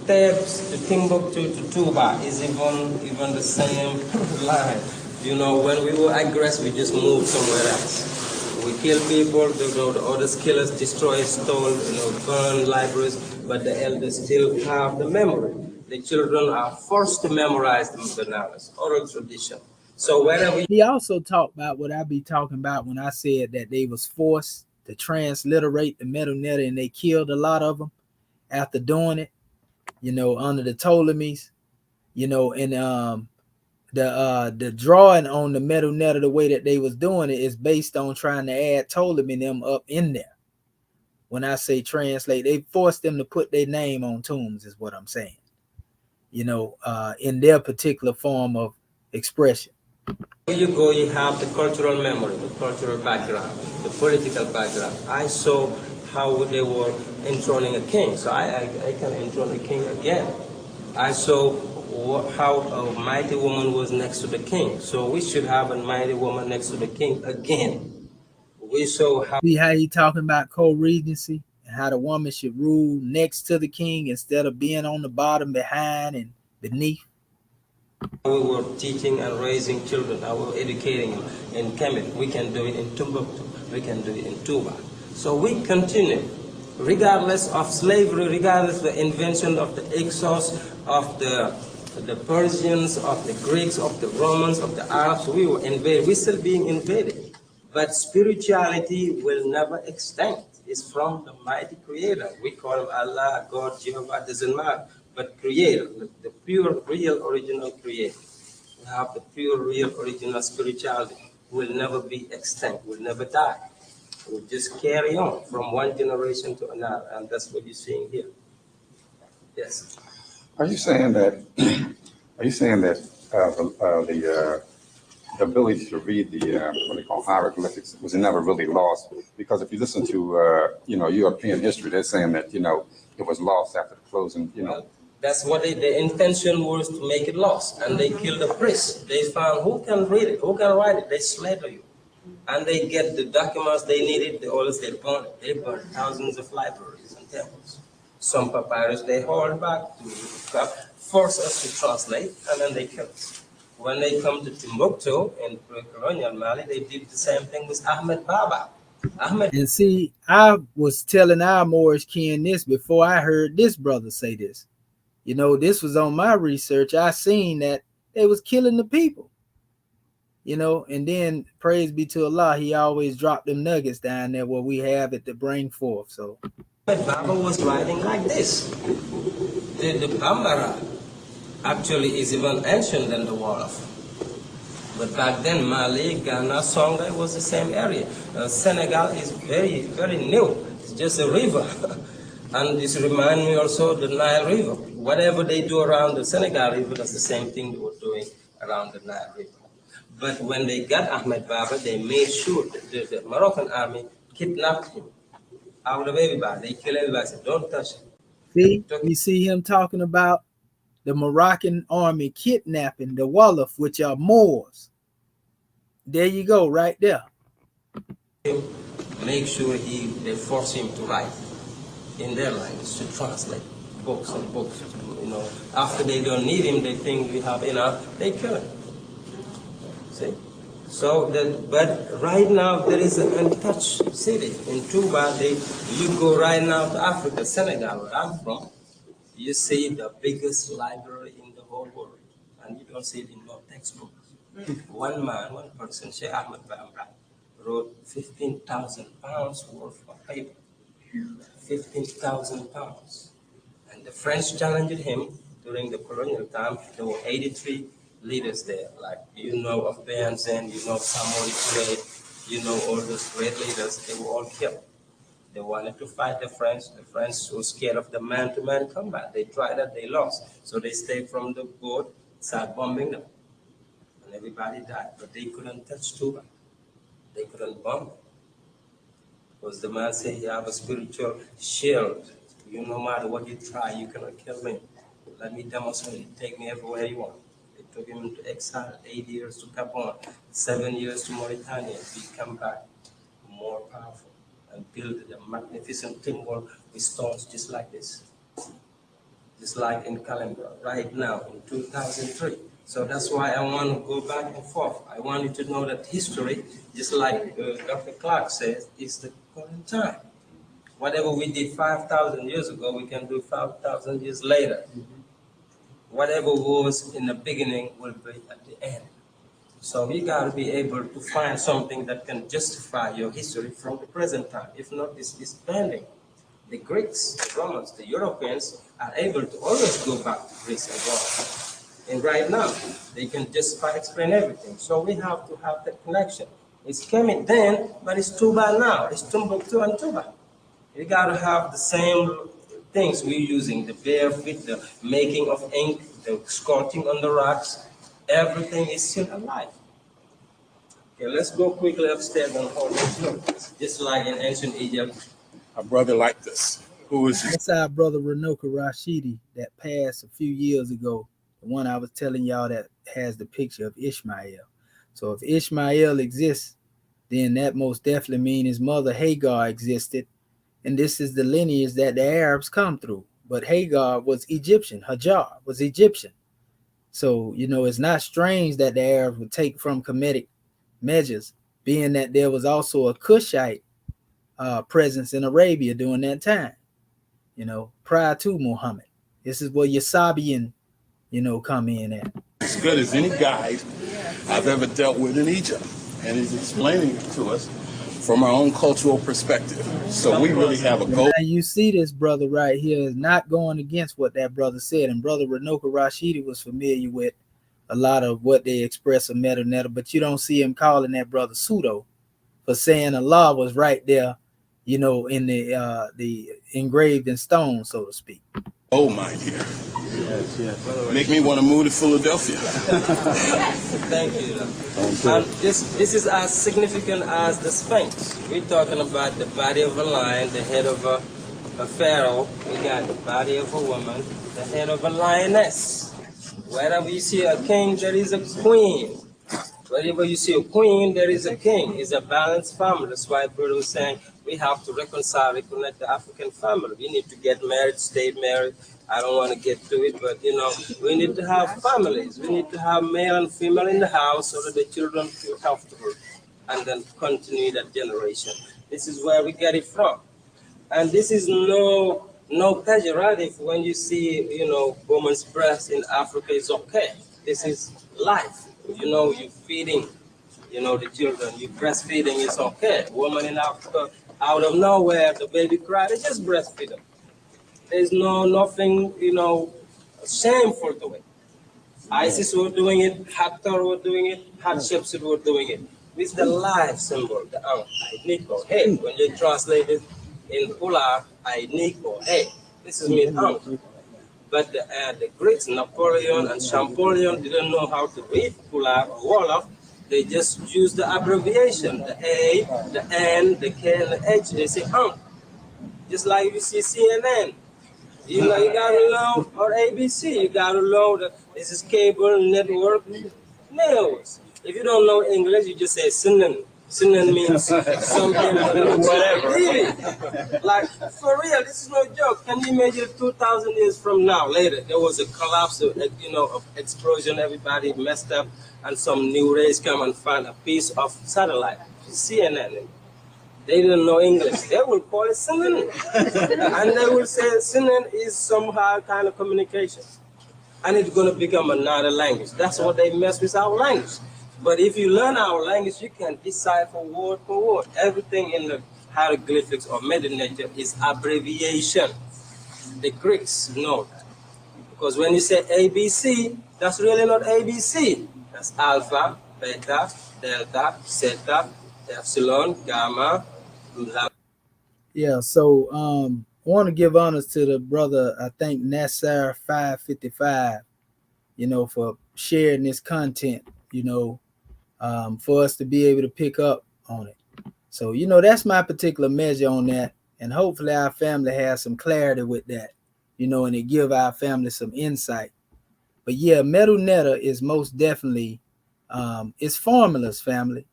Thebes to Timbuktu to Tuba is even the same line. You know, when we were aggressive, we just moved somewhere else. We kill people, the others kill us, destroy, stole, burn libraries, but the elders still have the memory. The children are forced to memorize the knowledge, oral tradition. So wherever he also talked about what I be talking about when I said that they was forced to transliterate the Medu Re and they killed a lot of them after doing it, under the Ptolemies, and the drawing on the Medu Re the way that they was doing it is based on trying to add Ptolemy them up in there. When I say translate, they forced them to put their name on tombs is what I'm saying, in their particular form of expression. Where you go, you have the cultural memory, the cultural background, the political background. I saw how they were enthroning a king, so I can enthrone a king again. I saw how a mighty woman was next to the king. So we should have a mighty woman next to the king again. We saw how See how he talking about co-regency and how the woman should rule next to the king instead of being on the bottom, behind, and beneath. we were teaching and raising children, we were educating them in Kemet. We can do it in Timbuktu. We can do it in Tuba. So we continue, regardless of slavery, regardless of the invention of the Exodus, of the Persians, of the Greeks, of the Romans, of the Arabs. We were invaded. We're still being invaded. But spirituality will never extinct. It's from the mighty creator. We call him Allah, God, Jehovah, doesn't matter. But creator, the pure, real, original creator. We have the pure, real, original spirituality. Will never be extinct, will never die. We'll just carry on from one generation to another, and that's what you're seeing here. Yes. Are you saying that? Are you saying that the ability to read the what they call hieroglyphics was never really lost? Because if you listen to European history, they're saying that it was lost after the closing. That's what the intention was, to make it lost, and they killed the priests. They found who can read it, who can write it. They slaughter you, and they get the documents they needed. They burn it. They burn thousands of libraries and temples. Some papyrus they hold back to force us to translate, and then they kill us. When they come to Timbuktu in pre-colonial Mali, they did the same thing with Ahmed Baba. And see, I was telling our Moorish kin this before I heard this brother say this. This was on my research. I seen that they was killing the people. And then praise be to Allah, he always dropped them nuggets down there where we have it to bring forth. So Baba was writing like this. The Bambara actually is even ancient than the Wolof. But back then, Mali, Ghana, Songhai was the same area. Senegal is very, very new. It's just a river. And this reminds me also of the Nile River. Whatever they do around the Senegal River, that's the same thing they were doing around the Nile River. But when they got Ahmed Baba, they made sure that the Moroccan army kidnapped him out of everybody. They killed everybody. Said, don't touch him. See, you see him talking about the Moroccan army kidnapping the Wolof, which are Moors. There you go, right there. Make sure they force him to write in their language, to translate books and books. After they don't need him, they think we have enough, they kill him. See? But right now there is an untouched city in Tuba. You go right now to Africa, Senegal, where I'm from. You see the biggest library in the whole world, and you don't see it in no textbooks. One person, Sheikh Ahmed Bamba, wrote 15,000 pounds worth of paper. 15,000 pounds. And the French challenged him during the colonial time. There were 83 leaders there, like of Béhanzin, Samori Touré, all those great leaders. They were all killed. They wanted to fight the French. The French were scared of the man-to-man combat. They tried that, they lost. So they stayed from the boat, started bombing them. And everybody died. But they couldn't touch Tuba. They couldn't bomb it. Because the man said, you have a spiritual shield. No matter what you try, you cannot kill me. Let me demonstrate it. Take me everywhere you want. They took him into exile, 8 years to Gabon, 7 years to Mauritania. He come back more powerful and build a magnificent temple with stones just like this. Just like in Columbia, right now in 2003. So that's why I want to go back and forth. I want you to know that history, just like Dr. Clark says, is the current time. Whatever we did 5,000 years ago, we can do 5,000 years later. Whatever was in the beginning will be at the end. So you got to be able to find something that can justify your history from the present time. If not, it's bending. The Greeks, the Romans, the Europeans are able to always go back to Greece and Rome. And right now, they can explain everything. So we have to have that connection. It's Kemet then, but it's Tuba now. It's Timbuktu and Tuba. You got to have the same things we're using, the bare feet, the making of ink, the sculpting on the rocks. Everything is still alive. Okay, let's go quickly upstairs and hold this. Just like in ancient Egypt. A brother like this, who is That's our brother Renoka Rashidi that passed a few years ago. the one I was telling y'all that has the picture of Ishmael. So if Ishmael exists, then that most definitely means his mother Hagar existed, and this is the lineage that the Arabs come through. But Hagar was Egyptian, Hajar was Egyptian. So, it's not strange that the Arabs would take from Kemetic measures, being that there was also a Cushite presence in Arabia during that time, prior to Muhammad. This is where your Sabian, come in at. As good as any guide I've ever dealt with in Egypt. And he's explaining it to us from our own cultural perspective. So we really have a goal. And you see this brother right here is not going against what that brother said. And brother Renoka Rashidi was familiar with a lot of what they express of Medu Netta, but you don't see him calling that brother pseudo for saying Allah was right there, in the engraved in stone, so to speak. Oh, my dear. Yes. Make me want to move to Philadelphia. Thank you. This is as significant as the Sphinx. We're talking about the body of a lion, the head of a pharaoh. We got the body of a woman, the head of a lioness. Wherever you see a king, there is a queen. Wherever you see a queen, there is a king. It's a balanced family. That's why brother was saying we have to reconcile, reconnect the African family. We need to get married, stay married. I don't want to get to it, but we need to have families. We need to have male and female in the house so that the children feel comfortable and then continue that generation. This is where we get it from. And this is no pejorative when you see, woman's breast in Africa is okay. This is life. You're feeding, the children. You breastfeeding is okay. Woman in Africa, out of nowhere, the baby cried, they just breastfeed them. There's nothing, shameful to it. ISIS were doing it, Hathor were doing it, Hatshepsut were doing it. It's the life symbol, the Niko. Hey, when you translate it in Pula, Niko. Hey, this is mean But the Greeks, Napoleon and Champollion, didn't know how to read Pula or Wolof. They just used the abbreviation, the A, the N, the K, and the H. They say just like you see CNN. You gotta know, or ABC, you gotta know that this is cable network news. If you don't know English, you just say Sinan. Sinan means something, whatever. Really, like for real, this is no joke. Can you imagine 2,000 years from now, later, there was a collapse of, of explosion, everybody messed up, and some new race come and find a piece of satellite, CNN. They didn't know English. They will call it Sinan. And they will say Sinan is somehow kind of communication. And it's going to become another language. That's what they mess with our language. But if you learn our language, you can decipher word for word. Everything in the hieroglyphics or Medu Netta is abbreviation. The Greeks know that. Because when you say ABC, that's really not ABC. That's alpha, beta, delta, zeta, epsilon, gamma. Yeah, so I want to give honors to the brother, I think Nassar 555, for sharing this content, for us to be able to pick up on it. So, that's my particular measure on that. And hopefully our family has some clarity with that, and it give our family some insight. But yeah, Medu Netta is most definitely, it's formulas, family.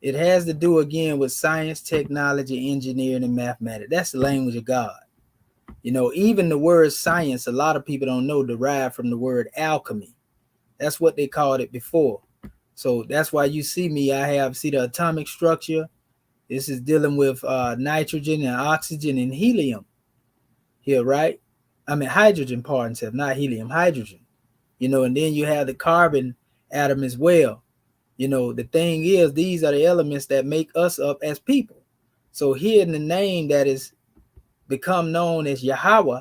It has to do again with science, technology, engineering, and mathematics. That's the language of God. Even the word science, a lot of people don't know, derived from the word alchemy. That's what they called it before. So that's why you see me, see the atomic structure. This is dealing with nitrogen and oxygen and helium here, right? I mean, hydrogen, pardon, not helium, hydrogen. And then you have the carbon atom as well. The thing is, these are the elements that make us up as people. So here in the name that is become known as Yahweh,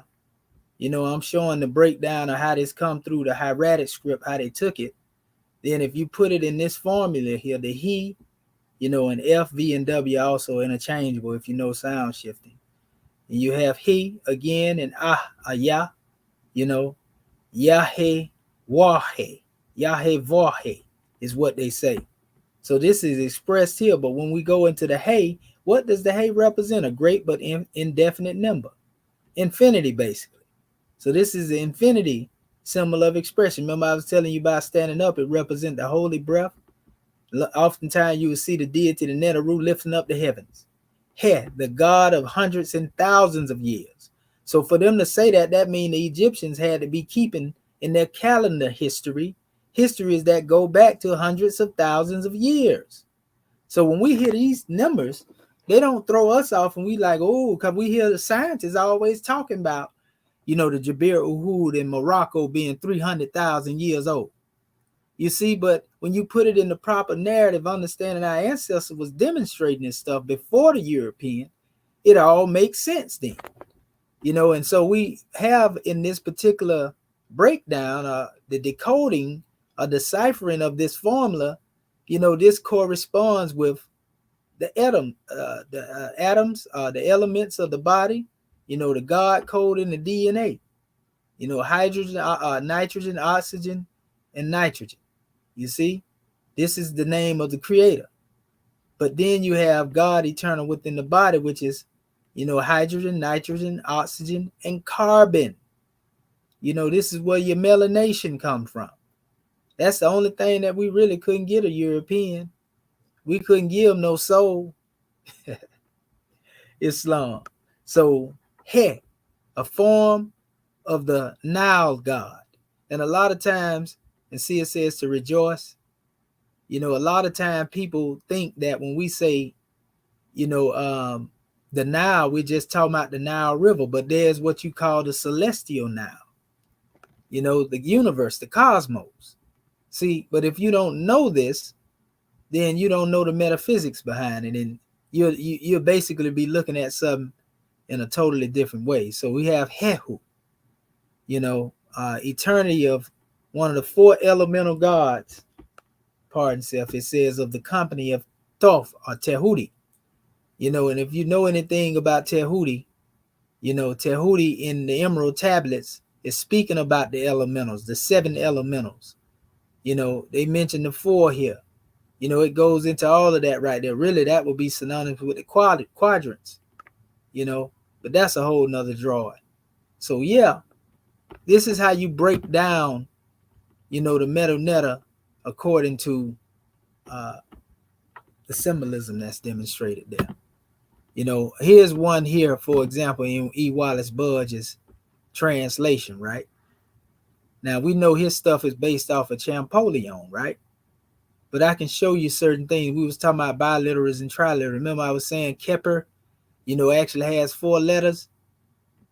I'm showing the breakdown of how this come through the hieratic script, how they took it. Then if you put it in this formula here, the he, and F, V, and W are also interchangeable if you know sound shifting. And you have he again and Yah, Yahweh Wahe, Yahweh Vahe is what they say. So this is expressed here, but when we go into the hey, what does the hey represent? A great but indefinite number. Infinity, basically. So this is the infinity symbol of expression. Remember, I was telling you about standing up. It represents the holy breath. Oftentimes, you will see the deity, the Neteru, lifting up the heavens. He, the God of hundreds and thousands of years. So for them to say that, that means the Egyptians had to be keeping in their calendar histories that go back to hundreds of thousands of years. So when we hear these numbers, they don't throw us off and we like, oh, because we hear the scientists always talking about, the Jabir Uhud in Morocco being 300,000 years old. You see, but when you put it in the proper narrative, understanding our ancestors was demonstrating this stuff before the European, it all makes sense then. And so we have in this particular breakdown, the decoding or deciphering of this formula, this corresponds with the atoms, the elements of the body, the God code in the DNA, hydrogen, nitrogen, oxygen, and nitrogen. You see, this is the name of the creator. But then you have God eternal within the body, which is, hydrogen, nitrogen, oxygen, and carbon. This is where your melanation comes from. That's the only thing that we really couldn't get a European. We couldn't give them no soul. Islam. So, He, a form of the Nile God. And a lot of times, and see it says to rejoice. A lot of time people think that when we say, the Nile, we're just talking about the Nile River, but there's what you call the celestial Nile. The universe, the cosmos. See, but if you don't know this, then you don't know the metaphysics behind it, and you'll basically be looking at something in a totally different way. So we have Hehu, eternity of one of the four elemental gods. Pardon self, it says of the company of Thoth or Tehuti. And if you know anything about Tehuti, Tehuti in the Emerald Tablets is speaking about the elementals, the seven elementals. They mentioned the four here. It goes into all of that right there. Really, that would be synonymous with the quadrants, but that's a whole nother drawing. So yeah, this is how you break down, the Medu Netta according to the symbolism that's demonstrated there. Here's one here, for example, in E. Wallace Budge's translation, right? Now, we know his stuff is based off of Champollion, right? But I can show you certain things. We was talking about biliterals and triliterals. Remember I was saying Kepler, actually has four letters.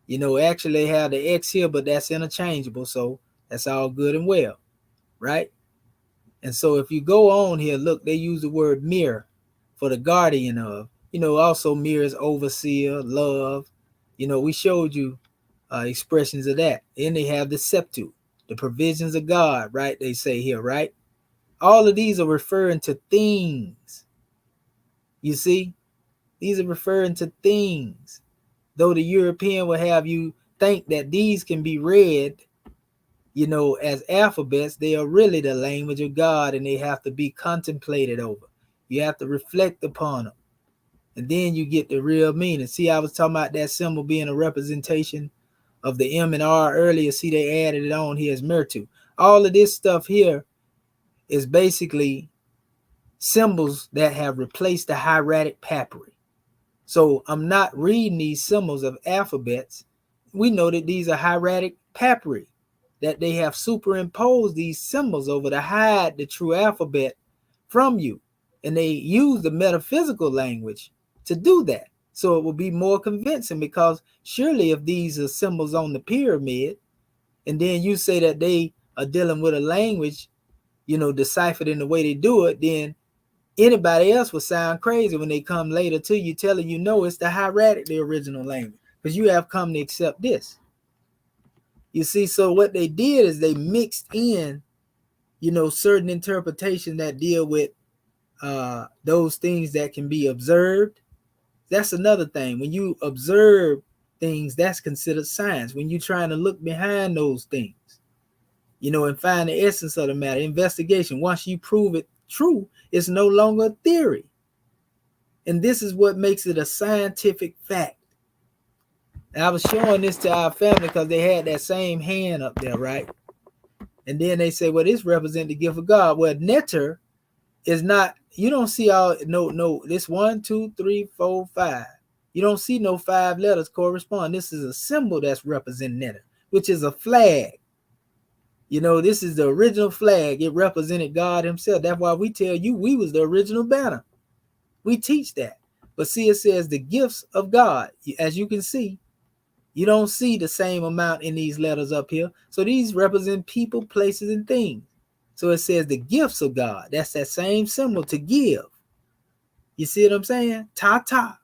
Actually have the X here, but that's interchangeable. So that's all good and well, right? And so if you go on here, look, they use the word mirror for the guardian of, also mirrors overseer, love. We showed you expressions of that. And they have the septu, the provisions of God, right? They say here, right? All of these are referring to things. You see, these are referring to things. Though the European will have you think that these can be read, as alphabets, they are really the language of God and they have to be contemplated over. You have to reflect upon them. And then you get the real meaning. See, I was talking about that symbol being a representation of the M and R earlier. See, they added it on here as Mertu. All of this stuff here is basically symbols that have replaced the hieratic papyri. So I'm not reading these symbols of alphabets. We know that these are hieratic papyri, that they have superimposed these symbols over to hide the true alphabet from you. And they use the metaphysical language to do that. So it will be more convincing, because surely if these are symbols on the pyramid, and then you say that they are dealing with a language, deciphered in the way they do it, then anybody else will sound crazy when they come later to you telling you, no, it's the hieratic, the original language, because you have come to accept this. You see, so what they did is they mixed in, certain interpretations that deal with those things that can be observed. That's another thing. When you observe things, that's considered science. When you're trying to look behind those things, and find the essence of the matter, investigation. Once you prove it true, it's no longer a theory. And this is what makes it a scientific fact. And I was showing this to our family because they had that same hand up there, right? And then they say, well, this represents the gift of God. Well, neter is not, you don't see all, no, this 1, 2, 3, 4, 5. You don't see no 5 letters correspond. This is a symbol that's representing neter, which is a flag. You know, this is the original flag. It represented God himself. That's why we tell you we was the original banner. We teach that. But see, it says the gifts of God. As you can see, you don't see the same amount in these letters up here. So these represent people, places, and things. So it says the gifts of God. That's that same symbol to give. You see what I'm saying? Ta.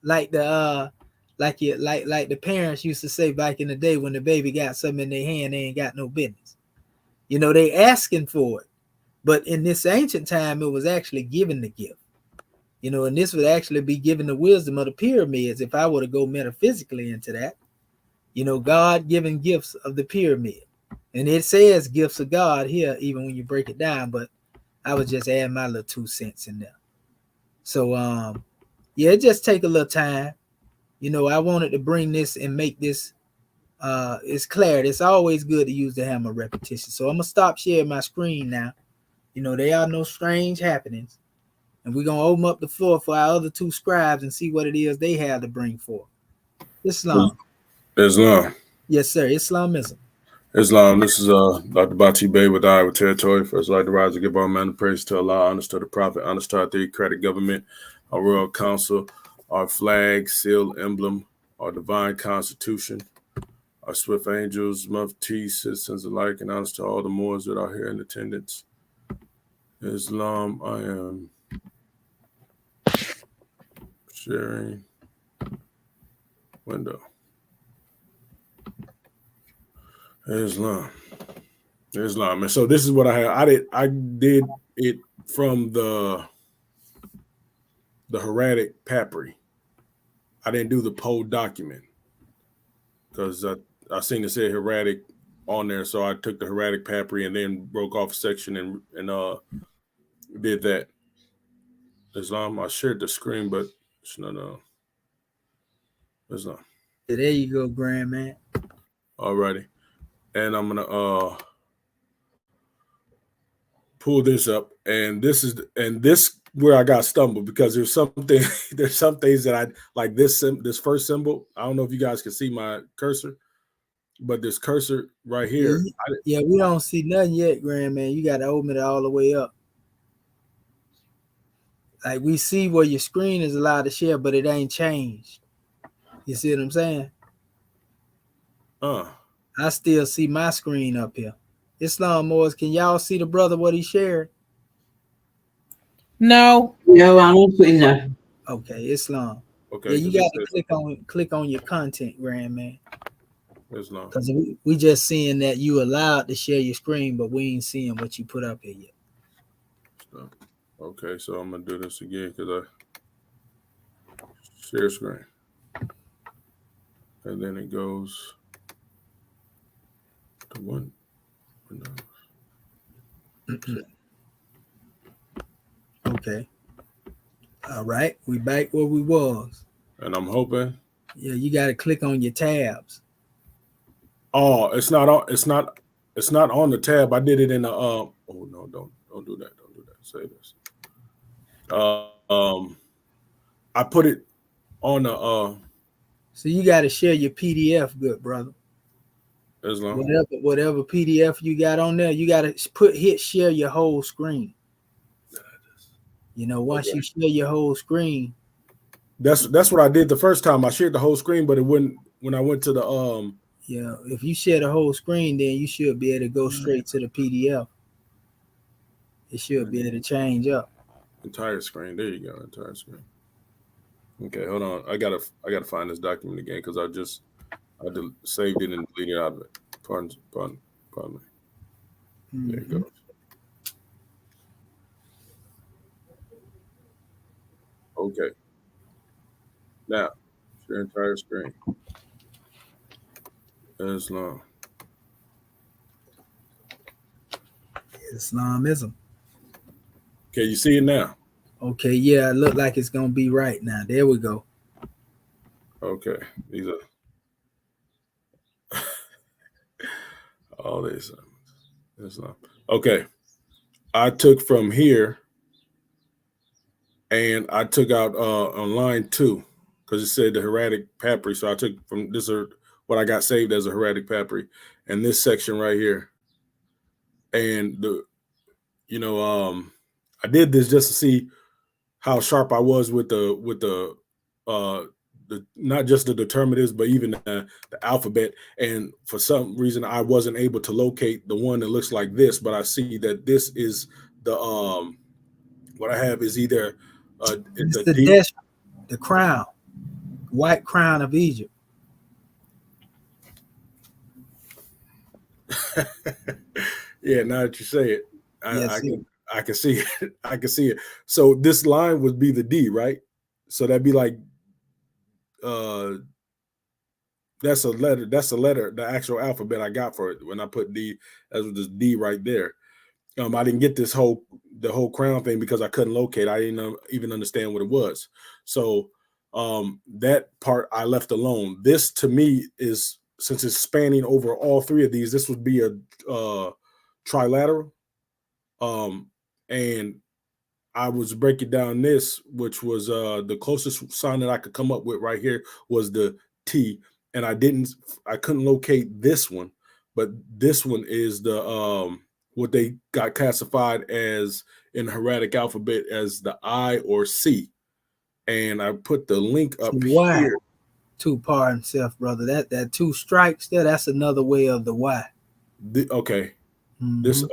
Like the like the parents used to say back in the day when the baby got something in their hand, they ain't got no business. You know, they asking for it. But in this ancient time, it was actually giving the gift. You know, and this would actually be giving the wisdom of the pyramids if I were to go metaphysically into that. You know, God giving gifts of the pyramid. And it says gifts of God here, even when you break it down, but I was just adding my little 2 cents in there. So, yeah, it just take a little time. You know, I wanted to bring this and make this, it's clarity. It's always good to use the hammer repetition. So I'm going to stop sharing my screen now. You know, there are no strange happenings. And we're going to open up the floor for our other 2 scribes and see what it is they have to bring forth. Islam. Islam. Yes, sir. Islamism. Islam. This is Dr. Bati Bey with Iowa Territory. First, I'd like to rise and give all man praise to Allah, honors to the Prophet, honors to our theocratic government, our royal council, our flag, seal, emblem, our divine constitution, our swift angels, muftis, citizens alike, and honors to all the Moors that are here in attendance. Islam, I am sharing window. Islam. And so this is what I did it from the hieratic papyri. I didn't do the Poe document because I seen it say hieratic on there, so I took the hieratic papyri and then broke off a section and did that. Islam. I shared the screen, but it's not Islam. There you go, grand man. Alrighty. And I'm gonna pull this up, and this where I got stumbled because there's some things that I like. This first symbol, I don't know if you guys can see my cursor, but this cursor right here. Yeah, we don't see nothing yet, grand man. You got to open it all the way up. Like we see where your screen is allowed to share, but it ain't changed. You see what I'm saying? I still see my screen up here. Islam Moors, can y'all see the brother what he shared? No, I don't see nothing. Okay, Islam. Okay, yeah, you got to click on your content, grand man. Islam. Because we just seeing that you allowed to share your screen, but we ain't seeing what you put up here yet. Okay, so I'm gonna do this again because I share screen, and then it goes to one window. Okay. All right, we back where we was. And I'm hoping. Yeah, you got to click on your tabs. Oh, it's not on. It's not on the tab. I did it in the. Oh no! Don't do that. Don't do that. Say this. I put it on the. So you got to share your PDF, good brother. Islam. Whatever PDF you got on there, you got to hit share your whole screen. You know, once you share your whole screen. That's what I did the first time. I shared the whole screen, but it wouldn't when I went to the Yeah, if you share the whole screen, then you should be able to go straight to the PDF. It should be able to change up. Entire screen. There you go. Entire screen. Okay, hold on. I gotta find this document again because I saved it and deleted it out of it. Pardon me. Mm-hmm. There it goes. Okay. Now, share entire screen. Islam. Islamism. Okay, you see it now? Okay, yeah, it look like it's gonna be right now. There we go. Okay, these are all these. Islam. Okay. I took from here and I took out on line 2 because it said the hieratic papyri. So I took from this are what I got saved as a hieratic papyri and this section right here. And I did this just to see how sharp I was with the not just the determinatives, but even the alphabet. And for some reason, I wasn't able to locate the one that looks like this, but I see that this is the what I have is either It's the the D. the crown, white crown of Egypt. Yeah, now that you say it, Yes, I can see it. I can see it. So this line would be the D, right? So that'd be like that's a letter. That's a letter. The actual alphabet I got for it when I put D as with this D right there. I didn't get the whole crown thing because I couldn't locate. I didn't even understand what it was. So that part I left alone. This to me is, since it's spanning over all three of these, this would be a trilateral. And I was breaking down this, which was the closest sign that I could come up with right here was the T. And I couldn't locate this one, but this one is the what they got classified as in the hieratic alphabet as the I or C. And I put the link up here. Two par himself, brother. That 2 strikes there, that's another way of the Y. Okay. This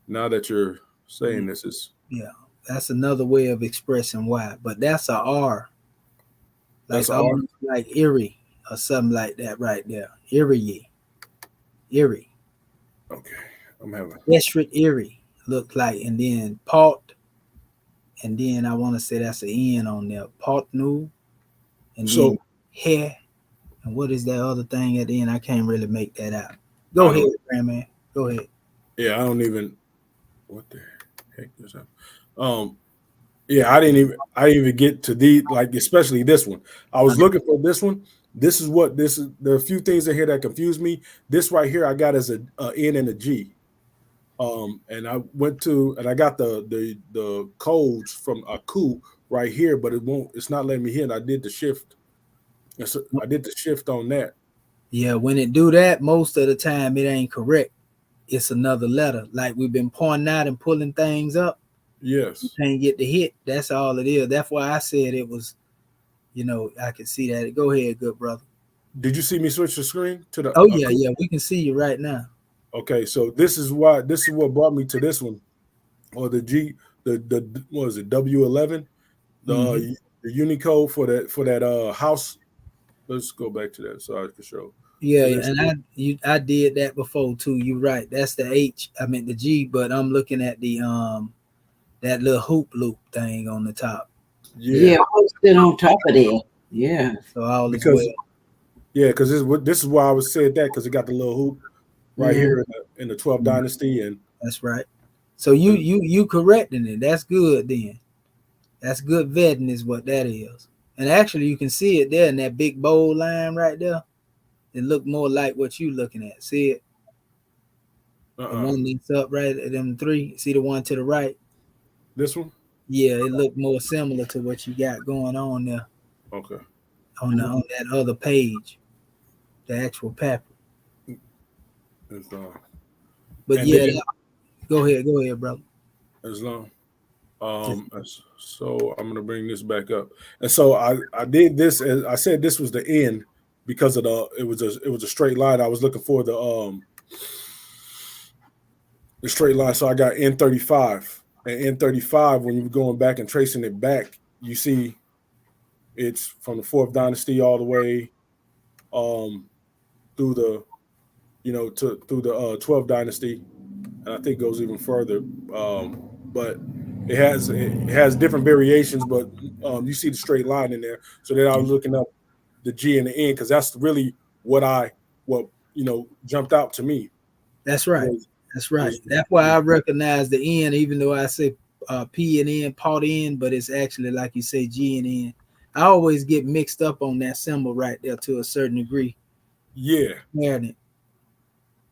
now that you're saying this is that's another way of expressing Y, but that's a R. Like almost like Erie or something like that right there. Erie. Okay. I'm having Esrit Erie look like, and then Pot, and then I want to say that's an N on there. Pot Nu, and then hair. And what is that other thing at the end? I can't really make that out. Go ahead, Grandman. Go ahead. Yeah, I don't even. What the heck is that? Yeah, I didn't even get to the, like, especially this one. I was looking for this one. This is there are a few things in here that confuse me. This right here I got as a N and a G. And I went to and I got the codes from Aku right here, but it's not letting me hit. I did the shift. I did the shift on that. Yeah, when it do that, most of the time it ain't correct. It's another letter. Like we've been pointing out and pulling things up. Yes. You can't get the hit. That's all it is. That's why I said it was, I can see that. Go ahead, good brother. Did you see me switch the screen to the? Oh yeah, we can see you right now. Okay, so this is what brought me to this one, or the G, the what was it, W11, the Unicode for that house. Let's go back to that so I can show. Yeah, and I did that before too. You're right. That's the H. I meant the G, but I'm looking at the that little hoop loop thing on the top. Yeah, what's it on top of there? Yeah. So all is well. Yeah, because this is why I was saying that, because it got the little hoop right here in the 12th dynasty, and that's right. So you correcting it. That's good then. That's good vetting is what that is. And actually you can see it there in that big bold line right there. It look more like what you looking at. See it? The one that's up right at them 3. See the one to the right? This one? Yeah, it looked more similar to what you got going on there. Okay. On that other page, the actual paper. But yeah, go ahead, brother. As long. So I'm gonna bring this back up, and so I did this, and I said this was the N because of it was a straight line. I was looking for the straight line, so I got N35, and N35 when you're going back and tracing it back, you see it's from the 4th dynasty all the way through the through the 12th dynasty, and I think it goes even further, but it has different variations, but you see the straight line in there. So then I was looking up the G and the N because that's really what jumped out to me. That's right. That's why I recognize the N, even though I say P and N, part N, but it's actually like you say G and N. I always get mixed up on that symbol right there to a certain degree. Yeah. And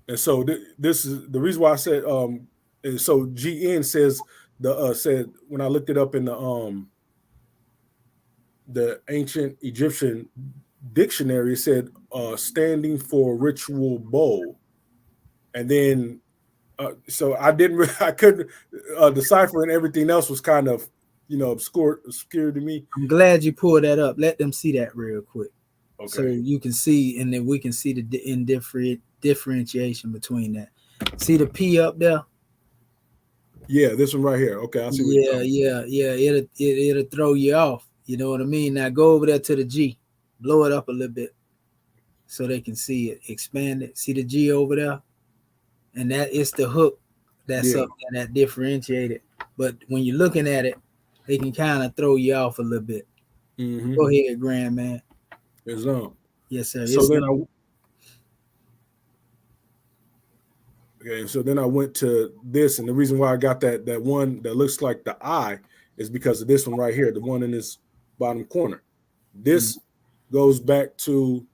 And so this is the reason why I said and so GN says said when I looked it up in the ancient Egyptian dictionary, it said standing for ritual bowl. And then so I couldn't decipher, and everything else was kind of obscure to me. I'm glad you pulled that up. Let them see that real quick. Okay. So you can see, and then we can see the differentiation between that. See the P up there? Yeah, this one right here. Okay, I see. Yeah. It'll throw you off. You know what I mean? Now go over there to the G, blow it up a little bit, so they can see it. Expand it. See the G over there, and that is the hook that's up there that differentiated. But when you're looking at it, they can kind of throw you off a little bit. Mm-hmm. Go ahead, Grand Man. It's on. Yes, sir. So then I went to this, and the reason why I got that one that looks like the eye is because of this one right here, the one in this bottom corner. This goes back to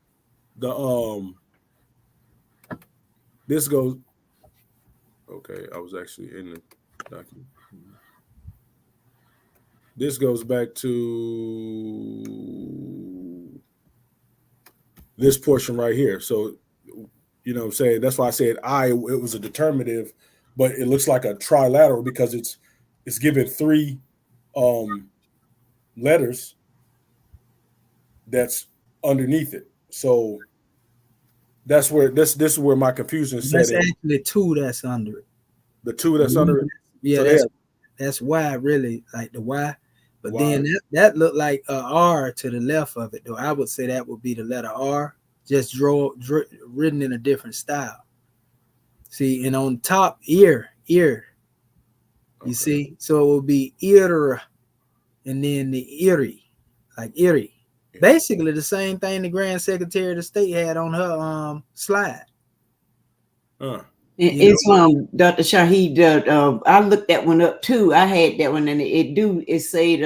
the this goes. Okay, I was actually in the document. This goes back to this portion right here. So, you know what I'm saying? That's why I said it was a determinative, but it looks like a trilateral because it's given 3 letters that's underneath it. So that's where this is where my confusion set in. That's actually 2 that's under it. The 2 that's under it? Yeah, so that's Y, really, like the Y. But Y. then that looked like a R to the left of it, though. I would say that would be the letter R, just written in a different style. See, and on top, ear. You see? So it would be ear, and then the eerie, like Erie. Basically the same thing the Grand Secretary of the State had on her slide. It's Dr. Shaheed. I looked that one up too. I had that one, and it said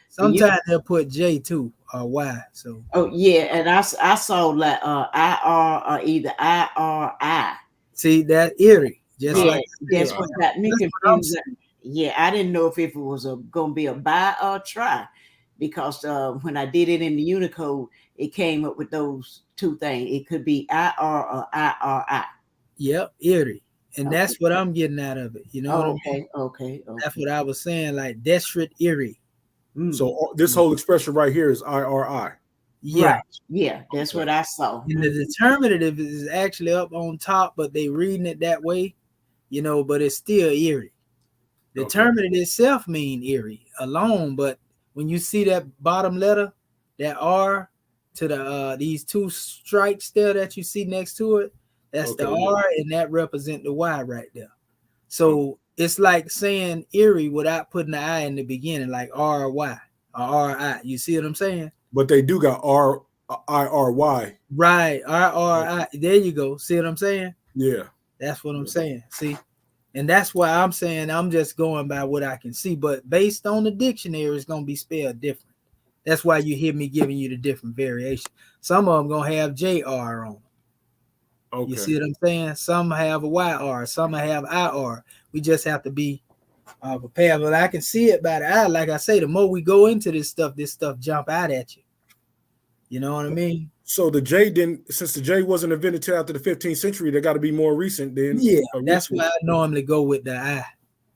sometimes they'll put J too or Y. So and I saw like IR or either IRI. See that Erie, just like that's what got me confused. Yeah, I didn't know if it was gonna be a buy or a try, because when I did it in the Unicode, it came up with those 2 things. It could be IR or IRI. Yep, Erie. And that's what I'm getting out of it. You know what I mean? Okay. That's what I was saying, like Desert Erie. So this whole expression right here is IRI. Yeah. Right. Yeah, that's what I saw. And the determinative is actually up on top, but they reading it that way, but it's still Erie. Determinative itself mean Erie alone, but when you see that bottom letter, that R to the these 2 strikes there that you see next to it, that's the R, and that represent the Y right there. So it's like saying Erie without putting the I in the beginning, like R-Y or R-I. You see what I'm saying? But they do got R-I-R-Y. Right, R-R-I. There you go. See what I'm saying? Yeah. That's what I'm saying. See? And that's why I'm saying I'm just going by what I can see. But based on the dictionary, it's going to be spelled different. That's why you hear me giving you the different variations. Some of them going to have J-R on them. You see what I'm saying? Some have a YR, some have IR. We just have to be prepared. But I can see it by the eye. Like I say, the more we go into this stuff jump out at you. You know what I mean? So since the J wasn't invented till after the 15th century, they got to be more recent than. Yeah, that's why I normally go with the I.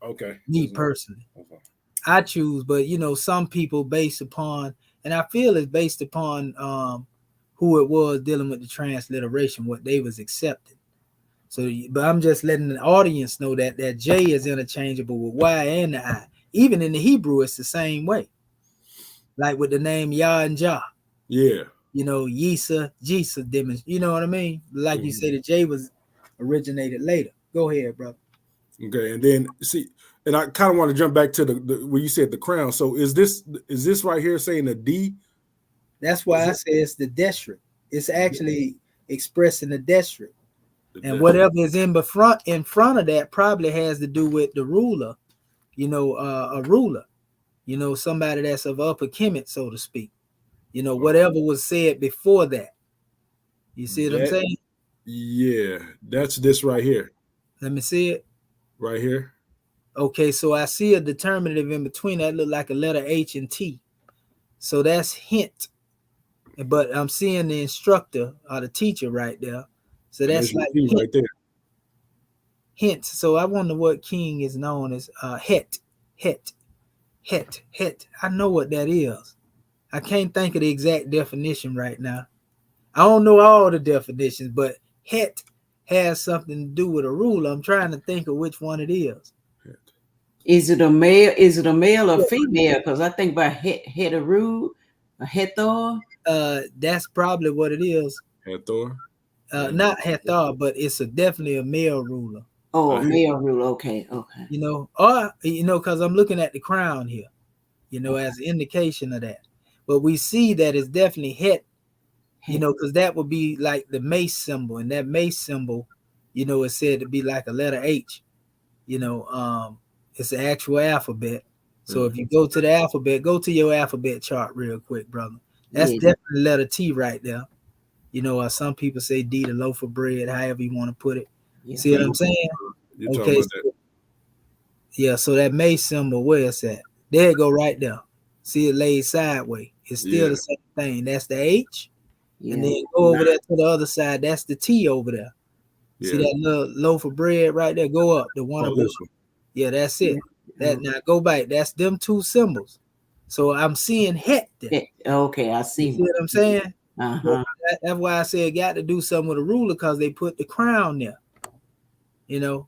Okay. Me personally. Okay. I choose, but some people based upon, and I feel it's based upon who it was dealing with the transliteration, what they was accepting. So, but I'm just letting the audience know that J is interchangeable with Y and the I. Even in the Hebrew, it's the same way. Like with the name Yah and Jah. Yeah. Yisa, Jisa, you know what I mean? Like you say, the J was originated later. Go ahead, brother. Okay, and then see, and I kind of want to jump back to the where you said the crown. So is this right here saying a D? That's why I say it's the district. It's actually expressing the district. And whatever is in front of that probably has to do with the ruler, a ruler, somebody that's of upper Kemet, so to speak. Whatever was said before that. You see what I'm saying? Yeah, that's this right here. Let me see it. Right here. Okay, so I see a determinative in between that look like a letter H and T. So that's hint. But I'm seeing the instructor or the teacher right there. So that's like T right there. hint. So I wonder what king is known as het. I know what that is. I can't think of the exact definition right now. I don't know all the definitions, but het has something to do with a ruler. I'm trying to think of which one it is. Is it a male? Is it a male or female? Because I think by heteru, Hathor. That's probably what it is. Hathor. Not Hathor, but it's definitely a male ruler. Oh, male ruler. Okay. You know, or because I'm looking at the crown here, as an indication of that. But we see that it's definitely het. Because that would be like the mace symbol, and that mace symbol, is said to be like a letter H. It's the actual alphabet. So if you go to the alphabet, go to your alphabet chart real quick, brother. That's definitely letter T right there. Or some people say D, the loaf of bread, however you want to put it. See what I'm saying? Okay. So that mace symbol, where it's at? There it go right there. See it laid sideways. It's still the same thing. That's the H. And then go over there to the other side. That's the T over there. See that little loaf of bread right there? Go up. The one above. Yeah, that's it. That now go back. That's them two symbols. So I'm seeing het there. Okay, I see. You see what I'm saying? That's why I said got to do something with a ruler, because they put the crown there.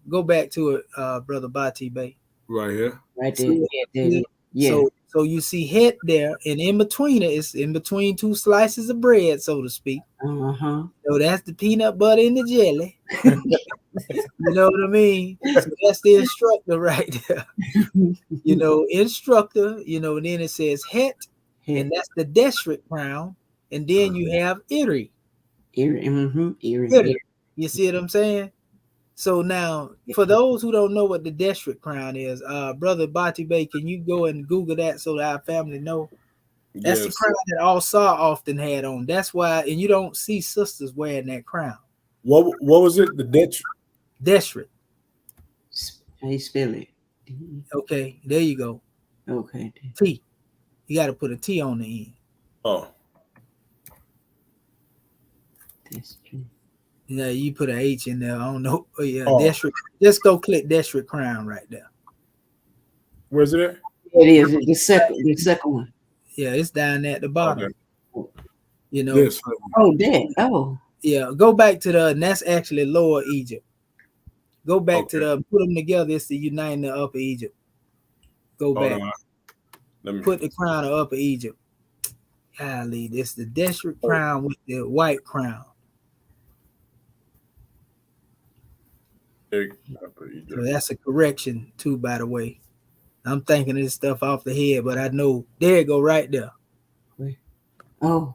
Go back to it, Brother Bati Bey. Right here. Right there. Yeah. So you see het there, and in between it, it's in between two slices of bread, so to speak. So that's the peanut butter and the jelly. You know what I mean? So that's the instructor right there. Instructor, and then it says het, and that's the district crown. And then you have E.A.R.S. E.A.R.S. You see what I'm saying? So now, for those who don't know what the district crown is, Brother Bati Bey, can you go and Google that so that our family know? That's the crown that Al-Sar often had on. That's why, and you don't see sisters wearing that crown. What was it? The district. How you spell it? Okay, there you go. Okay. T. You got to put a T on the end. Oh. District. Yeah, you put an H in there. I don't know. Oh, yeah, district. Just go click district crown right there. Where's it at? It is the second one. Yeah, it's down there at the bottom. Okay. This. Oh, that. Oh. Yeah, go back to and that's actually Lower Egypt. Go back to put them together. It's the Uniting the Upper Egypt. Go back. Put the crown of Upper Egypt. Golly, this the district crown with the white crown. So that's a correction too, by the way. I'm thinking this stuff off the head, but I know there it go right there. Oh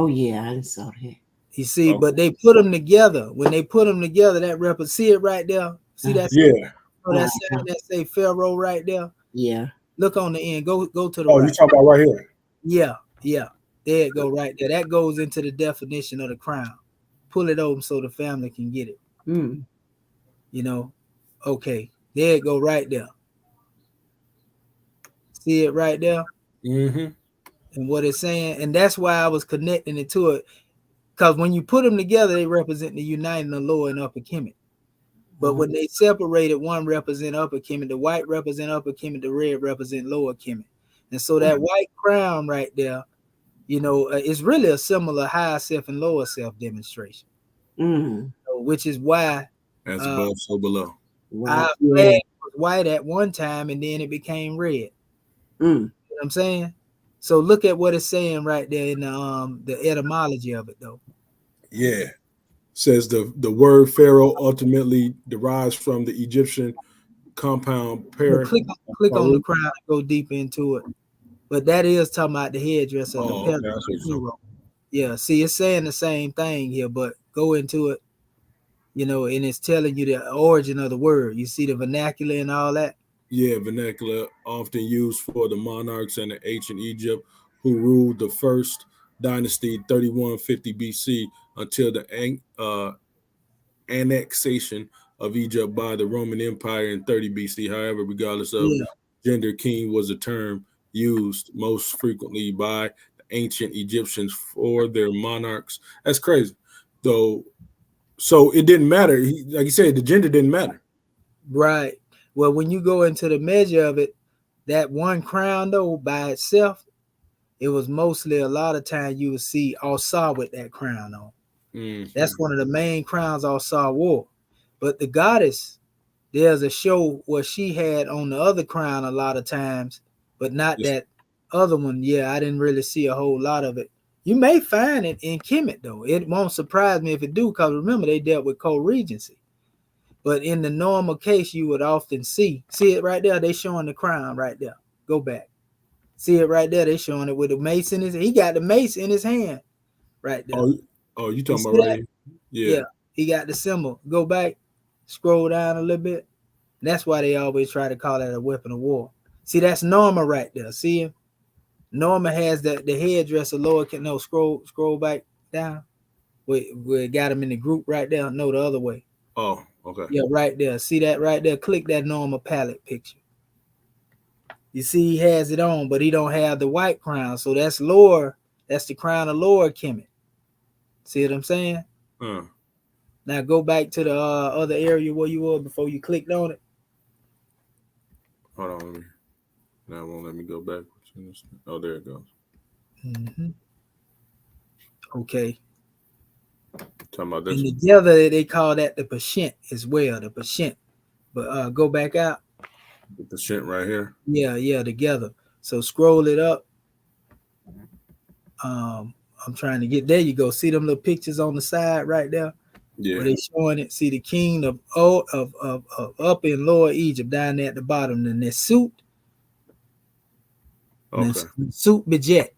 yeah, I saw that. You see, but they put them together. When they put them together, that represents, see it right there. See that? That sign that say Pharaoh right there. Yeah. Look on the end. Go to the. Oh, you talking about right here? Yeah. There it go right there. That goes into the definition of the crown. Pull it over so the family can get it. Okay, there it go right there. See it right there? And what it's saying, and that's why I was connecting it to it, because when you put them together, they represent the uniting of Lower and Upper Kemet. But when they separated, one represent Upper Kemet, the white represent Upper Kemet, the red represent Lower Kemet. And so that white crown right there, is really a similar higher self and lower self demonstration. Which is why as above, so below. Our flag was white at one time, and then it became red. You know what I'm saying? So look at what it's saying right there in the etymology of it, though. Yeah, says the word Pharaoh ultimately derives from the Egyptian compound parent. Click on the crown and go deep into it. But that is talking about the headdress of the hero. Yeah, see, it's saying the same thing here, but go into it. And it's telling you the origin of the word. You see the vernacular and all that? Yeah, vernacular often used for the monarchs in ancient Egypt who ruled the first dynasty 3150 BC until the annexation of Egypt by the Roman Empire in 30 BC. However, regardless of gender, king was a term used most frequently by the ancient Egyptians for their monarchs. That's crazy. Though, so it didn't matter. Like you said, the gender didn't matter. Right. Well, when you go into the measure of it, that one crown though by itself, it was mostly a lot of times you would see Al-Sa with that crown on. Mm-hmm. That's one of the main crowns Al-Sa wore. But the goddess, there's a show where she had on the other crown a lot of times, but not that other one. Yeah, I didn't really see a whole lot of it. You may find it in Kemet though. It won't surprise me if it do, because remember they dealt with co-regency. But in the normal case, you would often see it right there. They showing the crown right there. Go back. See it right there. They showing it with the mace in his. He got the mace in his hand, right there. Oh, you talking about right here? Yeah. He got the symbol. Go back, scroll down a little bit. That's why they always try to call that a weapon of war. See, that's Norma right there. See him? Norma has the headdress of lower. No, scroll back down. We got him in the group right there. No, the other way. Oh, okay. Yeah, right there. See that right there? Click that Norma palette picture. You see, he has it on, but he don't have the white crown. So that's lower. That's the crown of Lower Kemet. See what I'm saying? Now go back to the other area where you were before you clicked on it. Hold on. Now it won't let me go back. Oh, there it goes. Mm-hmm. Okay. Talking about this. And together they call that the percent as well, the percent. But go back out. The percent right here. Yeah, together. So scroll it up. I'm trying to get there. You go. See them little pictures on the side right there. Yeah. Where they showing it. See the king of up in Lower Egypt down there at the bottom. And their suit. Okay. Suit budget.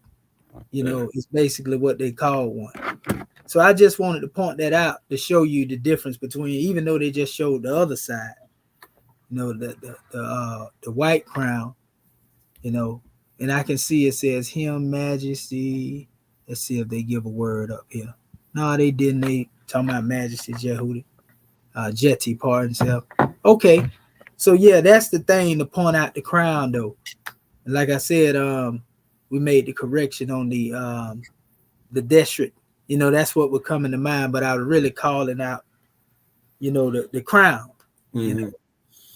You know, it's basically what they call one. So I just wanted to point that out to show you the difference between, even though they just showed the other side, you know, the white crown, you know, and I can see it says Him Majesty. Let's see if they give a word up here. No, they didn't. They talking about Majesty Jehudi. Jetty, pardon himself. Okay. So yeah, that's the thing to point out the crown though. And like I said, we made the correction on the district. You know, that's what would come into mind, but I was really calling out, you know, the crown. Mm-hmm. You know.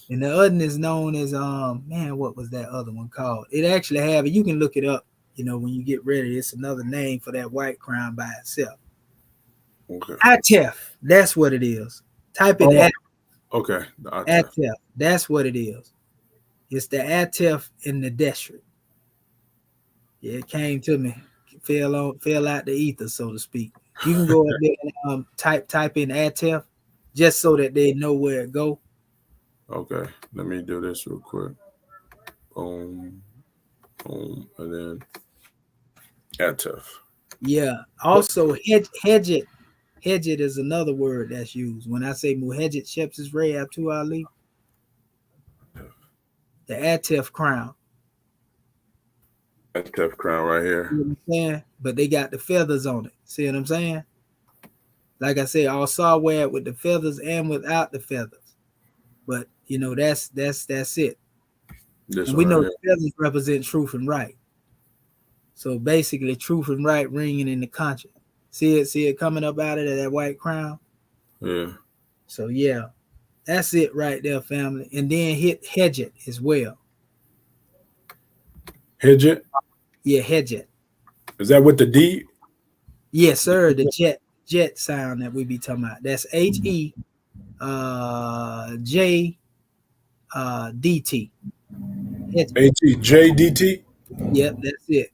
And the other is known as what was that other one called? It actually have it. You can look it up, you know, when you get ready. It's another name for that white crown by itself. Okay. Atef, that's what it is. Type in Atef. Okay. Atef, that's what it is. It's the Atef in the district. Yeah, it came to me. Fell out the ether, so to speak. You can go up there and type in Atef just so that they know where it go. Okay, let me do this real quick. Boom, and then Atef. Yeah. Also, Hedget. Hedget is another word that's used. When I say Muhedjet Shepses Ray Abtu Ali, the Atef crown. Atef crown right here. You know what I'm saying? But they got the feathers on it. See what I'm saying? Like I said, I saw wear it with the feathers and without the feathers. But you know, that's it. And we know the feathers represent truth and right. So basically, truth and right ringing in the conscience. See it coming up out of that white crown? Yeah. So yeah, that's it right there, family. And then hit Hedget as well. Hedget? Yeah, Hedget. Is that with the D? Yes, sir. The jet sound that we be talking about. That's HE J DT. HEJDT? Yep, that's it.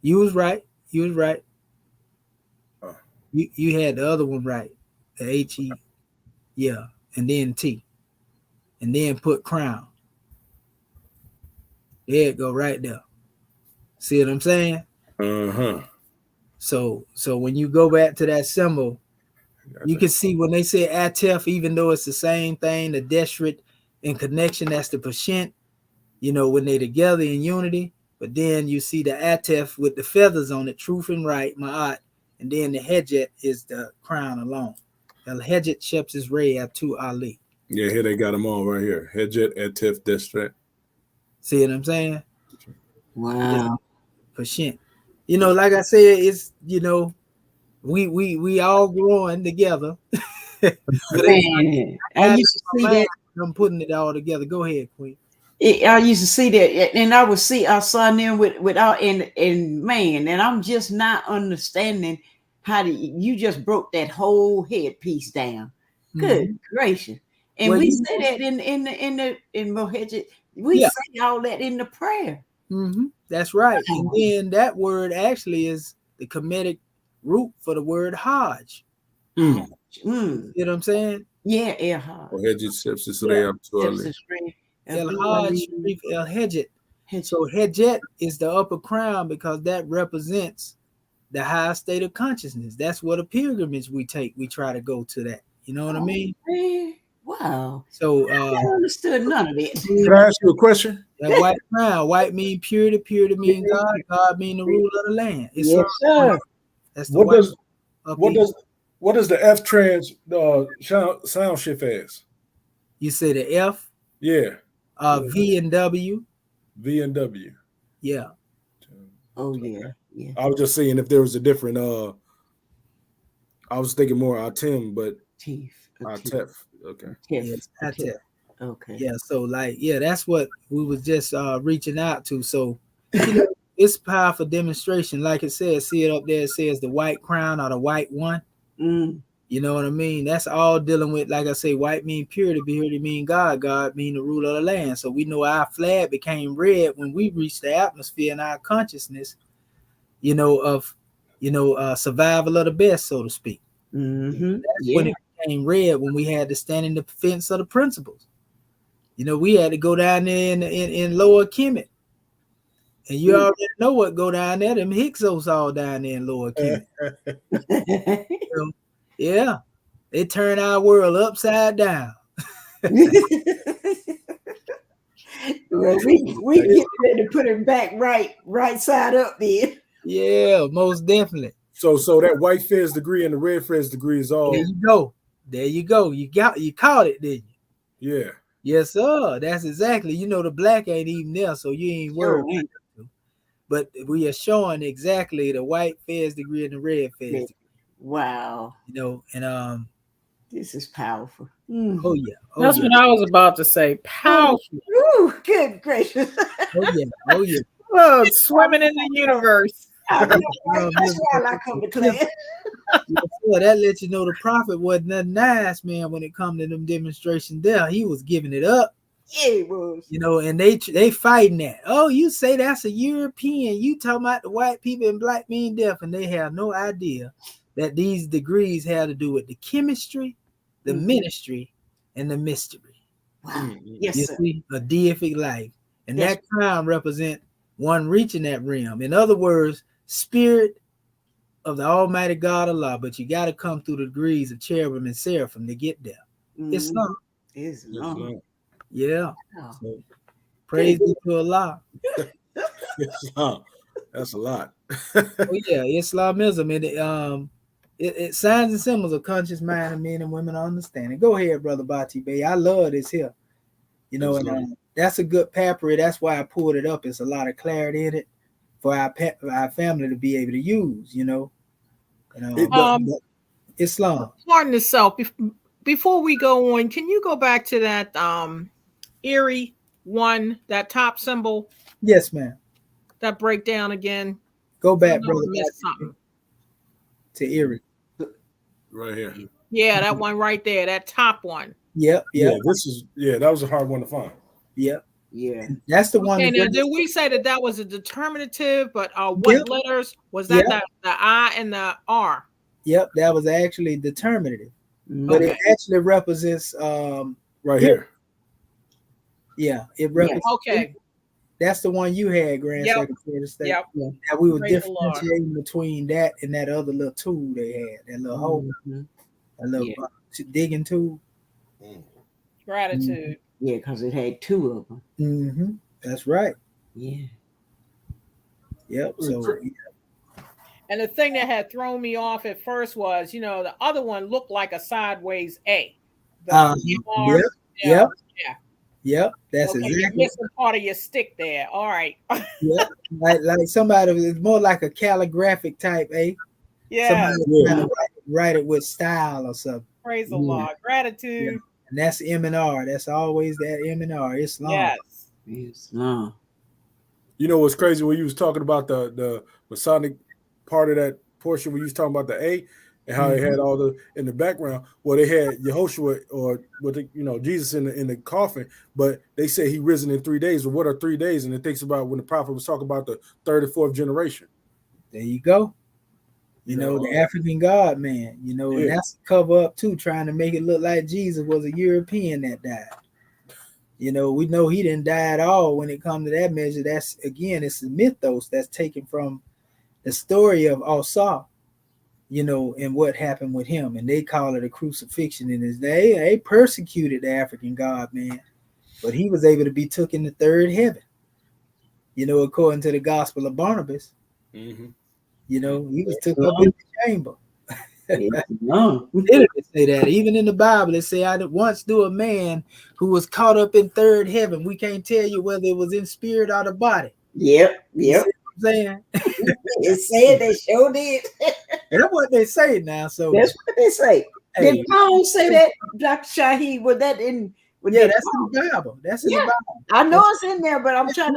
You was right. You had the other one right. The HE, yeah, and then T. And then put crown. There it go right there. See what I'm saying? Uh-huh. So when you go back to that symbol, you can see when they say Atef, even though it's the same thing, the Deshret in connection, that's the percent, you know, when they together in unity. But then you see the Atef with the feathers on it, truth and right, Ma'at, and then the Hedjet is the crown alone. El Hedjet Shepses Re to Ali. Yeah, here they got them all right here. Hedjet Etif District. See what I'm saying? Wow. Percent. You know, like I said, it's we all growing together. Man, I used to see that. I'm putting it all together. Go ahead, Queen. I used to see that, and I would see our son there with our and man, and I'm just not understanding how you just broke that whole headpiece down. Good gracious! And Well, we say that in Mohejet, we say all that in the prayer. That's right. And then that word actually is the Kemetic root for the word Hajj. You know what I'm saying? Yeah, El Hajj. Hedjet Shepses Re to Ali. El Hajj Sharif El Hedjet. So Hedjet is the upper crown because that represents the high state of consciousness. That's what a pilgrimage we take. We try to go to that. You know what I mean? Man. Wow. So I understood none of it. Can I ask you a question? That white crown, white mean purity, purity mean God, God mean the ruler of the land. It's yes, sir. That's the what does the F trans sound shift as? You say the F? Yeah. V and W. V and W. Yeah. Oh yeah. Yeah. I was just saying if there was a different I was thinking more Atem, but Atef. Okay. Yes, Atef. Okay. Yeah, so that's what we was just reaching out to. So it's powerful demonstration. Like it says, see it up there, it says the white crown or the white one. You know what I mean? That's all dealing with, like I say, white mean purity, purity mean God, God mean the ruler of the land. So we know our flag became red when we reached the atmosphere in our consciousness, of survival of the best, so to speak. That's when it became red, when we had to stand in the defense of the principles. We had to go down there in Lower Kemet. And you already know what go down there. Them Hyksos all down there in Lower Kemet. Yeah. They turn our world upside down. Well, we get ready to put it back right side up there. Yeah, most definitely. So that white Fez degree and the red Fez degree is all. There you go. You caught it, didn't you? Yeah. Yes, sir. That's exactly. The black ain't even there, so you ain't worried about it. But we are showing exactly the white Fez degree and the red Fez degree. Wow. And this is powerful. Oh yeah. That's what I was about to say. Powerful. Ooh, good gracious. Oh yeah. Oh, swimming in the universe. That's why I come to class. That lets you know the prophet wasn't nothing nice, man, when it come to them demonstrations there. He was giving it up. Yeah, it was. And they fighting that. Oh, you say that's a European. You talking about the white people and black mean deaf, and they have no idea that these degrees have to do with the chemistry, the ministry, and the mystery. Wow. Yes, sir. See, a deific life. And that crown represent one reaching that realm. In other words, spirit of the Almighty God Allah, but you got to come through the degrees of cherubim and seraphim to get there. Islam. Islam. Yeah. So, praise be to Allah. Islam. That's a lot. Oh yeah, Islamism. And it signs and symbols of conscious mind of men and women understanding. Go ahead, Brother Bati Bey. I love this here. And that's a good papyri. That's why I pulled it up. It's a lot of clarity in it for our family to be able to use. Islam. Pardon itself. Before we go on, can you go back to that E.A.R.S one, that top symbol? Yes, ma'am. That breakdown again. Go back, brother. To E.A.R.S. Right here. Yeah, that one right there, that top one. Yep. Yeah, that was a hard one to find. Yep. Yeah. That's the one. And did we say that was a determinative? But what letters was that? The I and the R. Yep, that was actually determinative. But it actually represents right here. Yeah, it represents. Okay. That's the one you had, Grand Secretary of State. Yep. That we were differentiating between that and that other little tool they had, that little hole, that little digging tool. Gratitude. Yeah, because it had two of them. That's right. Yeah. Yep. So And the thing that had thrown me off at first was, the other one looked like a sideways A. The Yep, yeah, yep, yeah. yep. That's Okay, you're exactly. missing part of your stick there. All right. Yep. Like somebody, it's more like a calligraphic type A. Yeah. Somebody trying to write it with style or something. Praise the Lord. Gratitude. Yeah. And that's M&R. That's always that M&R. Islam. Yes. Islam. You know what's crazy when you was talking about the Masonic part of that portion when you was talking about the A and how they had all the in the background. Well, they had Yehoshua or Jesus in the coffin, but they say he risen in 3 days. Well, what are 3 days? And it thinks about when the prophet was talking about the third and fourth generation. There you go. The African God man, and that's a cover up too, trying to make it look like Jesus was a European that died. We know he didn't die at all when it comes to that measure. That's, again, it's a mythos that's taken from the story of Asa, and what happened with him. And they call it a crucifixion in his day. They persecuted the African God man, but he was able to be took in the third heaven, according to the Gospel of Barnabas. Mm-hmm. He was took up in the chamber. No. It say that even in the Bible, it say, I once knew a man who was caught up in third heaven. We can't tell you whether it was in spirit or the body. Yep. You see what I'm saying? It said they sure did. That's what they say now. So that's what they say. Hey, Did Paul say that, Dr. Shaheed? Was that in? Yeah, that's in the Bible. That's in the Bible. I know it's in there, but I'm trying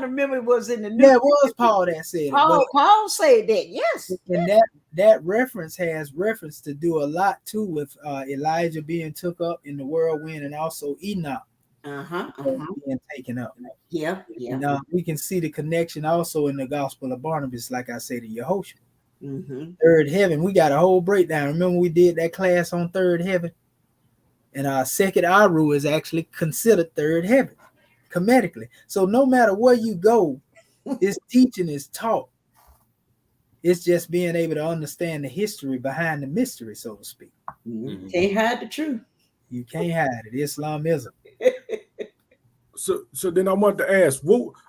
to remember it was in the New. Yeah, it was Paul that said it. Paul said that, yes. And that reference has reference to do a lot too with Elijah being took up in the whirlwind, and also Enoch being taken up. Yeah. And we can see the connection also in the Gospel of Barnabas, like I said, to Yehoshua. Mm-hmm. Third heaven. We got a whole breakdown. Remember we did that class on third heaven? And our second Aru is actually considered third heaven, Kemetically. So no matter where you go, this teaching is taught. It's just being able to understand the history behind the mystery, so to speak. Mm-hmm. Can't hide the truth. You can't hide it. Islamism. So then I want to ask,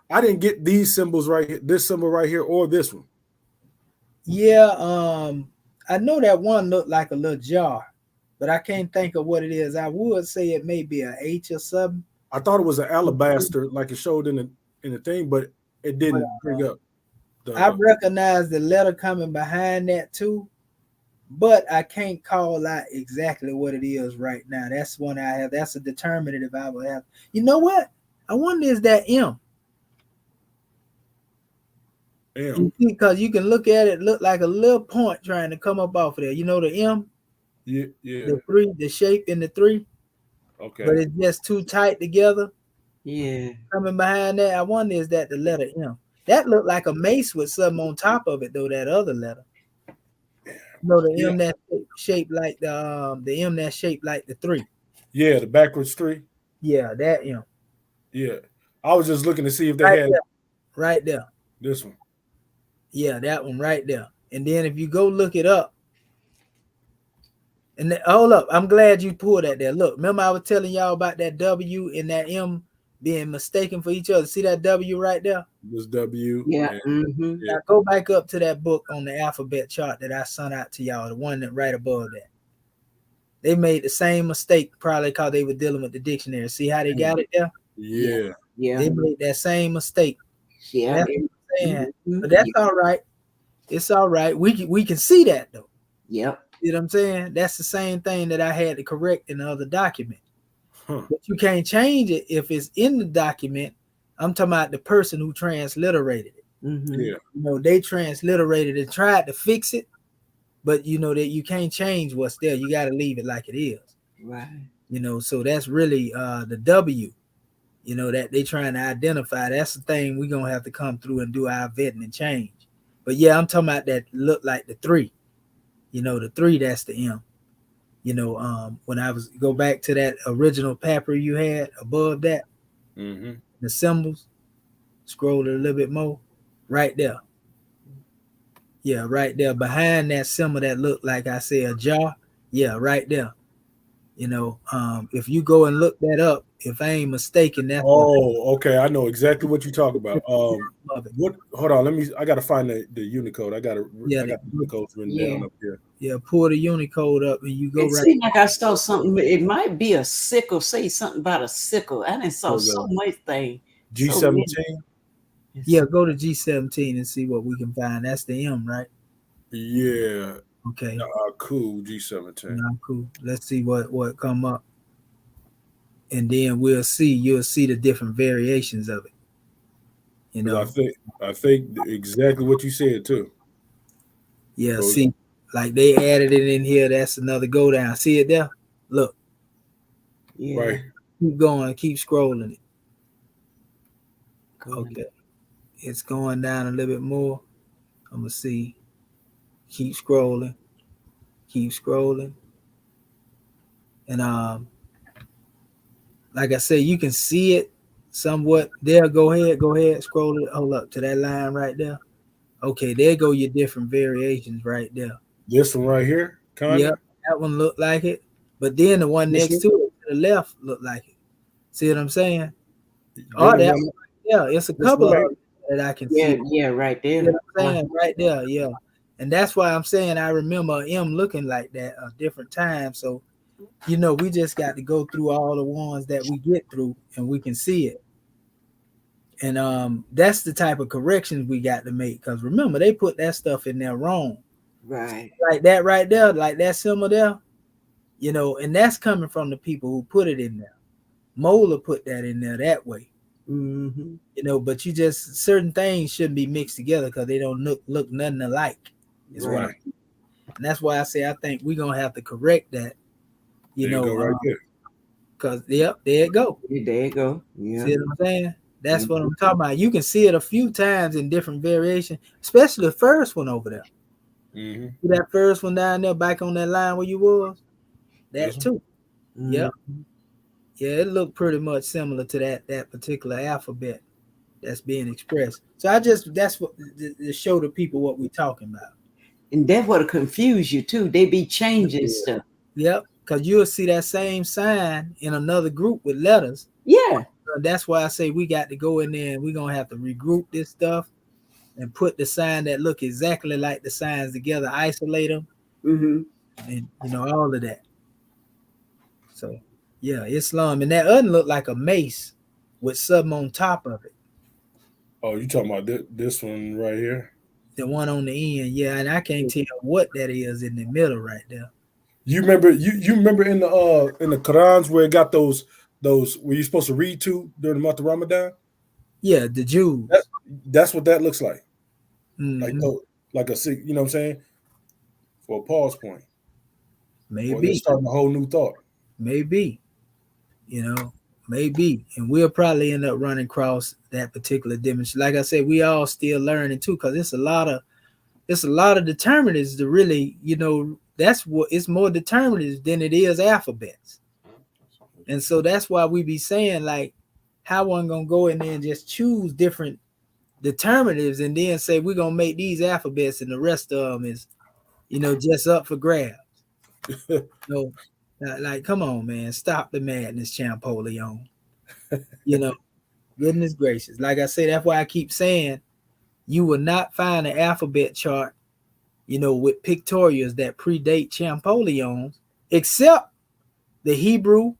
I didn't get these symbols right here, this symbol right here, or this one. Yeah, I know that one looked like a little jar, but I can't think of what it is. I would say it may be an H or something. I thought it was an alabaster, like it showed in the thing, but it didn't bring up. I recognize the letter coming behind that too, but I can't call out exactly what it is right now. That's one I have. That's a determinative I will have. You know what? I wonder, is that M? Because you can look at it, look like a little point trying to come up off of there. The M? Yeah. The three, the shape in the three. Okay. But it's just too tight together. Yeah. Coming behind that, I wonder, is that the letter M? That looked like a mace with something on top of it, though, that other letter. The M that's shaped like the M that's shaped like the three. Yeah, the backwards three. Yeah, that M. Yeah. I was just looking to see if they had right there. This one. Yeah, that one right there. And then if you go look it up, and hold up, I'm glad you pulled that there. Look, remember I was telling y'all about that W and that M being mistaken for each other. See that W right there? This W. Yeah. Mm-hmm. Now go back up to that book on the alphabet chart that I sent out to y'all, the one that right above that. They made the same mistake, probably because they were dealing with the dictionary. See how they got it there? Yeah. They made that same mistake. Yeah. That's what I'm saying. But that's all right. It's all right. We can see that though. Yep. You know what I'm saying? That's the same thing that I had to correct in the other document. But you can't change it if it's in the document. I'm talking about the person who transliterated it. Mm-hmm. Yeah. They transliterated it, tried to fix it, but that you can't change what's there. You got to leave it like it is. Right. So that's really the W, that they trying to identify. That's the thing we're going to have to come through and do our vetting and change. But yeah, I'm talking about that look like the three. The three, that's the M. When I go back to that original paper you had above that, the symbols, scroll it a little bit more, right there. Yeah, right there behind that symbol that looked like I said a jar. Yeah, right there. If you go and look that up, If I ain't mistaken, that's Oh, okay. I know exactly what you're talking about. Love it. What? Hold on. I gotta find the Unicode. I got Yeah, the Unicodes written down up here. Yeah, pull the Unicode up and you go It right. seemed like I saw something. It might be a sickle. Say something about a sickle. I didn't saw so much thing. G17. Yeah, go to G17 and see what we can find. That's the M, right? Yeah. Okay. Cool. G17. Cool. Let's see what come up, and then you'll see the different variations of it. You know, I think exactly what you said too. Yeah, see, like they added it in here. That's another go down. See it there? Look. Yeah. Right. Keep going. Keep scrolling it. Okay. It's going down a little bit more. I'm gonna see. Keep scrolling. Keep scrolling. And like I said, you can see it somewhat there. Go ahead, scroll it. Hold up to that line right there. Okay, there go your different variations right there. This one right here, kind of. Yep, that one looked like it, but then the one next to it, to the left, looked like it. See what I'm saying? Oh, that one, yeah, it's a couple of that I can see. Yeah, right there. You know what I'm saying? Right there, yeah. And that's why I'm saying I remember M looking like that a different time. So, you know, we just got to go through all the ones that we get through and we can see it. And that's the type of corrections we got to make. Because remember, they put that stuff in there wrong. Right. Like that right there, like that symbol there, you know, and that's coming from the people who put it in there. Mola put that in there that way. Mm-hmm. You know, but certain things shouldn't be mixed together because they don't look nothing alike. Is right. And that's why I say I think we're gonna have to correct that. You know, right there. Because there it go. There you go. Yeah. See what I'm saying? That's what I'm talking about. You can see it a few times in different variations, especially the first one over there. Mm-hmm. See that first one down there, back on that line where you was? That too. Mm-hmm. Yep. Yeah, it looked pretty much similar to that particular alphabet that's being expressed. So that's what to show the people what we're talking about. And that would confuse you too. They be changing stuff. Yep, because you'll see that same sign in another group with letters. Yeah. That's why I say we got to go in there and we're gonna have to regroup this stuff and put the sign that look exactly like the signs together, isolate them, and you know all of that. So yeah, Islam, and that other look like a mace with something on top of it. Oh, you talking about this one right here? The one on the end, yeah, and I can't tell what that is in the middle right there. You remember in the Qurans where it got those where you're supposed to read to during the month of Ramadan? Yeah, the Jews. That's what that looks like. Mm-hmm. Like a, you know what I'm saying? For a pause point. Maybe. Or starting a whole new thought. Maybe. You know, maybe. And we'll probably end up running across that particular dimension. Like I said, we all still learning too, because it's a lot of determinants to really, you know, that's what it's more determinants than it is alphabets. And so that's why we be saying, like, how one gonna go in there and just choose different determinatives and then say we're gonna make these alphabets and the rest of them is, you know, just up for grabs. No, like, come on, man, stop the madness, Champollion. You know, goodness gracious. Like I say, that's why I keep saying you will not find an alphabet chart, you know, with pictorials that predate Champollion's, except the Hebrew,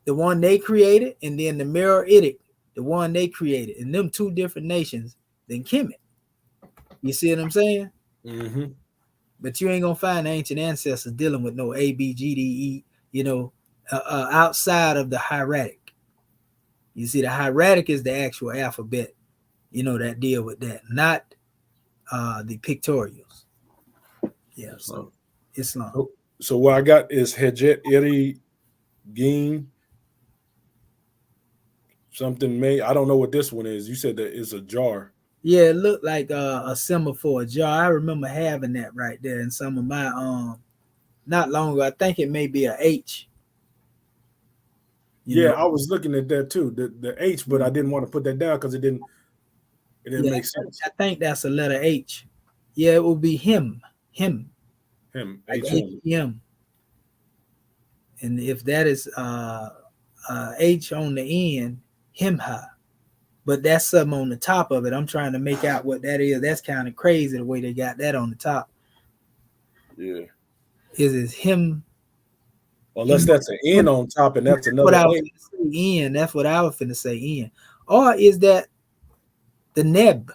the one they created, and then the Meroitic, the one they created, and them two different nations than Kemet. You see what I'm saying? Mm-hmm. But you ain't gonna find ancient ancestors dealing with no A, B, G, D, E, you know, outside of the hieratic. You see, the hieratic is the actual alphabet, you know, that deal with that, not the pictorials. Yeah, so Islam. So what I got is Hejet Eri Gin something made. I don't know what this one is. You said that it's a jar. Yeah, it looked like a symbol for a jar. I remember having that right there in some of my not long ago. I think it may be a H. Yeah, I was looking at that too, the H, but I didn't want to put that down because it didn't make sense. I think that's a letter H. Yeah, it will be him. Like H-M. And if that is H on the end, himha. But that's something on the top of it. I'm trying to make out what that is. That's kind of crazy the way they got that on the top. Yeah. Is it him? Unless that's an N on top and that's What another I was A. finna say in. That's what I was finna say in. Or is that the neb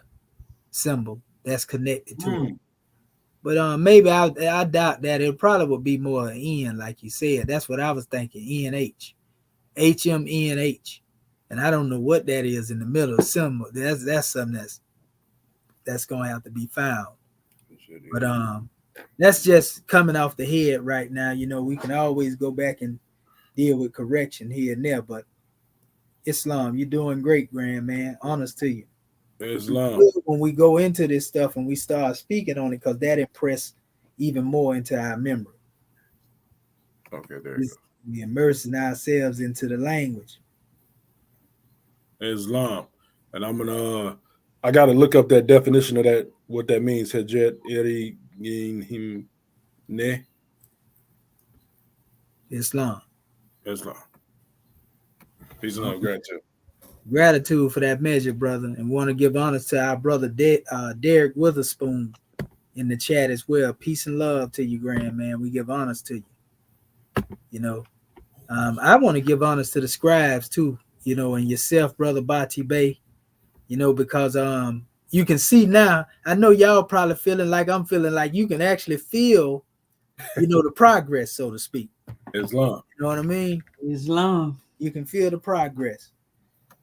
symbol that's connected to it? But maybe I doubt that. It probably would be more an N, like you said. That's what I was thinking. NH. HMNH. And I don't know what that is in the middle of symbol. That's something that's gonna have to be found. But that's just coming off the head right now. You know, we can always go back and deal with correction here and there. But Islam, you're doing great, grand man. Honors to you. Islam. When we go into this stuff and we start speaking on it, because that impressed even more into our memory. Okay, there you go. We immersing ourselves into the language. Islam. And I gotta look up that definition of that, what that means. Hijat eri him ne. Islam. Peace and love, gratitude. Gratitude for that measure, brother. And want to give honors to our brother Derek Witherspoon in the chat as well. Peace and love to you, grand man. We give honors to you. You know, I want to give honors to the scribes too, you know, and yourself, brother Bati Bay, you know, because you can see now, I know y'all probably feeling like I'm feeling, like you can actually feel, you know, the progress, so to speak. Islam. You know what I mean? Islam. You can feel the progress.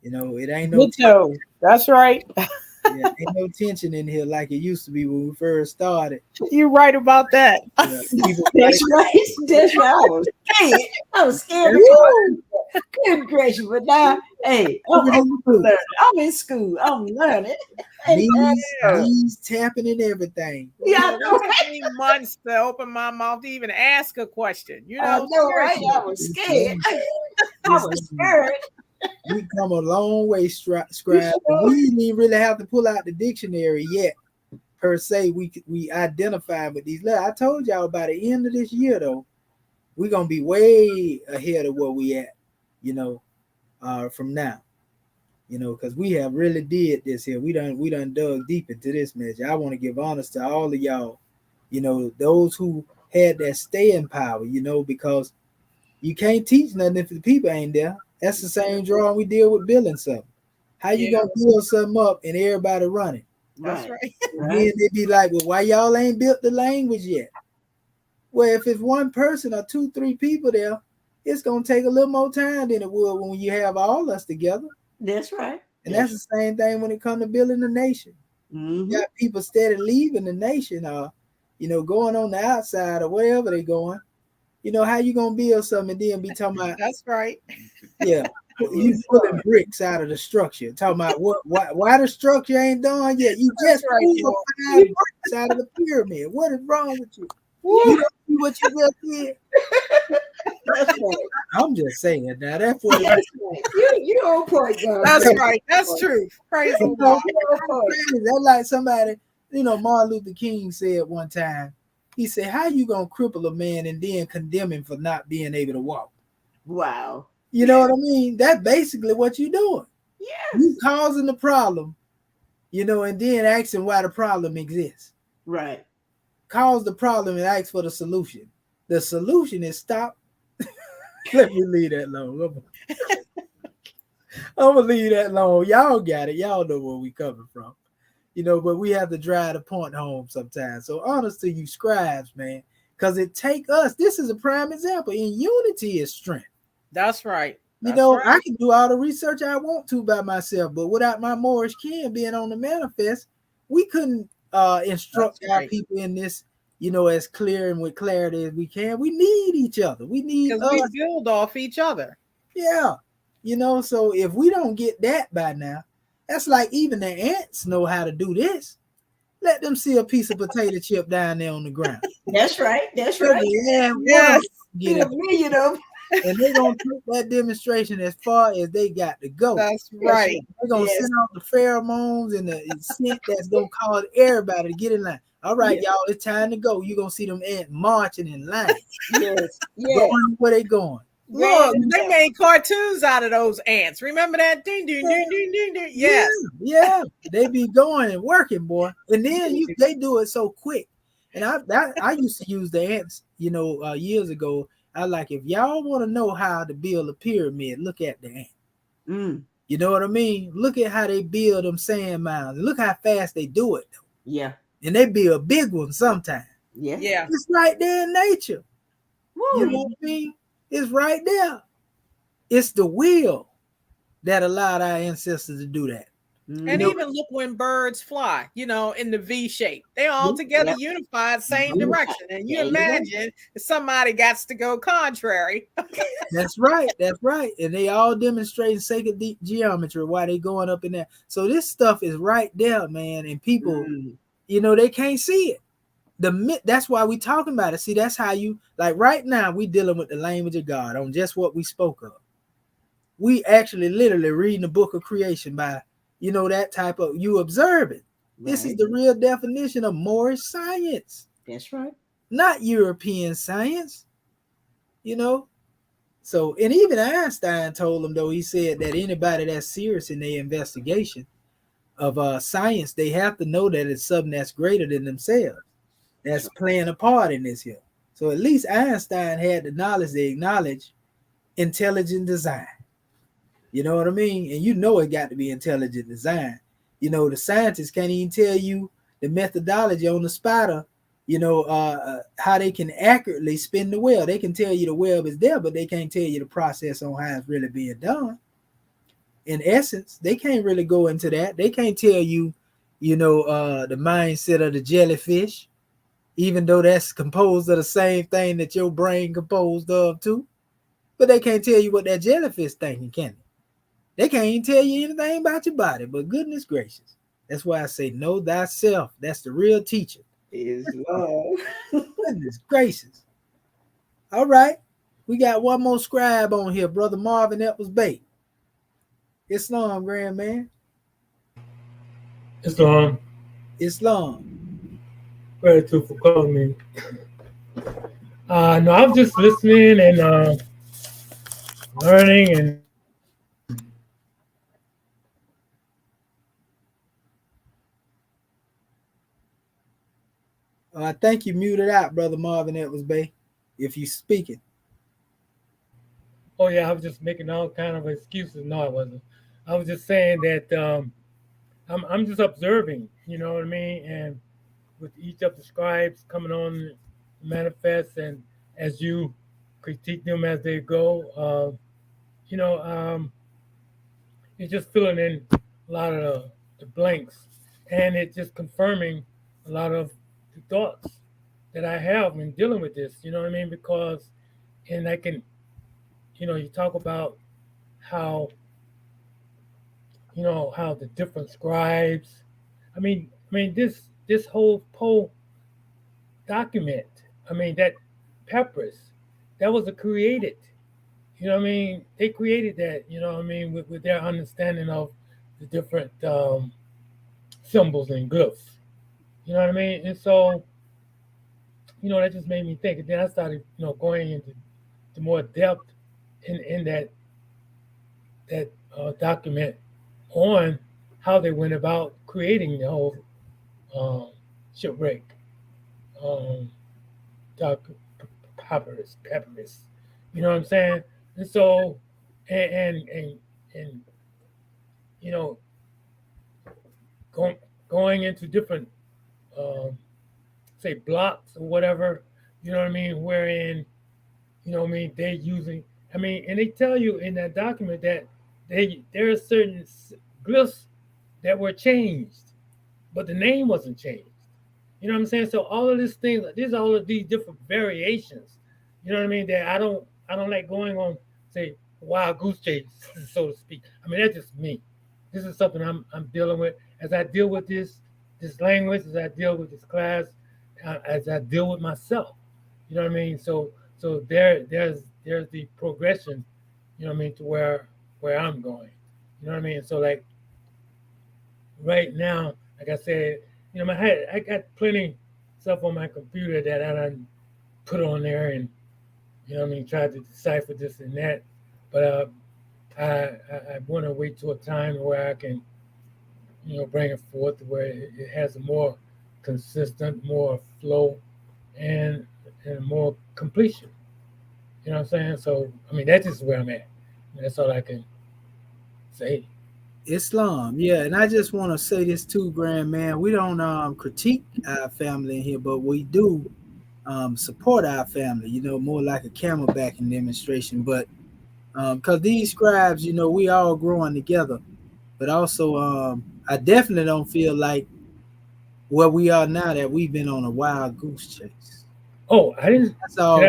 You know, it ain't no tension. That's right. Yeah, ain't no tension in here like it used to be when we first started. You're right about that. That's right. That's right. I was scared. Good gracious, but now, hey, I'm in school. I'm learning. Knees tapping and everything. Yeah, it took me months to open my mouth to even ask a question. You know, I know, right? I was scared. I was scared. We come a long way, scribe. We didn't even really have to pull out the dictionary yet, per se. We identify with these letters. I told y'all by the end of this year, though, we're gonna be way ahead of where we at, you know, from now, you know, because we have really did this here. We done dug deep into this measure. I want to give honors to all of y'all, you know, those who had that staying power, you know, because you can't teach nothing if the people ain't there. That's the same drawing we deal with building something. How you gonna build something up and everybody running? That's right. And then they be like, well, why y'all ain't built the language yet? Well, if it's one person or 2-3 people there, it's gonna take a little more time than it would when you have all us together. That's right. And that's the same thing when it comes to building a nation. You got people steady leaving the nation or, you know, going on the outside or wherever they're going. You know, how you gonna build something and then be talking about that's right. Yeah, you pulling bricks out of the structure. Talking about why the structure ain't done yet. You just pulled 5 bricks out of the pyramid. What is wrong with you? You don't see what you just did. That's right. I'm just saying now. That's what you on point, girl. That's right. That's true. Praise the Lord. That's like somebody, you know, Martin Luther King said one time. He said, how you gonna cripple a man and then condemn him for not being able to walk? Wow. You know what I mean? That's basically what you're doing. Yeah. You causing the problem, you know, and then asking why the problem exists. Right. Cause the problem and ask for the solution. The solution is stop. Let me leave that alone. I'm gonna leave that alone. Y'all got it. Y'all know where we coming from. You know, but we have to drive the point home sometimes. So honest to you, scribes, man, because it take us. This is a prime example. In unity is strength. That's right. You know, I can do all the research I want to by myself, but without my Moorish kin being on the manifest, we couldn't instruct our people in this, you know, as clear and with clarity as we can. We need each other. We need because we build off each other. Yeah. You know, so if we don't get that by now, that's like even the ants know how to do this. Let them see a piece of potato chip down there on the ground. That's right. That's right. Yes. Get it. You know. And they're gonna take that demonstration as far as they got to go. That's right. They're gonna send out the pheromones and the scent that's gonna cause everybody to get in line. All right, y'all, it's time to go. You're gonna see them ants marching in line. Yes. Going where they going. Look, they made cartoons out of those ants. Remember that? Ding, ding, ding, ding, ding, ding. Yes. Yeah. They be going and working, boy. And then they do it so quick. And I used to use the ants, years ago. I like, if y'all want to know how to build a pyramid, look at the ant. You know what I mean? Look at how they build them sand mounds. Look how fast they do it. Yeah. And they build big ones sometimes. Yeah. It's right there in nature. Woo. You know what I mean? It's right there. It's the will that allowed our ancestors to do that. And even look when birds fly, in the V shape. They all together unified, same direction. And you imagine if somebody got to go contrary. That's right. And they all demonstrating sacred geometry while they going up in there. So this stuff is right there, man. And people, they can't see it. That's why we talking about it. See, that's how you, like right now, we dealing with the language of God on just what we spoke of. We actually literally reading the book of creation by, that type of, you observe it. Right. This is the real definition of Moorish science. That's right. Not European science, So, and even Einstein told them, though, he said that anybody that's serious in their investigation of science, they have to know that it's something that's greater than themselves. That's playing a part in this here. So at least Einstein had the knowledge to acknowledge intelligent design. You know what I mean? And it got to be intelligent design. The scientists can't even tell you the methodology on the spider, how they can accurately spin the web. They can tell you the web is there, but they can't tell you the process on how it's really being done. In essence, they can't really go into that. They can't tell you, the mindset of the jellyfish, even though that's composed of the same thing that your brain composed of too. But they can't tell you what that jellyfish thinking, can they? They can't even tell you anything about your body, but goodness gracious. That's why I say know thyself. That's the real teacher. Is love. Goodness gracious. All right. We got one more scribe on here, Brother Marvin Epps Bay. Islam, grand man. Islam. Gratitude for calling me. No, I'm just listening and learning and I think you muted out, Brother Marvin Epps Bay, if you speaking. Oh yeah, I was just making all kind of excuses. No, I wasn't. I was just saying that I'm just observing, you know what I mean? And with each of the scribes coming on manifest, and as you critique them as they go, it's just filling in a lot of the blanks, and it's just confirming a lot of the thoughts that I have in dealing with this, you know what I mean? Because, and I can, you talk about how, how the different scribes, I mean, this whole Poe document, that papyrus, that was created, they created that, with their understanding of the different symbols and glyphs, and so, that just made me think. And then I started, going into more depth in that document on how they went about creating the whole shipwreck papyrus. You know what I'm saying? And so, and going into different say blocks or whatever, wherein, they're using, and they tell you in that document that there are certain glyphs that were changed, but the name wasn't changed. You know what I'm saying? So all of these things, there's all of these different variations, that I don't like going on, say, wild goose chase, so to speak. That's just me. This is something I'm dealing with as I deal with this language, as I deal with this class, as I deal with myself. You know what I mean? So there's the progression, to where I'm going. You know what I mean? So like right now, like I said, I got plenty stuff on my computer that I done put on there, and You know what I mean? Tried to decipher this and that, but I want to wait till a time where I can, bring it forth where it has a more consistent, more flow, and more completion. You know what I'm saying? So I mean, that's just where I'm at. That's all I can say. Islam, yeah, and I just want to say this too, Grand Man. We don't critique our family in here, but we do support our family. More like a camelbacking demonstration. But because these scribes, we all growing together. But also, I definitely don't feel like where we are now that we've been on a wild goose chase. Oh, I didn't. That's all.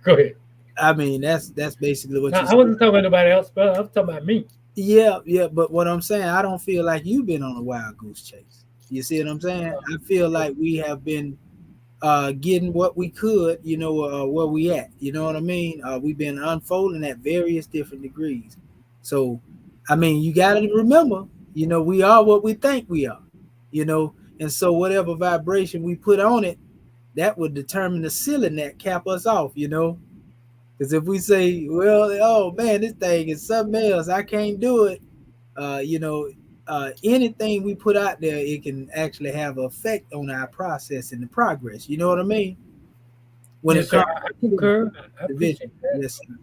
Go ahead. I mean, that's basically what No, you I wasn't talking about nobody else, but I was talking about me. Yeah, but what I'm saying, I don't feel like you've been on a wild goose chase. You see what I'm saying? I feel like we have been getting what we could, where we at. You know what I mean? We've been unfolding at various different degrees. So, I mean, you got to remember, we are what we think we are, and so whatever vibration we put on it, that would determine the ceiling that cap us off, Because if we say, well, oh man, this thing is something else, I can't do it. Anything we put out there, it can actually have an effect on our process and the progress. You know what I mean? When Yes, it comes, I concur. I to vision, appreciate that. yes. Sir.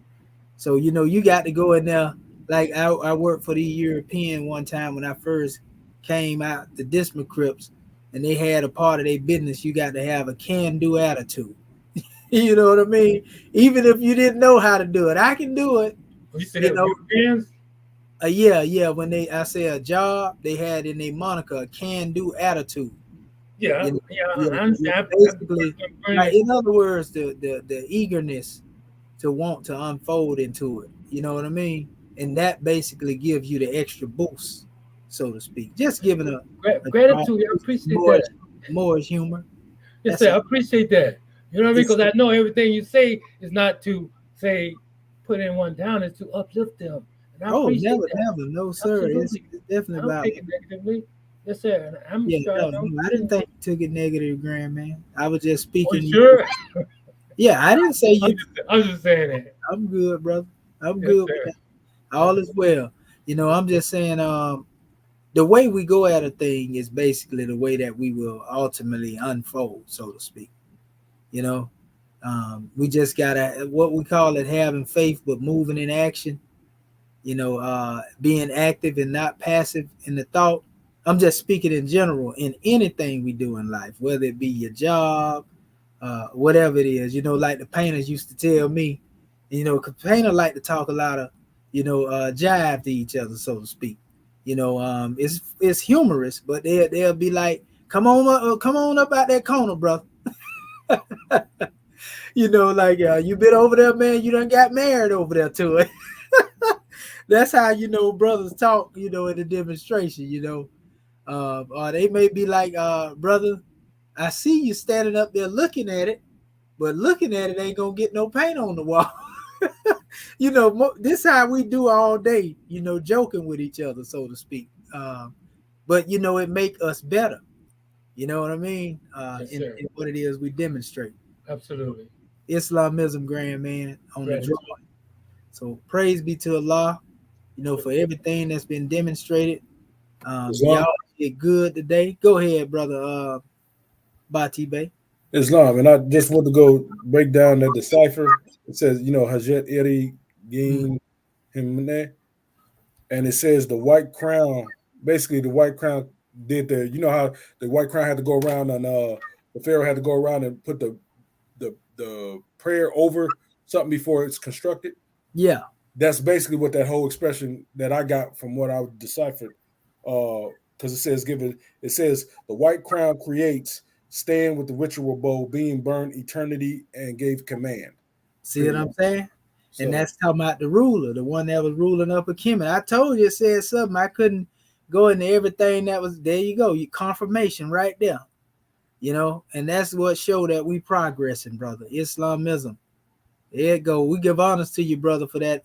So you got to go in there. Like I worked for the European one time when I first came out the Disma Crips, and they had a part of their business. You got to have a can-do attitude. You know what I mean? Even if you didn't know how to do it, I can do it. You said that Europeans? Yeah. When I say a job, they had in their moniker a can-do attitude. Yeah, I understand. Basically, like, in other words, the eagerness to want to unfold into it. You know what I mean? And that basically gives you the extra boost, so to speak. Just giving a gratitude. I appreciate that. More humor. Yes, sir. I appreciate that. You know what I mean? Because I know everything you say is not to say put anyone down, it's to uplift them. And I appreciate never, that. No, sir. It's definitely I don't take it negatively. Yes, sir. And I didn't think you took it negative, Grand Man. I was just speaking. Sure. Yeah, I didn't say you. I'm just saying that. I'm good, brother. I'm good. All is well. I'm just saying. The way we go at a thing is basically the way that we will ultimately unfold, so to speak. We just gotta, what we call it, having faith but moving in action. Being active and not passive in the thought. I'm just speaking in general in anything we do in life, whether it be your job, whatever it is. Like the painters used to tell me, because painters like to talk a lot of, jive to each other, so to speak. It's humorous, but they'll be like, come on up out that corner, brother. You been over there, man. You done got married over there to it. That's how brothers talk. In the demonstration. Or they may be like, brother, I see you standing up there looking at it, but looking at it ain't gonna get no paint on the wall. This how we do all day. Joking with each other, so to speak. But it make us better. You know what I mean? In what it is we demonstrate. Absolutely. Islamism, Grand Man, on the drawing. So praise be to Allah, for everything that's been demonstrated. Y'all did good today. Go ahead, brother Bati Bey. Islam, and I just want to go break down the decipher. It says, Hajat E.A.R.S, Kmt, and it says the white crown. Basically, the white crown did how the white crown had to go around and the Pharaoh had to go around and put the prayer over something before it's constructed. Yeah, that's basically what that whole expression that I got from what I deciphered. Because it says the white crown creates, stand with the ritual bowl, being burned eternity, and gave command. See what I'm saying? So, and that's talking about the ruler, the one that was ruling up a Kemet. I told you it said something. I couldn't go into everything that was there. You go, confirmation right there. And that's what showed that we progressing, brother. Islamism. There you go. We give honors to you, brother, for that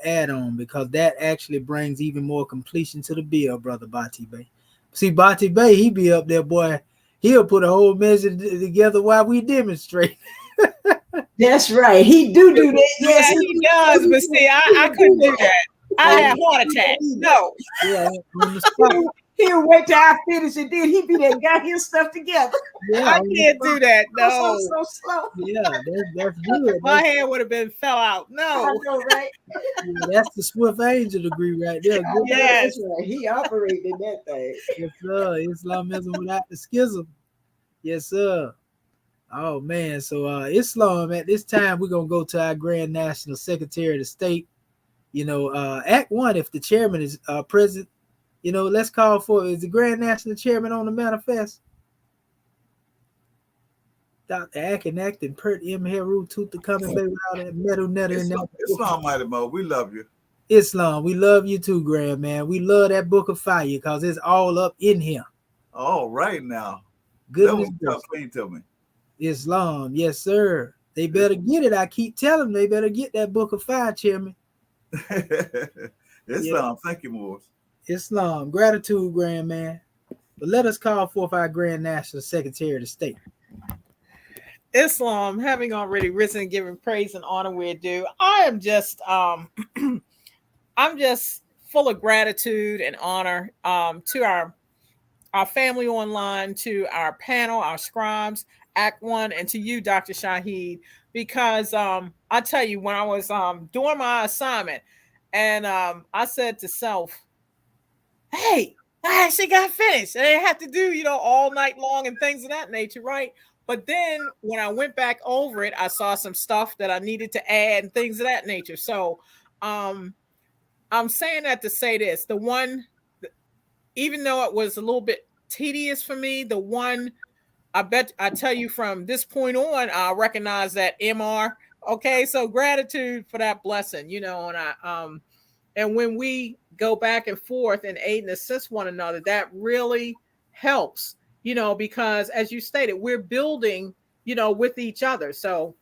add-on, because that actually brings even more completion to the bill, brother Bati Bey. See, Bati Bey, he be up there, boy. He'll put a whole measure together while we demonstrate. That's right. He do that. Yes, Yeah, he does. But see, I couldn't do that. I had heart attack. No. Yeah, on the spot. He'll wait till I finish and then he be there, got his stuff together. Yeah, I on the can't spot. do that. No. So slow. Yeah, that's good. My hair would have been fell out. I No. know, right? That's the Swift Angel degree right there. Good. Yes. That's right. He operated that thing. Yes, sir. Islamism without the schism. Yes, sir. Oh man. So Islam at this time, we're gonna go to our Grand National Secretary of the State. Act 1, if the chairman is present, let's call for, is the Grand National Chairman on the manifest? Dr. Akin acting Pert M. Heru Tuta coming baby out that metal netter in that. Islam, Mighty Mo, we love you. Islam, we love you too, Grand man. We love that book of fire because it's all up in here. All right now. Goodness gracious. Clean to me. Islam, yes, sir. They better get it. I keep telling them they better get that book of fire, Chairman. Islam, thank you, Morris. Islam, gratitude, Grand man. But let us call forth our Grand National Secretary of the State. Islam, having already risen and given praise and honor where due, I am just I'm just full of gratitude and honor to our family online, to our panel, our scribes, Act 1, and to you, Dr. Shahid, because I tell you, when I was doing my assignment and I said to self, hey, I actually got finished. I didn't have to do, all night long and things of that nature, right? But then when I went back over it, I saw some stuff that I needed to add and things of that nature. So I'm saying that to say this. The one, even though it was a little bit tedious for me, the one, I tell you from this point on, I recognize that MR. Okay, so gratitude for that blessing, and when we go back and forth and aid and assist one another, that really helps. Because as you stated, we're building, with each other. So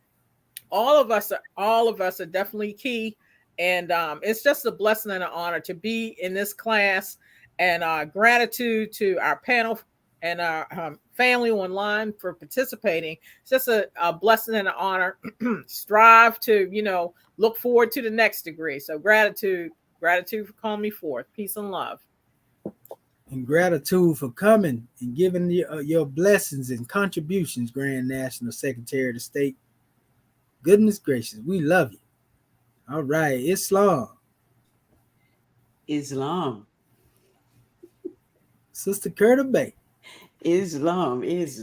all of us are definitely key. And it's just a blessing and an honor to be in this class, and gratitude to our panel and our family online for participating. It's just a blessing and an honor. Strive to, look forward to the next degree. So gratitude for calling me forth. Peace and love. And gratitude for coming and giving your blessings and contributions, Grand National Secretary of the State. Goodness gracious, we love you. All right, Islam. Sister Curta Bay. Islam. Like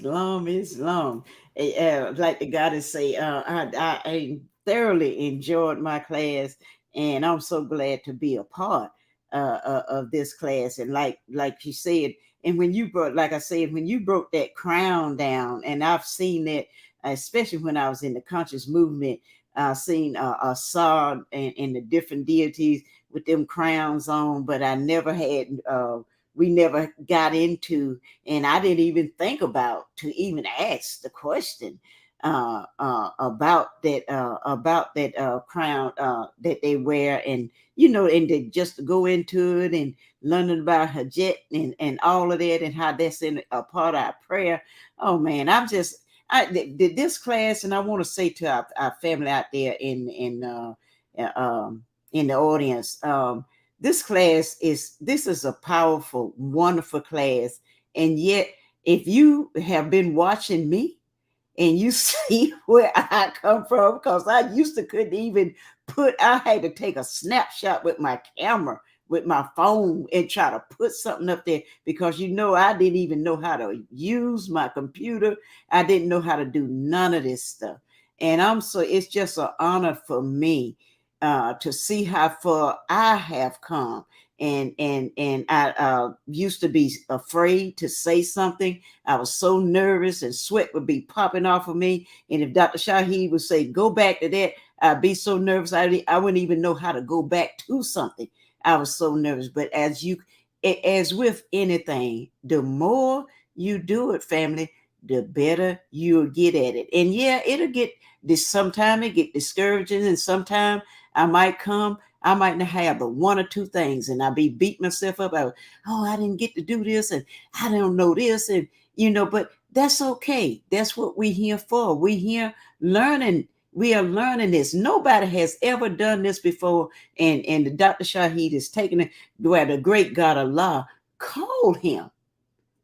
the goddess say, I thoroughly enjoyed my class, and I'm so glad to be a part of this class. And like you said, and when you broke that crown down, and I've seen that, especially when I was in the conscious movement, I've seen Assad and the different deities with them crowns on, but I never had, we never got into, and I didn't even think about to even ask the question about that crown that they wear, and and to just go into it and learning about Hajjet and all of that, and how that's in a part of our prayer. Oh man, I did this class, and I want to say to our family out there in the audience, this class is a powerful, wonderful class. And yet, if you have been watching me and you see where I come from, because I used to couldn't even I had to take a snapshot with my camera, with my phone, and try to put something up there, because I didn't even know how to use my computer. I didn't know how to do none of this stuff. And it's just an honor for me to see how far I have come. And I used to be afraid to say something. I was so nervous, and sweat would be popping off of me. And if Dr. Shahid would say, go back to that, I'd be so nervous. I wouldn't even know how to go back to something. I was so nervous. But as with anything, the more you do it, family, the better you'll get at it. And yeah, sometimes it get discouraging, and sometimes I might not have but one or two things, and I'll be beating myself up. I didn't get to do this, and I don't know this, and but that's okay. That's what we're here for. We're here learning We are learning this. Nobody has ever done this before. And the Dr. Shahid is taking it where the great God Allah called him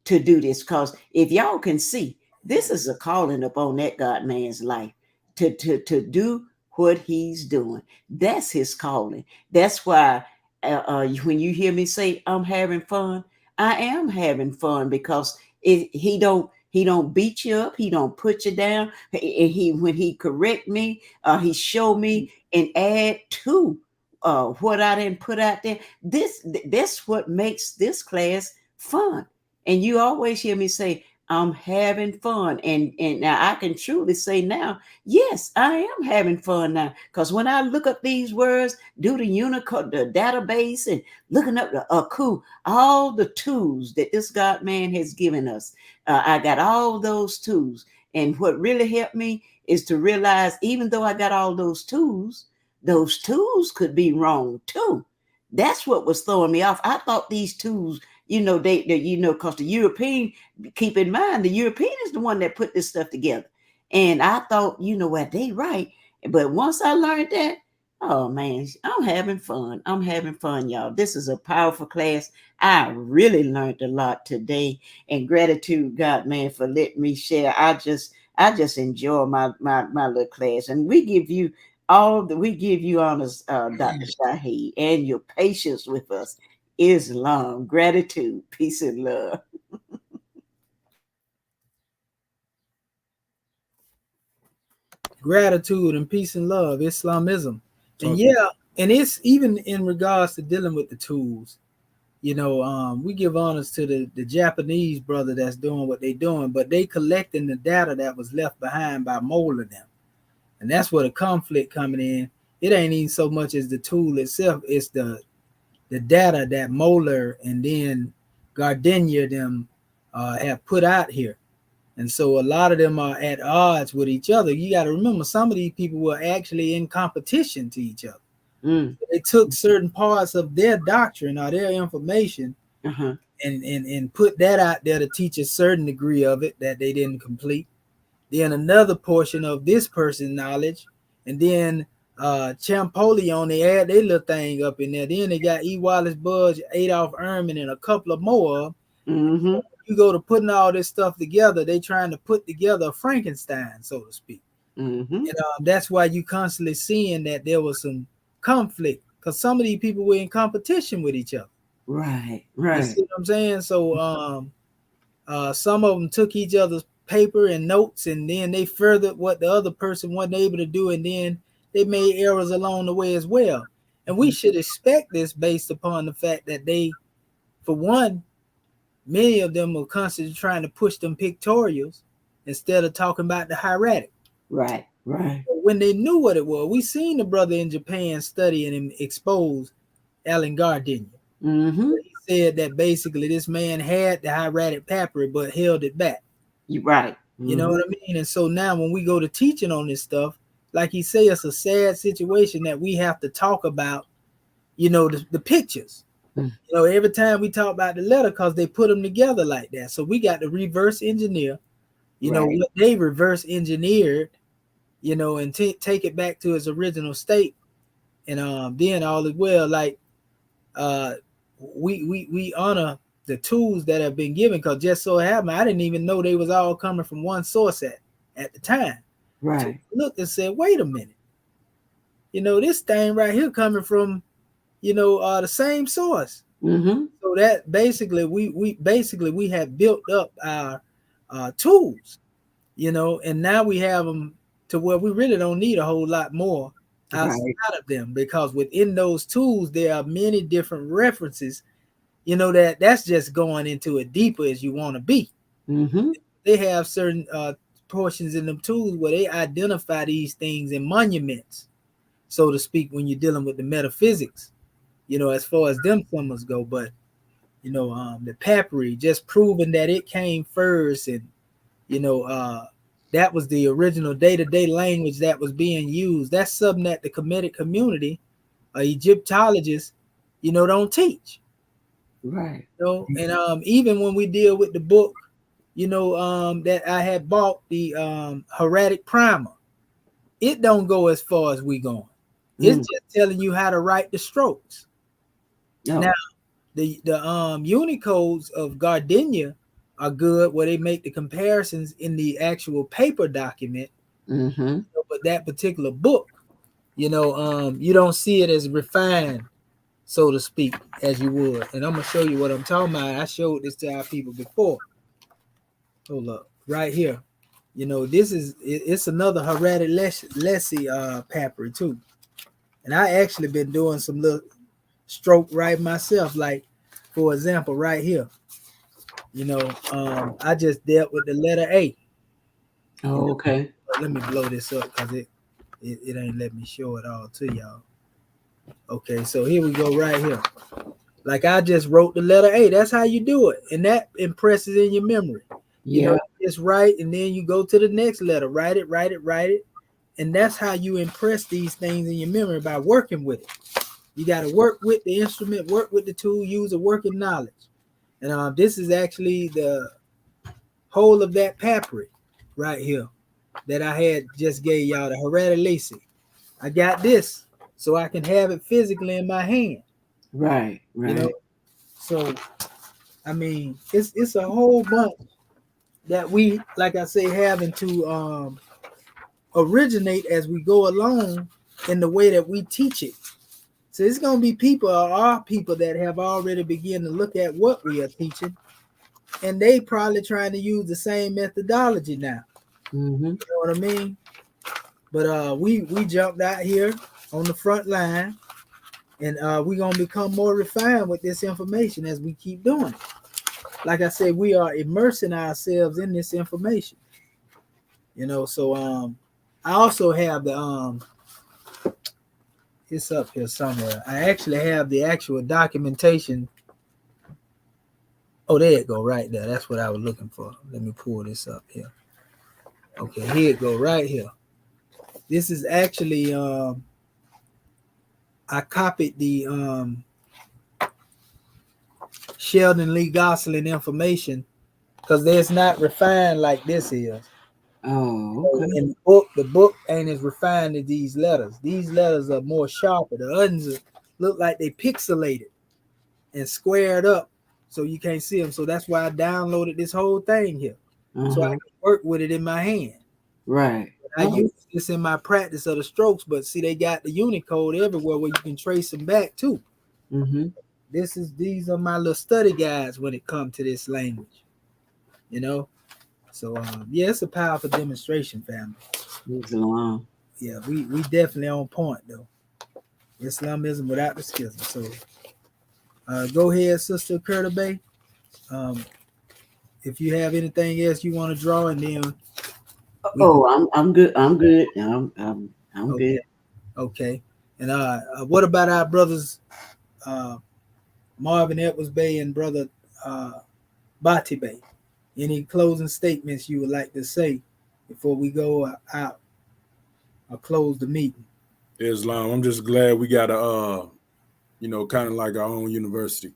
to do this. Because if y'all can see, this is a calling upon that God man's life to do what he's doing. That's his calling. That's why when you hear me say I'm having fun, I am having fun, because he don't beat you up, he don't put you down. And he when he correct me, he show me and add to what I didn't put out there. That's what makes this class fun. And you always hear me say, I'm having fun. And now I can truly say now, yes, I am having fun now. Because when I look up these words, do the Unicode, the database, and looking up the Aku, all the tools that this God man has given us, I got all those tools. And what really helped me is to realize, even though I got all those tools could be wrong too. That's what was throwing me off. I thought these tools, they because the European, keep in mind, the European is the one that put this stuff together. And I thought, what, they right. But once I learned that, oh man, I'm having fun. I'm having fun, y'all. This is a powerful class. I really learned a lot today. And gratitude, God, man, for letting me share. I just enjoy my little class. And we give you honors, Dr. Shahid, and your patience with us. Islam, gratitude, peace, and love. Gratitude and peace and love, Islamism. And yeah, and it's even in regards to dealing with the tools. We give honors to the Japanese brother that's doing what they're doing, but they collecting the data that was left behind by molding them. And that's where the conflict coming in. It ain't even so much as the tool itself, it's the data that Moeller and then Gardenia them have put out here. And so a lot of them are at odds with each other. You got to remember, some of these people were actually in competition to each other. They took certain parts of their doctrine or their information and put that out there to teach a certain degree of it that they didn't complete. Then another portion of this person's knowledge, and then Champollion, they add their little thing up in there. Then they got E. Wallace Budge, Adolph Ehrman, and a couple of more. You go to putting all this stuff together, they trying to put together a Frankenstein, so to speak. And that's why you constantly seeing that there was some conflict, because some of these people were in competition with each other. Right. You see what I'm saying? So some of them took each other's paper and notes, and then they furthered what the other person wasn't able to do, and then they made errors along the way as well. And we should expect this based upon the fact that they, for one, many of them were constantly trying to push them pictorials instead of talking about the hieratic. Right. When they knew what it was, we seen the brother in Japan studying and expose Alan Gardenia. He said that basically this man had the hieratic papyri but held it back. You're right. You know what I mean? And so now when we go to teaching on this stuff, like he say, it's a sad situation that we have to talk about, the pictures. Every time we talk about the letter, because they put them together like that. So we got to reverse engineer, what they reverse engineered, and take it back to its original state. And then all is well. Like we honor the tools that have been given, because just so happened, I didn't even know they was all coming from one source at the time. Right. So look and said, wait a minute. This thing right here coming from, the same source. So that basically we have built up our tools, and now we have them to where we really don't need a whole lot more outside of them, because within those tools there are many different references, that's just going into it deeper as you want to be. They have certain portions in them tools where they identify these things in monuments, so to speak, when you're dealing with the metaphysics, as far as them symbols go. But the papyri, just proving that it came first, and that was the original day-to-day language that was being used. That's something that the Kemetic community, Egyptologists, don't teach. Right. And even when we deal with the book, that I had bought, the hieratic primer, it don't go as far as we going. It's just telling you how to write the strokes. Oh. Now, the Unicodes of Gardenia are good where they make the comparisons in the actual paper document. But that particular book, you don't see it as refined, so to speak, as you would. And I'm gonna show you what I'm talking about. I showed this to our people before. Hold up, right here. It's another Haredi Lessie papyri too. And I actually been doing some little stroke right myself. Like, for example, right here. I just dealt with the letter A. Oh, okay. Let me blow this up because it ain't let me show it all to y'all. Okay, so here we go right here. Like I just wrote the letter A. That's how you do it. And that impresses in your memory. It's right, and then you go to the next letter. Write it. And that's how you impress these things in your memory, by working with it. You got to work with the instrument, work with the tool, use a working knowledge. And this is actually the whole of that papyri right here that I had just gave y'all, the Haredi Lessie. I got this so I can have it physically in my hand. Right. So, I mean, it's a whole bunch that we, like I say, having to originate as we go along in the way that we teach it. So it's going to be people that have already begun to look at what we are teaching, and they probably trying to use the same methodology now. You know what I mean? But we jumped out here on the front line, and we're going to become more refined with this information as we keep doing it. Like I said, we are immersing ourselves in this information. So I also have the it's up here somewhere. I actually have the actual documentation. Oh, there it go, right there. That's what I was looking for. Let me pull this up here. Okay, here it go, right here. This is actually I copied the Sheldon Lee Gosselin information because it's not refined like this is. Oh, okay. In the book ain't as refined as these letters. These letters are more sharper. The others look like they pixelated and squared up, so you can't see them. So that's why I downloaded this whole thing here, so I can work with it in my hand. Right. I use this in my practice of the strokes, but see, they got the Unicode everywhere where you can trace them back too. These are my little study guides when it comes to this language. So yeah, it's a powerful demonstration, family. Islam. Yeah, we definitely on point though. Islamism without the schism. So go ahead, Sister Curta Bay. If you have anything else you want to draw, and then I'm good. I'm good. I'm okay. good. Okay. And what about our brothers Marvin Edwards Bay and brother Bati Bay? Any closing statements you would like to say before we go out or close the meeting? Islam, I'm just glad we got a kind of like our own university.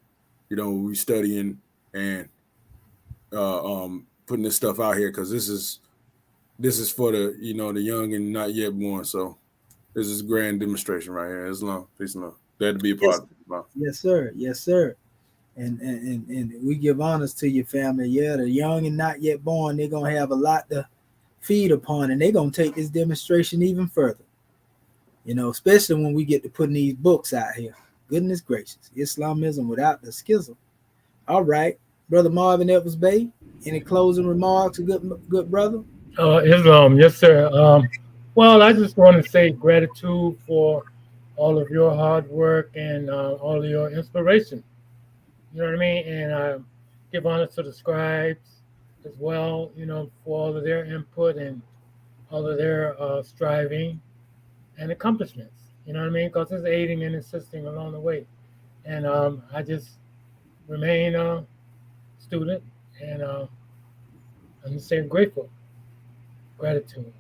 We studying and putting this stuff out here because this is for the the young and not yet born. So this is a grand demonstration right here. Islam, peace and love. Glad to be a part of it. Islam. Yes, sir. And we give honors to your family. Yeah, the young and not yet born, they're gonna have a lot to feed upon, and they're gonna take this demonstration even further. Especially when we get to putting these books out here. Goodness gracious, Islamism without the schism. All right, Brother Marvin Edwards Bay. Any closing remarks, good brother? Islam, yes, sir. Well, I just want to say gratitude for all of your hard work and all of your inspiration. You know what I mean? And give honor to the scribes as well, for all of their input and all of their striving and accomplishments. You know what I mean? Because it's aiding and assisting along the way. And I just remain a student, and I'm just saying grateful. Gratitude.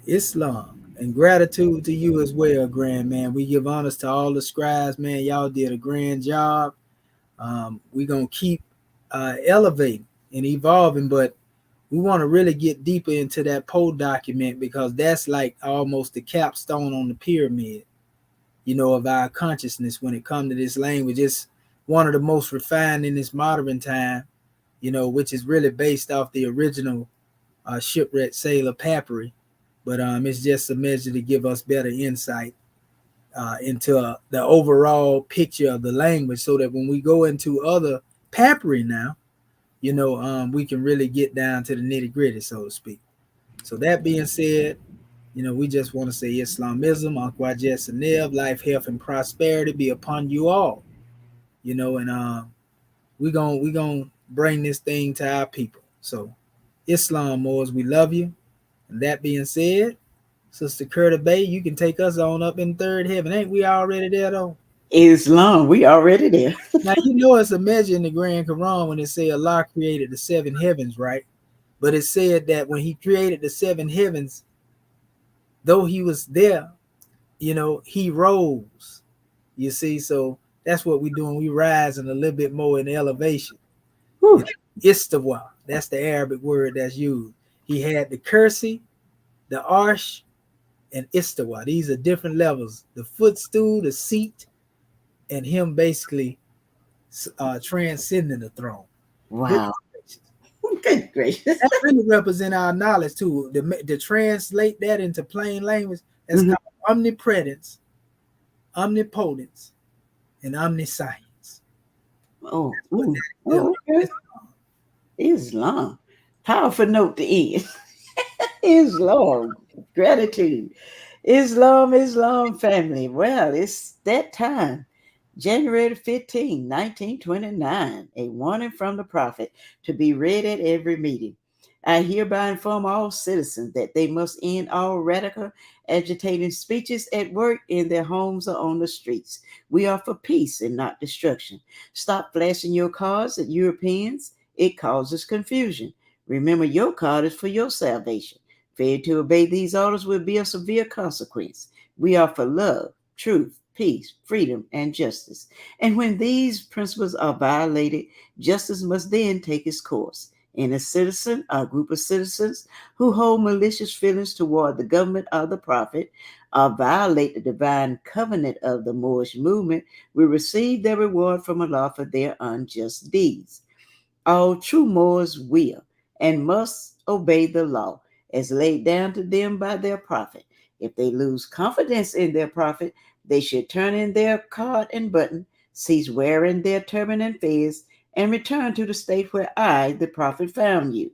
Islam. And gratitude to you as well, grand man. We give honors to all the scribes, man. Y'all did a grand job. We're going to keep elevating and evolving, but we want to really get deeper into that Poe document, because that's like almost the capstone on the pyramid, of our consciousness when it comes to this language. It's one of the most refined in this modern time, which is really based off the original shipwrecked sailor papyri. But it's just a measure to give us better insight into the overall picture of the language, so that when we go into other papyri now, we can really get down to the nitty gritty, so to speak. So that being said, we just want to say Islamism, Akwajes and life, health, and prosperity be upon you all. And we gonna bring this thing to our people. So Islam, Moors, we love you. And that being said, Sister Curta Bay, you can take us on up in third heaven. Ain't we already there though? Islam, we already there. Now it's a measure in the Grand Quran when it say Allah created the seven heavens, right? But it said that when he created the seven heavens, though he was there, he rose. You see, so that's what we're doing. We rising a little bit more in elevation. Istawa, that's the Arabic word that's used. He had the kursi, the arsh, and istawa. These are different levels. The footstool, the seat, and him basically transcending the throne. Wow. Good gracious. That really represents our knowledge too. To translate that into plain language, that's called omnipotence, omnipotence, and omniscience. Okay. Islam. Powerful note to end. Islam. Gratitude. Islam family. Well, it's that time. January 15, 1929, a warning from the prophet to be read at every meeting. I hereby inform all citizens that they must end all radical, agitating speeches at work, in their homes, or on the streets. We are for peace and not destruction. Stop flashing your cards at Europeans. It causes confusion. Remember, your card is for your salvation. Failure to obey these orders will be a severe consequence. We are for love, truth, peace, freedom, and justice. And when these principles are violated, justice must then take its course. And a citizen, or a group of citizens who hold malicious feelings toward the government or the prophet, or violate the divine covenant of the Moorish movement, will receive their reward from Allah for their unjust deeds. All true Moors will and must obey the law as laid down to them by their prophet. If they lose confidence in their prophet, they should turn in their card and button, cease wearing their turban and fez, and return to the state where I, the prophet, found you.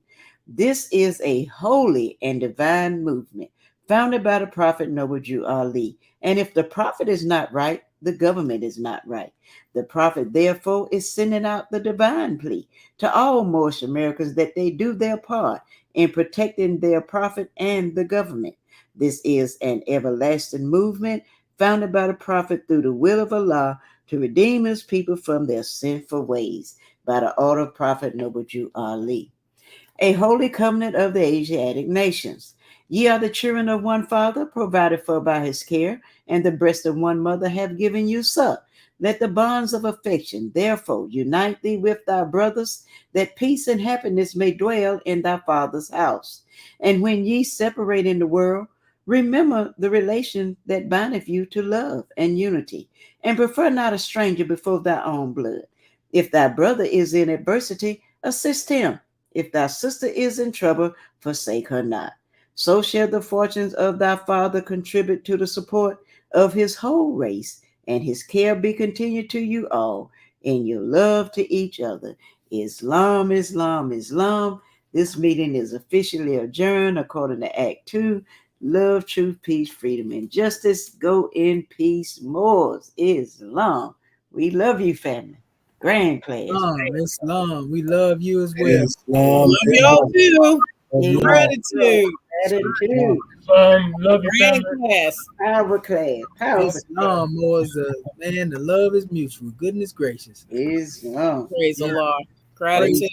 This is a holy and divine movement founded by the prophet Noble Jew Ali. And if the prophet is not right, the government is not right. The prophet, therefore, is sending out the divine plea to all Moorish Americans that they do their part in protecting their prophet and the government. This is an everlasting movement founded by the prophet through the will of Allah to redeem his people from their sinful ways by the order of Prophet Noble Jew Ali. A holy covenant of the Asiatic nations. Ye are the children of one father, provided for by his care, and the breast of one mother have given you suck. Let the bonds of affection, therefore, unite thee with thy brothers, that peace and happiness may dwell in thy father's house. And when ye separate in the world, remember the relation that bindeth you to love and unity, and prefer not a stranger before thy own blood. If thy brother is in adversity, assist him. If thy sister is in trouble, forsake her not. So shall the fortunes of thy father contribute to the support of his whole race, and his care be continued to you all in your love to each other. Islam, Islam, Islam. This meeting is officially adjourned according to Act 2. Love, truth, peace, freedom, and justice. Go in peace, Moors. Islam. We love you, family. Grand class. Islam. We love you as well. Love y'all too. Gratitude. Gratitude. Love you, Grand family. class. Power class. Power Islam, Moors, man, the love is mutual. Goodness gracious. Islam. Praise the Lord. Gratitude.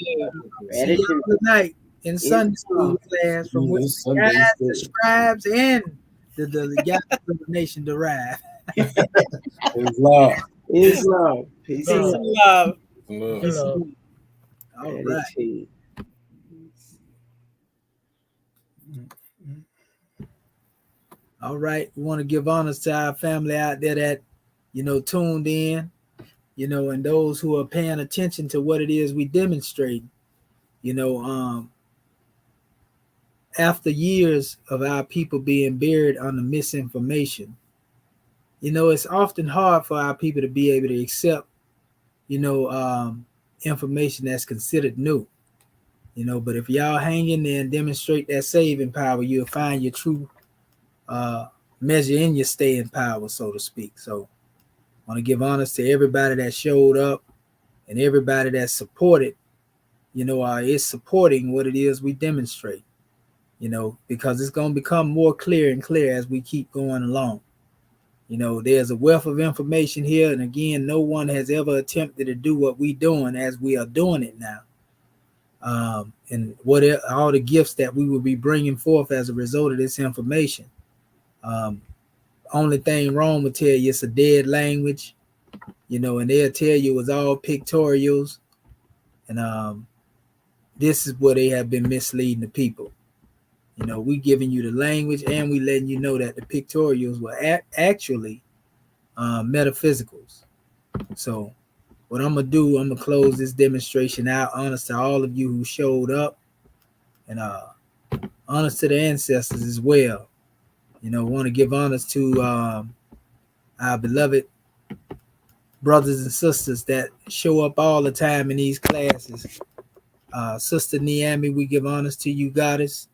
See you tonight in Sunday school class, from which the guys, the scribes, and the guys of the nation derive. Islam. Islam. Peace Peace and and love. Love. Hello. All right. gratitude. All right. We want to give honors to our family out there that, tuned in, and those who are paying attention to what it is we demonstrate. After years of our people being buried under misinformation, it's often hard for our people to be able to accept, information that's considered new. But if y'all hang in there and demonstrate that saving power, you'll find your true measure in your staying power, so to speak. So I want to give honors to everybody that showed up and everybody that supported, is supporting what it is we demonstrate, because it's going to become more clear and clear as we keep going along. There's a wealth of information here. And again, no one has ever attempted to do what we're doing as we are doing it now. And what all the gifts that we will be bringing forth as a result of this information. Only thing wrong will tell you it's a dead language, and they'll tell you it's all pictorials. And this is where they have been misleading the people. We giving you the language and we letting you know that the pictorials were actually metaphysicals. So what I'm going to do, I'm going to close this demonstration out. Honest to all of you who showed up, and honest to the ancestors as well. Want to give honors to our beloved brothers and sisters that show up all the time in these classes. Sister Niami, we give honors to you, goddess.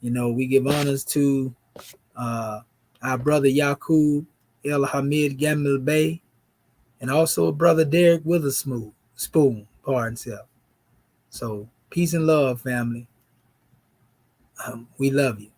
We give honors to our brother Yaqub El Hamid Gamil Bey, and also brother Derek Witherspoon, pardon himself. So peace and love, family. We love you.